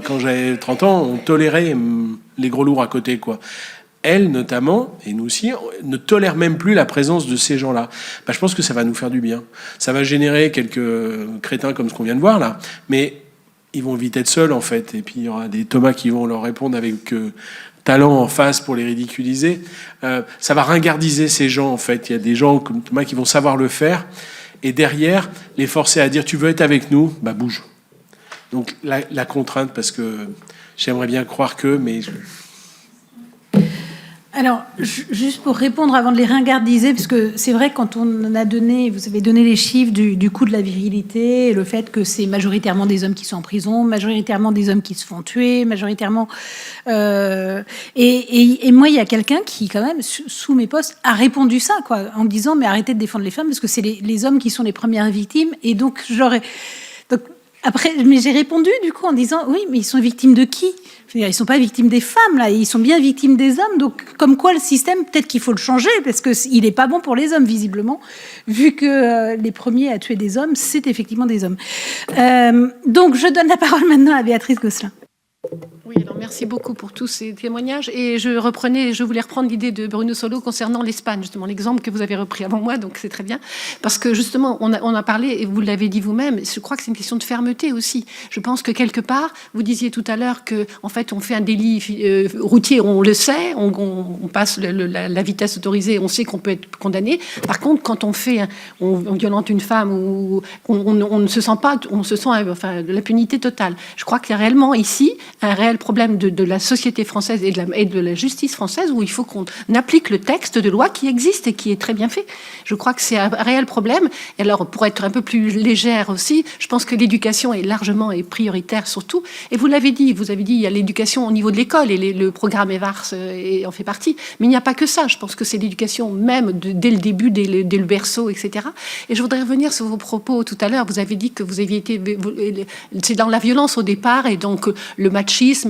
quand j'avais 30 ans, on tolérait les gros lourds à côté, quoi. Elles, notamment, et nous aussi, ne tolèrent même plus la présence de ces gens-là. Je pense que ça va nous faire du bien. Ça va générer quelques crétins comme ce qu'on vient de voir, là, mais ils vont vite être seuls, en fait. Et puis, il y aura des Thomas qui vont leur répondre avec talent en face pour les ridiculiser. Ça va ringardiser ces gens, en fait. Il y a des gens comme Thomas qui vont savoir le faire. Et derrière, les forcer à dire « tu veux être avec nous ?» bouge. Donc, la contrainte, parce que j'aimerais bien croire que, mais... Alors, juste pour répondre avant de les ringardiser, parce que c'est vrai quand on a donné, vous avez donné les chiffres du coût de la virilité, le fait que c'est majoritairement des hommes qui sont en prison, majoritairement des hommes qui se font tuer, majoritairement... Et moi, il y a quelqu'un qui, quand même, sous mes postes, a répondu ça, quoi, en me disant « mais arrêtez de défendre les femmes, parce que c'est les hommes qui sont les premières victimes. » Et donc, après, mais j'ai répondu, du coup, en disant « oui, mais ils sont victimes de qui ? Ils ne sont pas victimes des femmes, là, ils sont bien victimes des hommes. Donc, comme quoi, le système, peut-être qu'il faut le changer, parce qu'il n'est pas bon pour les hommes, visiblement, vu que les premiers à tuer des hommes, c'est effectivement des hommes. Donc, je donne la parole maintenant à Béatrice Gosselin. Oui, alors merci beaucoup pour tous ces témoignages. Et je voulais reprendre l'idée de Bruno Solo concernant l'Espagne, justement, l'exemple que vous avez repris avant moi, donc c'est très bien. Parce que justement, on a parlé, et vous l'avez dit vous-même, je crois que c'est une question de fermeté aussi. Je pense que quelque part, vous disiez tout à l'heure que, en fait, on fait un délit routier, on le sait, on passe la vitesse autorisée, on sait qu'on peut être condamné. Par contre, quand on violente une femme, ou on ne se sent pas, on se sent de l'impunité totale. Je crois qu'il y a réellement ici un réel problème de la société française et de la justice française où il faut qu'on applique le texte de loi qui existe et qui est très bien fait. Je crois que c'est un réel problème. Et alors, pour être un peu plus légère aussi, je pense que l'éducation est largement et prioritaire surtout. Et vous l'avez dit, il y a l'éducation au niveau de l'école et le programme EVARS en fait partie. Mais il n'y a pas que ça. Je pense que c'est l'éducation même dès le début, dès le berceau, etc. Et je voudrais revenir sur vos propos tout à l'heure. Vous avez dit que vous aviez été... C'est dans la violence au départ et donc le machisme.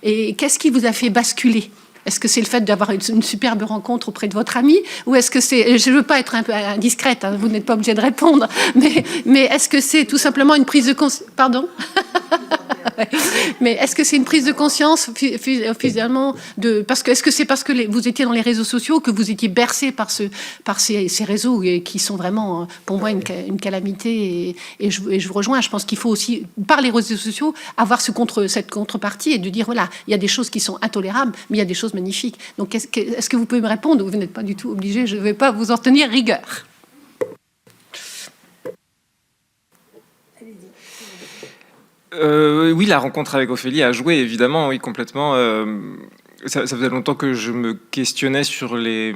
Et qu'est-ce qui vous a fait basculer ? Est-ce que c'est le fait d'avoir une superbe rencontre auprès de votre ami ? Ou est-ce que c'est... Je ne veux pas être un peu indiscrète, hein, vous n'êtes pas obligé de répondre. Mais est-ce que c'est tout simplement une prise de conscience... Pardon ? Mais est-ce que c'est une prise de conscience finalement parce que est-ce que c'est parce que vous étiez dans les réseaux sociaux que vous étiez bercé par ces réseaux qui sont vraiment pour moi une calamité et je vous rejoins. Je pense qu'il faut aussi par les réseaux sociaux avoir cette contrepartie et de dire voilà, il y a des choses qui sont intolérables mais il y a des choses magnifiques. Donc est-ce que vous pouvez me répondre? Vous n'êtes pas du tout obligé, je ne vais pas vous en tenir rigueur. Oui, la rencontre avec Ophélie a joué, évidemment, oui, complètement. Ça faisait longtemps que je me questionnais sur les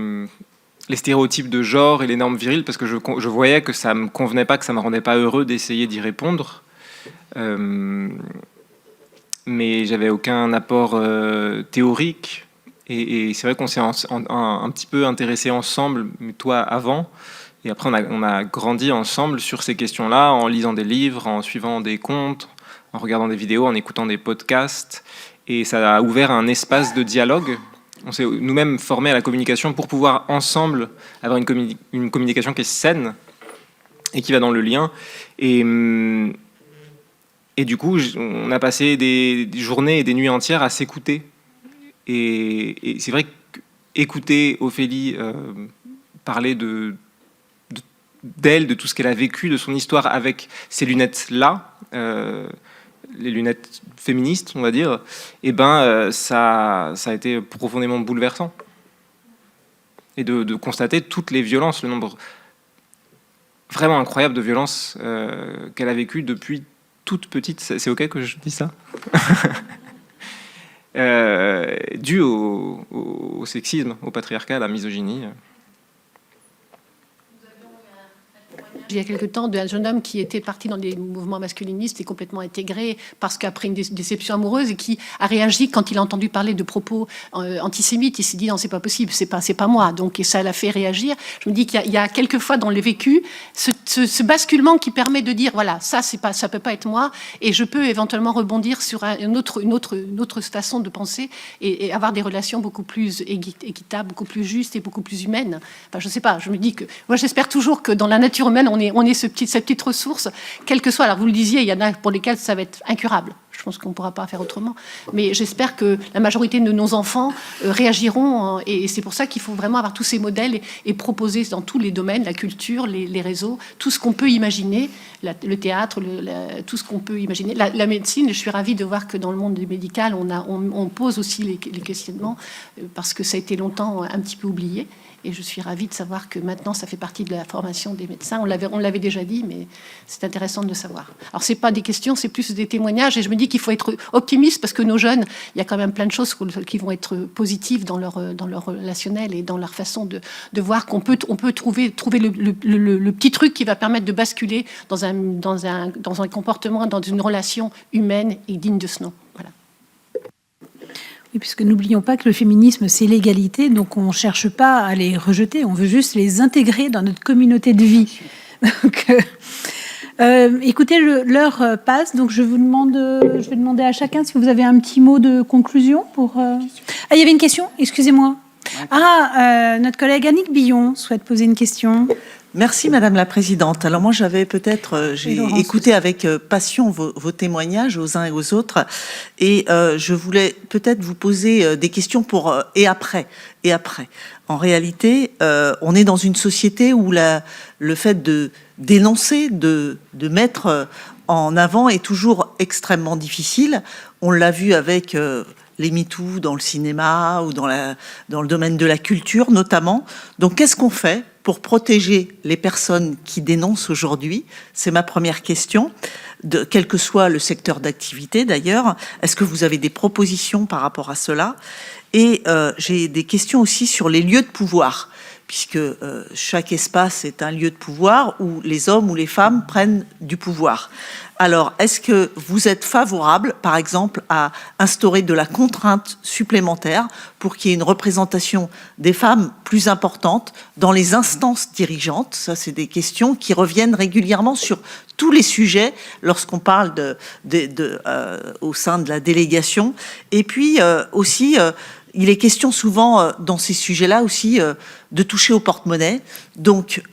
stéréotypes de genre et les normes viriles, parce que je voyais que ça me convenait pas, que ça me rendait pas heureux d'essayer d'y répondre. Mais j'avais aucun apport théorique. Et c'est vrai qu'on s'est un petit peu intéressé ensemble, mais toi avant. Et après, on a grandi ensemble sur ces questions-là, en lisant des livres, en suivant des comptes, en regardant des vidéos, en écoutant des podcasts. Et ça a ouvert un espace de dialogue. On s'est nous-mêmes formés à la communication pour pouvoir ensemble avoir une communication qui est saine et qui va dans le lien. Et du coup, on a passé des journées et des nuits entières à s'écouter. Et c'est vrai qu'écouter Ophélie parler de d'elle, de tout ce qu'elle a vécu, de son histoire avec ces lunettes-là, les lunettes féministes, on va dire, et ça a été profondément bouleversant. Et de constater toutes les violences, le nombre vraiment incroyable de violences qu'elle a vécues depuis toute petite. C'est OK que je dise ça? Dû au sexisme, au patriarcat, à la misogynie. Il y a quelque temps, d'un jeune homme qui était parti dans des mouvements masculinistes et complètement intégré parce qu'après une déception amoureuse et qui a réagi quand il a entendu parler de propos antisémites. Il s'est dit non, c'est pas possible, c'est pas moi. Donc et ça l'a fait réagir. Je me dis qu'il y a quelquefois dans les vécus ce basculement qui permet de dire voilà, ça peut pas être moi et je peux éventuellement rebondir sur une autre façon de penser et avoir des relations beaucoup plus équitables, beaucoup plus justes et beaucoup plus humaines. Enfin, je sais pas. Je me dis que moi j'espère toujours que dans la nature humaine on est cette petite ressource, quelle que soit. Alors vous le disiez, il y en a pour lesquels ça va être incurable. Je pense qu'on ne pourra pas faire autrement. Mais j'espère que la majorité de nos enfants réagiront. Et c'est pour ça qu'il faut vraiment avoir tous ces modèles et proposer dans tous les domaines, la culture, les réseaux, tout ce qu'on peut imaginer, le théâtre, tout ce qu'on peut imaginer. La médecine, je suis ravie de voir que dans le monde médical, on pose aussi les questionnements parce que ça a été longtemps un petit peu oublié. Et je suis ravie de savoir que maintenant, ça fait partie de la formation des médecins. On l'avait déjà dit, mais c'est intéressant de le savoir. Alors, c'est pas des questions, c'est plus des témoignages. Et je me dis qu'il faut être optimiste parce que nos jeunes, il y a quand même plein de choses qui vont être positives dans leur relationnel et dans leur façon de voir qu'on peut trouver le petit truc qui va permettre de basculer dans un comportement, dans une relation humaine et digne de ce nom. Voilà. Oui, puisque n'oublions pas que le féminisme, c'est l'égalité, donc on ne cherche pas à les rejeter, on veut juste les intégrer dans notre communauté de vie. Donc, écoutez, l'heure passe, donc je vais demander à chacun si vous avez un petit mot de conclusion pour... Ah, il y avait une question, excusez-moi. Notre collègue Annick Billon souhaite poser une question. Merci Madame la Présidente. Alors moi j'ai écouté avec passion vos témoignages aux uns et aux autres et je voulais peut-être vous poser des questions pour et après. En réalité, on est dans une société où le fait de dénoncer, de mettre en avant est toujours extrêmement difficile. On l'a vu avec les MeToo dans le cinéma ou dans le domaine de la culture notamment. Donc qu'est-ce qu'on fait pour protéger les personnes qui dénoncent aujourd'hui? C'est ma première question, quel que soit le secteur d'activité d'ailleurs. Est-ce que vous avez des propositions par rapport à cela? Et j'ai des questions aussi sur les lieux de pouvoir, puisque chaque espace est un lieu de pouvoir où les hommes ou les femmes prennent du pouvoir. Alors, est-ce que vous êtes favorable, par exemple, à instaurer de la contrainte supplémentaire pour qu'il y ait une représentation des femmes plus importante dans les instances dirigeantes? Ça, c'est des questions qui reviennent régulièrement sur tous les sujets lorsqu'on parle au sein de la délégation. Et puis aussi, il est question souvent dans ces sujets-là aussi de toucher au porte-monnaie. Donc,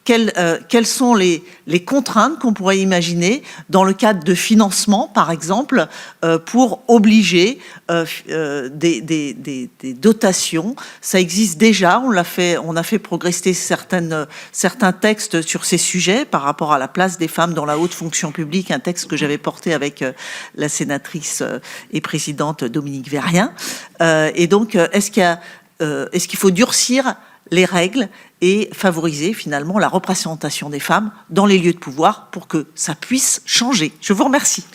quelles sont les contraintes qu'on pourrait imaginer dans le cadre de financement, par exemple, pour obliger des dotations? Ça existe déjà, on a fait progresser certains textes sur ces sujets par rapport à la place des femmes dans la haute fonction publique, un texte que j'avais porté avec la sénatrice et présidente Dominique Vérien. Et donc, est-ce qu'il faut durcir les règles et favoriser finalement la représentation des femmes dans les lieux de pouvoir pour que ça puisse changer? Je vous remercie.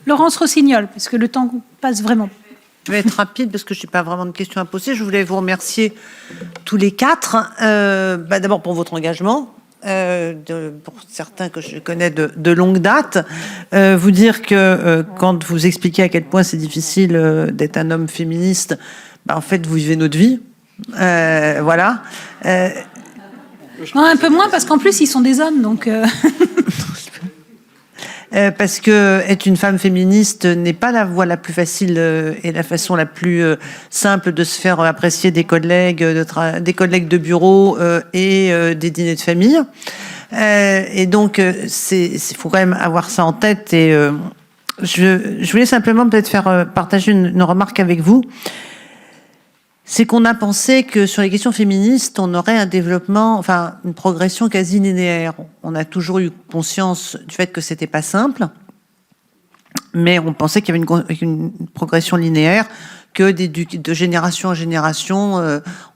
Laurence Rossignol, parce que le temps passe vraiment. Je vais être rapide parce que je n'ai pas vraiment de questions à poser. Je voulais vous remercier tous les quatre. D'abord pour votre engagement. Pour certains que je connais de longue date, vous dire que quand vous expliquez à quel point c'est difficile d'être un homme féministe, en fait vous vivez notre vie. Voilà. Non, un peu moins parce qu'en plus ils sont des hommes, donc. Parce que être une femme féministe n'est pas la voie la plus facile et la façon la plus simple de se faire apprécier des collègues de bureau et des dîners de famille. Et donc faut quand même avoir ça en tête. Et je voulais simplement peut-être faire partager une remarque avec vous. c'est qu'on a pensé que sur les questions féministes, on aurait un développement, enfin une progression quasi linéaire. On a toujours eu conscience du fait que c'était pas simple, mais on pensait qu'il y avait une progression linéaire, que de génération en génération,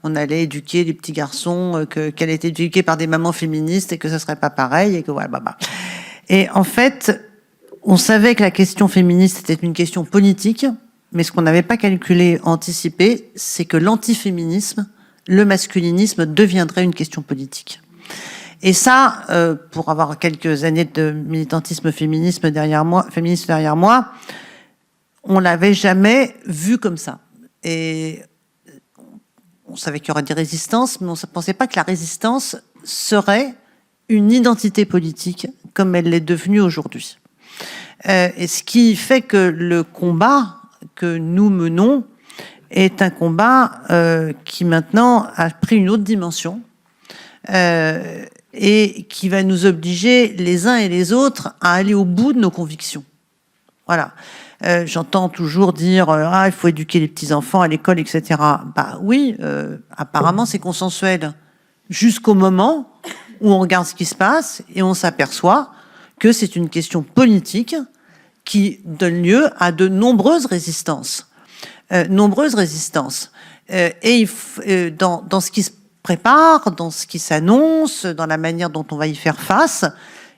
on allait éduquer les petits garçons, qu'elle était éduquée par des mamans féministes et que ça serait pas pareil et que voilà, bah. Et en fait, on savait que la question féministe était une question politique. Mais ce qu'on n'avait pas calculé, anticipé, c'est que l'antiféminisme, le masculinisme deviendrait une question politique. Et ça, pour avoir quelques années de militantisme féministe derrière moi, on l'avait jamais vu comme ça. Et on savait qu'il y aurait des résistances, mais on ne pensait pas que la résistance serait une identité politique comme elle l'est devenue aujourd'hui. Et ce qui fait que le combat que nous menons est un combat qui maintenant a pris une autre dimension et qui va nous obliger les uns et les autres à aller au bout de nos convictions. Voilà. J'entends toujours dire il faut éduquer les petits-enfants à l'école, etc. Bah oui, apparemment c'est consensuel jusqu'au moment où on regarde ce qui se passe et on s'aperçoit que c'est une question politique qui donne lieu à de nombreuses résistances. Et dans ce qui se prépare, dans ce qui s'annonce, dans la manière dont on va y faire face,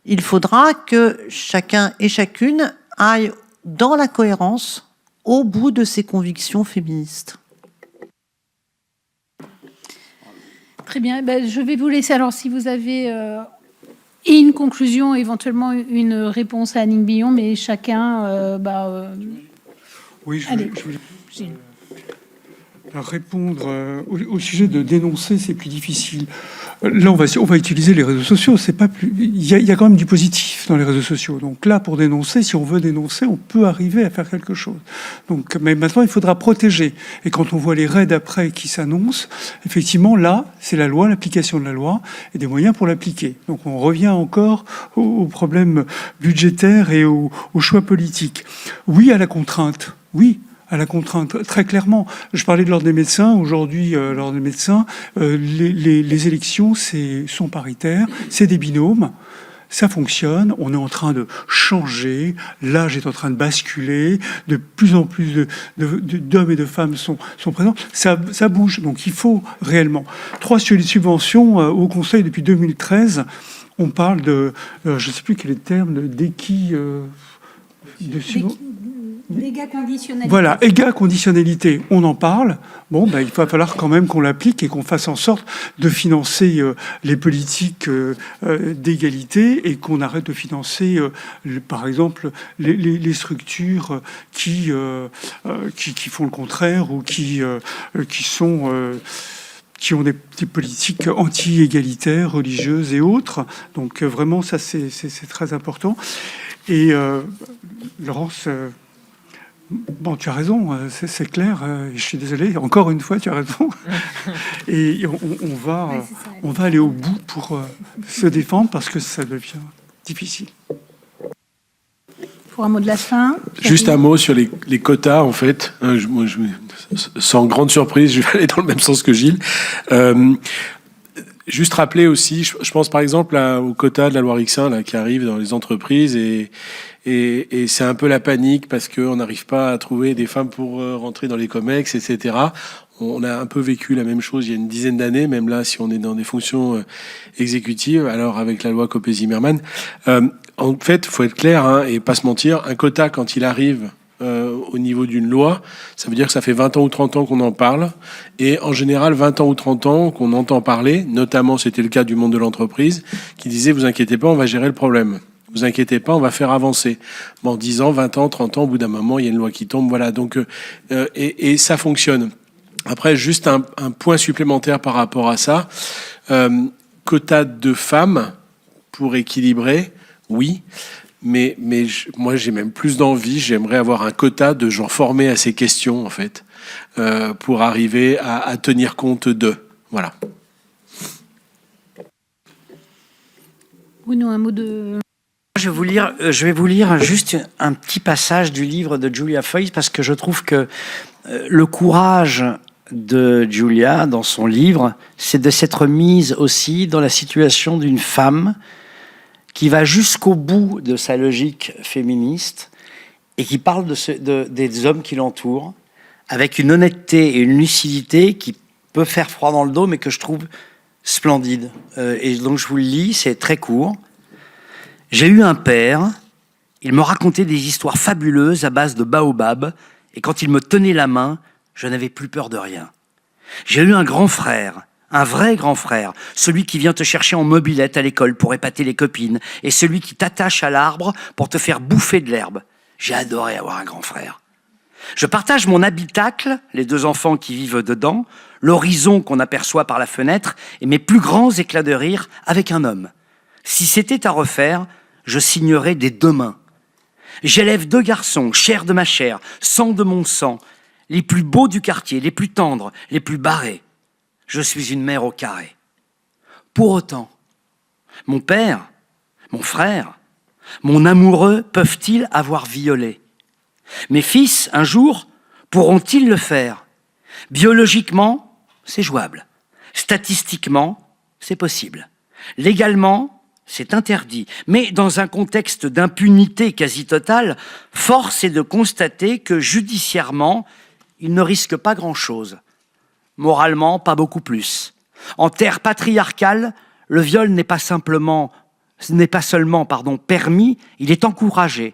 il faudra que chacun et chacune aille dans la cohérence au bout de ses convictions féministes. Très bien. Je vais vous laisser. Alors, si vous avez et une conclusion, éventuellement une réponse à Annick Billon, mais chacun... Oui, je voulais répondre au sujet de dénoncer, c'est plus difficile. Là, on va utiliser les réseaux sociaux. C'est pas plus. Il y a quand même du positif dans les réseaux sociaux. Donc là, pour dénoncer, si on veut dénoncer, on peut arriver à faire quelque chose. Donc, mais maintenant, il faudra protéger. Et quand on voit les raids après qui s'annoncent, effectivement, là, c'est la loi, l'application de la loi et des moyens pour l'appliquer. Donc, on revient encore aux problèmes budgétaires et aux choix politiques. Oui, à la contrainte. Oui. À la contrainte, très clairement. Je parlais de l'ordre des médecins. Aujourd'hui, l'ordre des médecins, les élections sont paritaires, c'est des binômes. Ça fonctionne, on est en train de changer, l'âge est en train de basculer, de plus en plus d'hommes et de femmes sont présents, ça bouge, donc il faut réellement. 3 sur les subventions au Conseil depuis 2013, on parle de, je ne sais plus quel est le terme, Dégâts conditionnalité. Voilà, dégâts conditionnalité, on en parle. Bon, il va falloir quand même qu'on l'applique et qu'on fasse en sorte de financer les politiques d'égalité et qu'on arrête de financer, par exemple, les structures qui font le contraire ou qui ont des politiques anti-égalitaires, religieuses et autres. Donc vraiment, ça c'est très important. Et Laurence... Bon, tu as raison, c'est clair. Je suis désolé. Encore une fois, tu as raison. Et on va aller au bout pour se défendre parce que ça devient difficile. Pour un mot de la fin. Juste un mot sur les quotas, en fait. Sans grande surprise, je vais aller dans le même sens que Gilles. Juste rappeler aussi, je pense par exemple au quota de la loi Rixain là, qui arrive dans les entreprises et c'est un peu la panique parce qu'on n'arrive pas à trouver des femmes pour rentrer dans les comex, etc. On a un peu vécu la même chose il y a une dizaine d'années, même là si on est dans des fonctions exécutives, alors avec la loi Copé-Zimmermann. En fait, il faut être clair et pas se mentir, un quota quand il arrive au niveau d'une loi, ça veut dire que ça fait 20 ans ou 30 ans qu'on en parle, et en général 20 ans ou 30 ans qu'on entend parler, notamment c'était le cas du monde de l'entreprise, qui disait vous inquiétez pas, on va gérer le problème. Vous inquiétez pas, on va faire avancer. Bon, 10 ans, 20 ans, 30 ans, au bout d'un moment, il y a une loi qui tombe, voilà. Donc, et ça fonctionne. Après, juste un point supplémentaire par rapport à ça. Quota de femmes pour équilibrer, oui. Mais moi, j'ai même plus d'envie. J'aimerais avoir un quota de gens formés à ces questions, en fait, pour arriver à tenir compte d'eux. Voilà. Bruno, un mot de... Je vais vous lire juste un petit passage du livre de Julia Foy parce que je trouve que le courage de Giulia dans son livre, c'est de s'être mise aussi dans la situation d'une femme qui va jusqu'au bout de sa logique féministe et qui parle des hommes qui l'entourent avec une honnêteté et une lucidité qui peut faire froid dans le dos, mais que je trouve splendide. Et donc je vous le lis, c'est très court. J'ai eu un père, il me racontait des histoires fabuleuses à base de baobab, et quand il me tenait la main, je n'avais plus peur de rien. J'ai eu un grand frère, un vrai grand frère, celui qui vient te chercher en mobilette à l'école pour épater les copines, et celui qui t'attache à l'arbre pour te faire bouffer de l'herbe. J'ai adoré avoir un grand frère. Je partage mon habitacle, les 2 enfants qui vivent dedans, l'horizon qu'on aperçoit par la fenêtre et mes plus grands éclats de rire avec un homme. Si c'était à refaire, je signerais des 2 mains. J'élève 2 garçons, chair de ma chair, sang de mon sang, les plus beaux du quartier, les plus tendres, les plus barrés. Je suis une mère au carré. Pour autant, mon père, mon frère, mon amoureux peuvent-ils avoir violé? Mes fils, un jour, pourront-ils le faire? Biologiquement, c'est jouable. Statistiquement, c'est possible. Légalement, c'est interdit. Mais dans un contexte d'impunité quasi totale, force est de constater que judiciairement, ils ne risquent pas grand-chose. Moralement, pas beaucoup plus. En terre patriarcale, le viol n'est pas seulement permis, il est encouragé.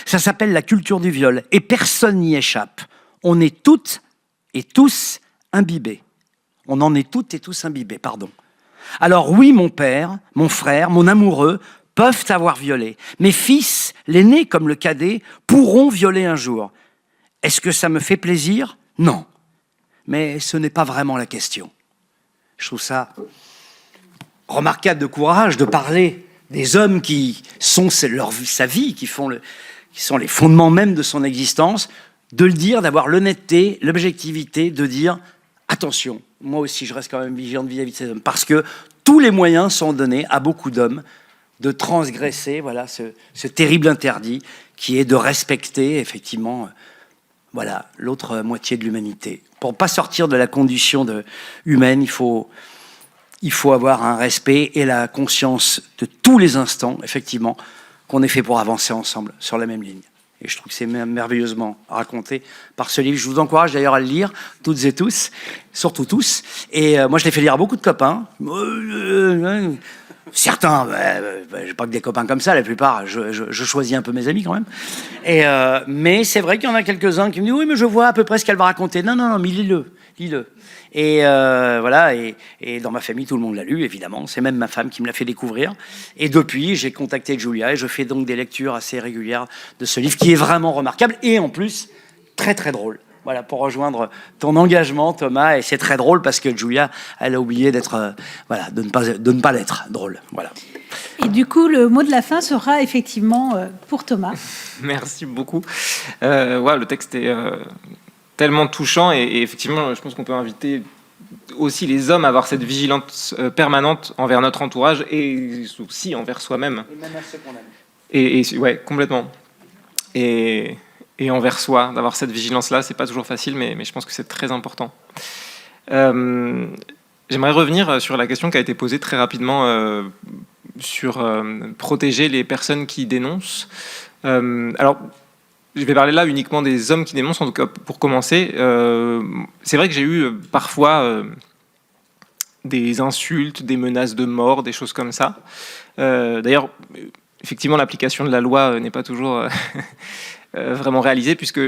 Ça s'appelle la culture du viol et personne n'y échappe. On est toutes et tous imbibés. On en est toutes et tous imbibés, pardon. Alors oui, mon père, mon frère, mon amoureux peuvent avoir violé. Mes fils, l'aîné comme le cadet, pourront violer un jour. Est-ce que ça me fait plaisir? Non. Mais ce n'est pas vraiment la question. Je trouve ça remarquable de courage de parler des hommes qui sont sa vie, qui sont les fondements même de son existence, de le dire, d'avoir l'honnêteté, l'objectivité, de dire attention, moi aussi je reste quand même vigilante vis-à-vis de ces hommes, parce que tous les moyens sont donnés à beaucoup d'hommes de transgresser ce terrible interdit qui est de respecter effectivement l'autre moitié de l'humanité. Pour ne pas sortir de la condition humaine, il faut avoir un respect et la conscience de tous les instants, effectivement, qu'on est fait pour avancer ensemble sur la même ligne. Et je trouve que c'est merveilleusement raconté par ce livre. Je vous encourage d'ailleurs à le lire, toutes et tous, surtout tous. Et moi, je l'ai fait lire à beaucoup de copains. Certains, j'ai pas que des copains comme ça, la plupart, je choisis un peu mes amis quand même. Mais c'est vrai qu'il y en a quelques-uns qui me disent « Oui, mais je vois à peu près ce qu'elle va raconter. » Non, mais lis-le. Et et dans ma famille, tout le monde l'a lu, évidemment. C'est même ma femme qui me l'a fait découvrir. Et depuis, j'ai contacté Giulia et je fais donc des lectures assez régulières de ce livre qui est vraiment remarquable et en plus très très drôle. Voilà, pour rejoindre ton engagement, Thomas. Et c'est très drôle parce que Giulia, elle a oublié d'être, de ne pas l'être drôle. Voilà. Et du coup, le mot de la fin sera effectivement pour Thomas. Merci beaucoup. Le texte est tellement touchant et effectivement, je pense qu'on peut inviter aussi les hommes à avoir cette vigilance permanente envers notre entourage et aussi envers soi-même. Et même à ceux qu'on aime. Et complètement. Et envers soi, d'avoir cette vigilance-là, c'est pas toujours facile, mais je pense que c'est très important. J'aimerais revenir sur la question qui a été posée très rapidement sur protéger les personnes qui dénoncent. Alors, je vais parler là uniquement des hommes qui dénoncent, en tout cas pour commencer. C'est vrai que j'ai eu parfois des insultes, des menaces de mort, des choses comme ça. D'ailleurs, effectivement, l'application de la loi n'est pas toujours vraiment réalisée, puisque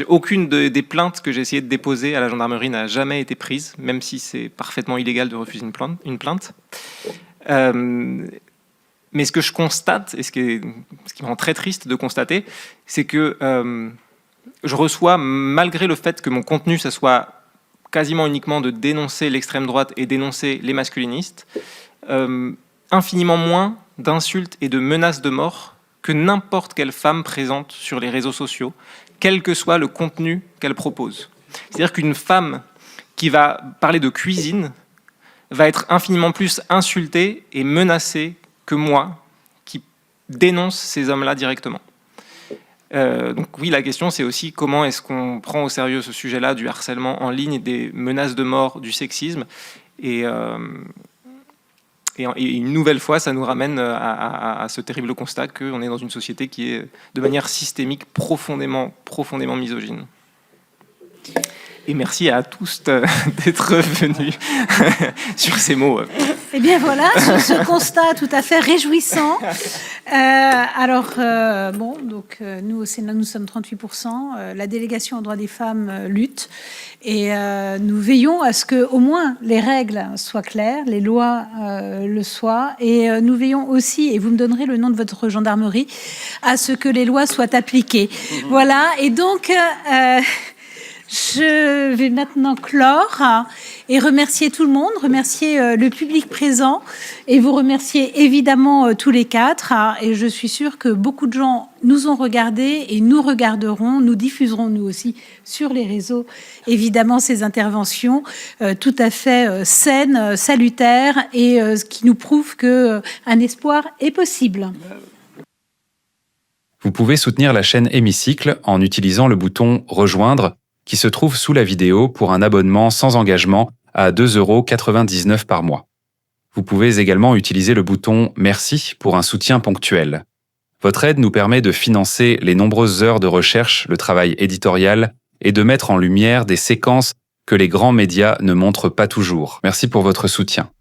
aucune des plaintes que j'ai essayé de déposer à la gendarmerie n'a jamais été prise, même si c'est parfaitement illégal de refuser une plainte. Mais ce que je constate, et ce qui me rend très triste de constater, c'est que je reçois, malgré le fait que mon contenu, ça soit quasiment uniquement de dénoncer l'extrême droite et dénoncer les masculinistes, infiniment moins d'insultes et de menaces de mort que n'importe quelle femme présente sur les réseaux sociaux, quel que soit le contenu qu'elle propose. C'est-à-dire qu'une femme qui va parler de cuisine va être infiniment plus insultée et menacée que moi, qui dénonce ces hommes-là directement. Donc oui, la question, c'est aussi comment est-ce qu'on prend au sérieux ce sujet-là du harcèlement en ligne, des menaces de mort, du sexisme. Et une nouvelle fois, ça nous ramène à ce terrible constat qu'on est dans une société qui est, de manière systémique, profondément misogyne. Et merci à tous d'être venus sur ces mots. Eh bien voilà, sur ce constat tout à fait réjouissant. Nous au Sénat, nous sommes 38%. La délégation aux droits des femmes lutte. Et nous veillons à ce que au moins les règles soient claires, les lois le soient. Et nous veillons aussi, et vous me donnerez le nom de votre gendarmerie, à ce que les lois soient appliquées. Voilà, et donc... je vais maintenant clore et remercier tout le monde, remercier le public présent et vous remercier évidemment tous les quatre. Et je suis sûre que beaucoup de gens nous ont regardés et nous regarderons, nous diffuserons nous aussi sur les réseaux, évidemment, ces interventions tout à fait saines, salutaires et qui nous prouvent qu'un espoir est possible. Vous pouvez soutenir la chaîne Hémicycle en utilisant le bouton « Rejoindre » qui se trouve sous la vidéo pour un abonnement sans engagement à 2,99 € par mois. Vous pouvez également utiliser le bouton « Merci » pour un soutien ponctuel. Votre aide nous permet de financer les nombreuses heures de recherche, le travail éditorial et de mettre en lumière des séquences que les grands médias ne montrent pas toujours. Merci pour votre soutien.